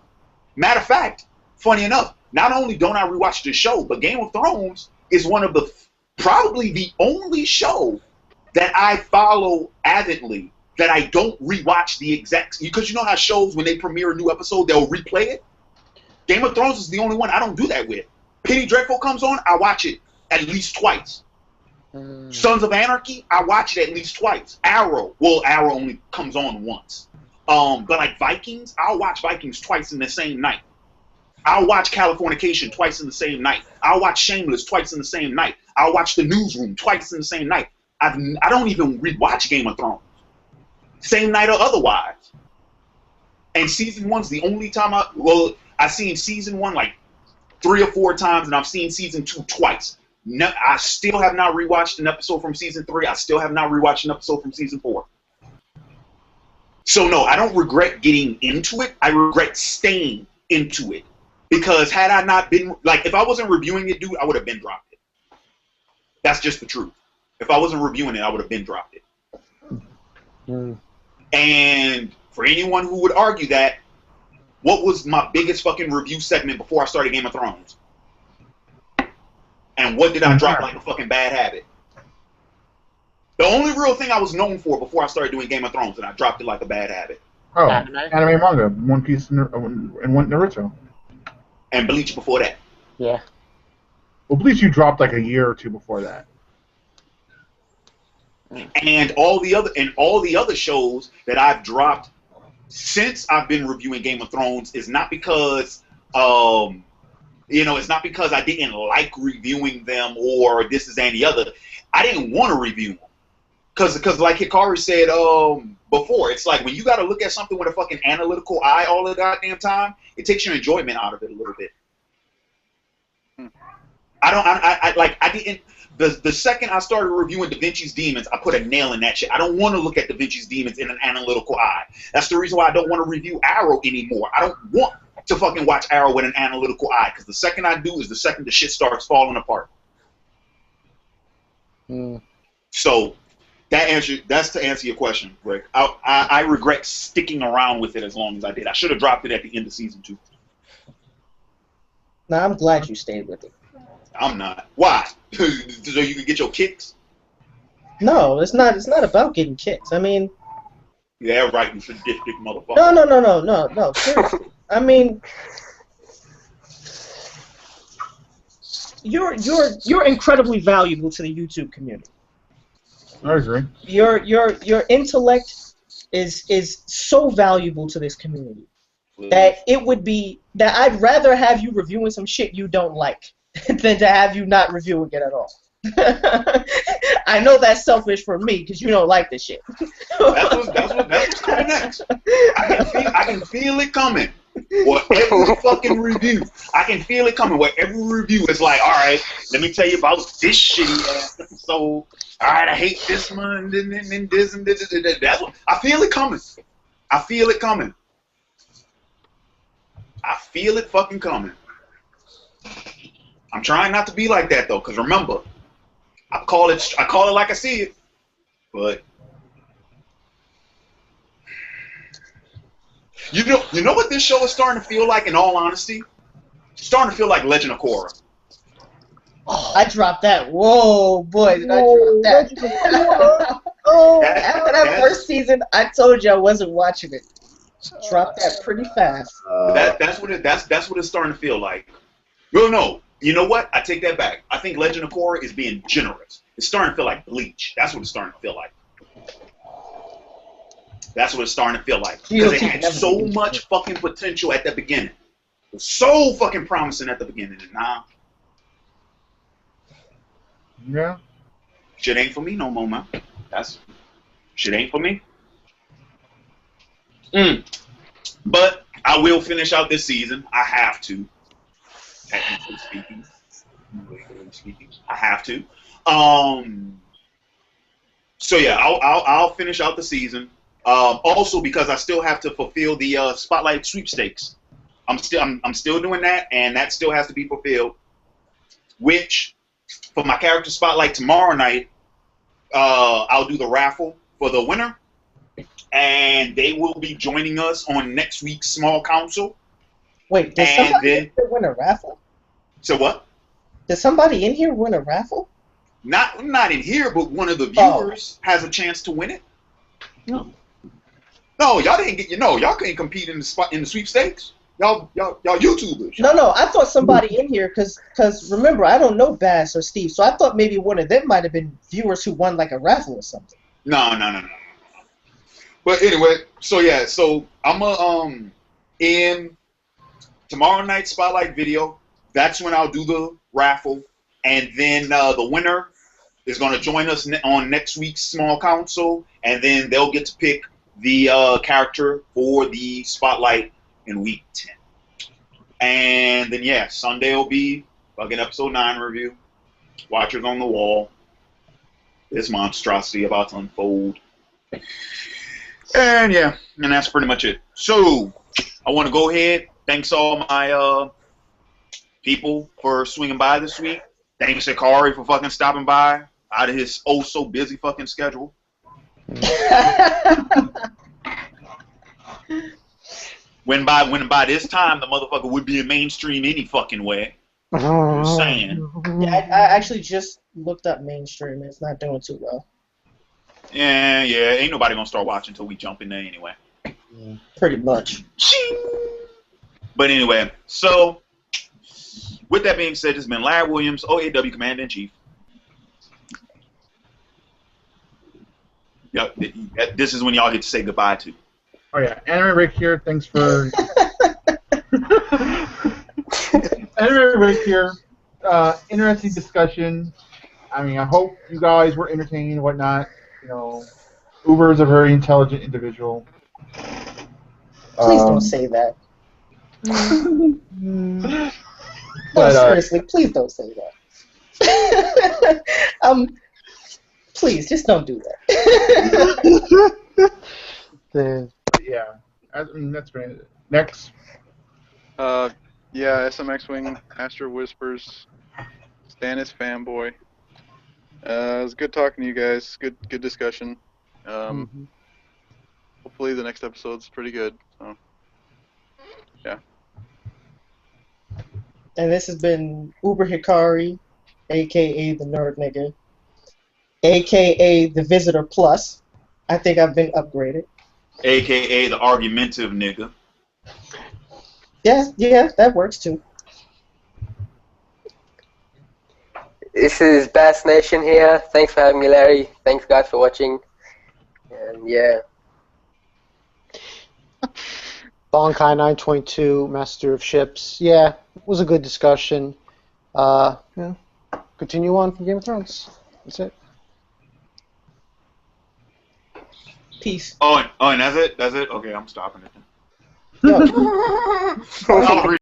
Matter of fact, funny enough, not only don't I rewatch the show, but Game of Thrones is probably the only show that I follow avidly that I don't rewatch the exact, because you know how shows, when they premiere a new episode, they'll replay it? Game of Thrones is the only one I don't do that with. Penny Dreadful comes on, I watch it at least twice. Sons of Anarchy, I watch it at least twice. Arrow only comes on once. But like Vikings, I'll watch Vikings twice in the same night. I'll watch Californication twice in the same night. I'll watch Shameless twice in the same night. I'll watch The Newsroom twice in the same night. I don't even rewatch Game of Thrones, same night or otherwise. And season one's the only time I've seen season one like 3 or 4 times, and I've seen season 2 twice. No, I still have not rewatched an episode from season 3. I still have not rewatched an episode from season 4. So no, I don't regret getting into it. I regret staying into it. Because had I not been, if I wasn't reviewing it, dude, I would have been dropped it. That's just the truth. If I wasn't reviewing it, I would have been dropped it. And for anyone who would argue that, what was my biggest fucking review segment before I started Game of Thrones? And what did I drop like a fucking bad habit? The only real thing I was known for before I started doing Game of Thrones, and I dropped it like a bad habit. Oh, anime manga, One Piece and one Naruto. And Bleach before that. Yeah. Well, Bleach you dropped like a year or 2 before that. And all the other shows that I've dropped since I've been reviewing Game of Thrones is not because it's not because I didn't like reviewing them or this is and the other. I didn't want to review them. Because like Hikari said before, it's like when you got to look at something with a fucking analytical eye all the goddamn time, it takes your enjoyment out of it a little bit. The second I started reviewing Da Vinci's Demons, I put a nail in that shit. I don't want to look at Da Vinci's Demons in an analytical eye. That's the reason why I don't want to review Arrow anymore. I don't want to fucking watch Arrow with an analytical eye, because the second I do is the second the shit starts falling apart. So that's to answer your question, Rick. I regret sticking around with it as long as I did. I should have dropped it at the end of season 2. No, I'm glad you stayed with it. I'm not. Why? So you can get your kicks? No, it's not about getting kicks. I mean, yeah, right, you sadistic motherfucker. No. Seriously. I mean, you're incredibly valuable to the YouTube community. I agree. Your intellect is so valuable to this community that it would be that I'd rather have you reviewing some shit you don't like than to have you not reviewing it at all. I know that's selfish for me because you don't like this shit. That's what's coming next. I can feel it coming. Or every fucking review. I can feel it coming. Where every review is like, all right, let me tell you about this shitty ass episode. All right, I hate this one, and this and this. That's what I feel it coming. I feel it coming. I feel it fucking coming. I'm trying not to be like that though, because remember, I call it like I see it. But you know what this show is starting to feel like. In all honesty, it's starting to feel like Legend of Korra. Oh, I dropped that. Whoa, boy, did I drop that? After that first season, I told you I wasn't watching it. Dropped that pretty fast. That's what it's starting to feel like. Well, no, you know what? I take that back. I think Legend of Korra is being generous. It's starting to feel like Bleach. That's what it's starting to feel like. That's what it's starting to feel like. Because it had so much fucking potential at the beginning. It was so fucking promising at the beginning, and now, Yeah. shit ain't for me no more, man. Shit ain't for me. But I will finish out this season. I have to. Technically speaking. Legally speaking. I have to. So yeah, I'll finish out the season. Also because I still have to fulfill the Spotlight sweepstakes. I'm still doing that, and that still has to be fulfilled. Which, for my character Spotlight tomorrow night, I'll do the raffle for the winner, and they will be joining us on next week's Small Council. Wait, did somebody in here win a raffle? So what? Did somebody in here win a raffle? Not in here, but one of the viewers has a chance to win it. No, y'all didn't get. Y'all couldn't compete in the sweepstakes. Y'all YouTubers. No, I thought somebody in here, because remember, I don't know Bas or Steve, so I thought maybe one of them might have been viewers who won like a raffle or something. No. But anyway, so yeah, I'm in tomorrow night's Spotlight video. That's when I'll do the raffle, and then the winner is going to join us on next week's Small Council, and then they'll get to pick the character for the Spotlight in week 10. And then, yeah, Sunday will be fucking episode 9 review. Watchers on the wall. This monstrosity about to unfold. And, yeah, and that's pretty much it. So, I want to go ahead. Thanks all my people for swinging by this week. Thanks Shikari for fucking stopping by out of his oh-so-busy fucking schedule. When by this time the motherfucker would be in mainstream any fucking way. Just saying. Yeah, I actually just looked up mainstream. It's not doing too well. Yeah. Ain't nobody gonna start watching until we jump in there anyway. Yeah, pretty much. But anyway, so with that being said, it's been Larry Williams, OAW Commander-in-Chief. Yep, this is when y'all get to say goodbye to. Oh yeah, Animerick here. Thanks for Animerick here. Interesting discussion. I mean, I hope you guys were entertained and whatnot. Uber is a very intelligent individual. Please don't say that. But, seriously, please don't say that. Please, just don't do that. Yeah, I mean, that's great. Next. Yeah, SMX Wing, Astro Whispers, Stannis Fanboy. It was good talking to you guys. Good discussion. Hopefully the next episode's pretty good. So, yeah. And this has been Uber Hikari, a.k.a. the Nerd Nigga, a.k.a. the Visitor Plus. I think I've been upgraded. A.k.a. the Argumentative Nigga. Yeah, that works too. This is Bas Nation here. Thanks for having me, Larry. Thanks, guys, for watching. And yeah. Bankai 922, Master of Ships. Yeah, it was a good discussion. Continue on from Game of Thrones. That's it. Peace. Oh, and that's it? That's it? Okay, I'm stopping it. Yo. I'll agree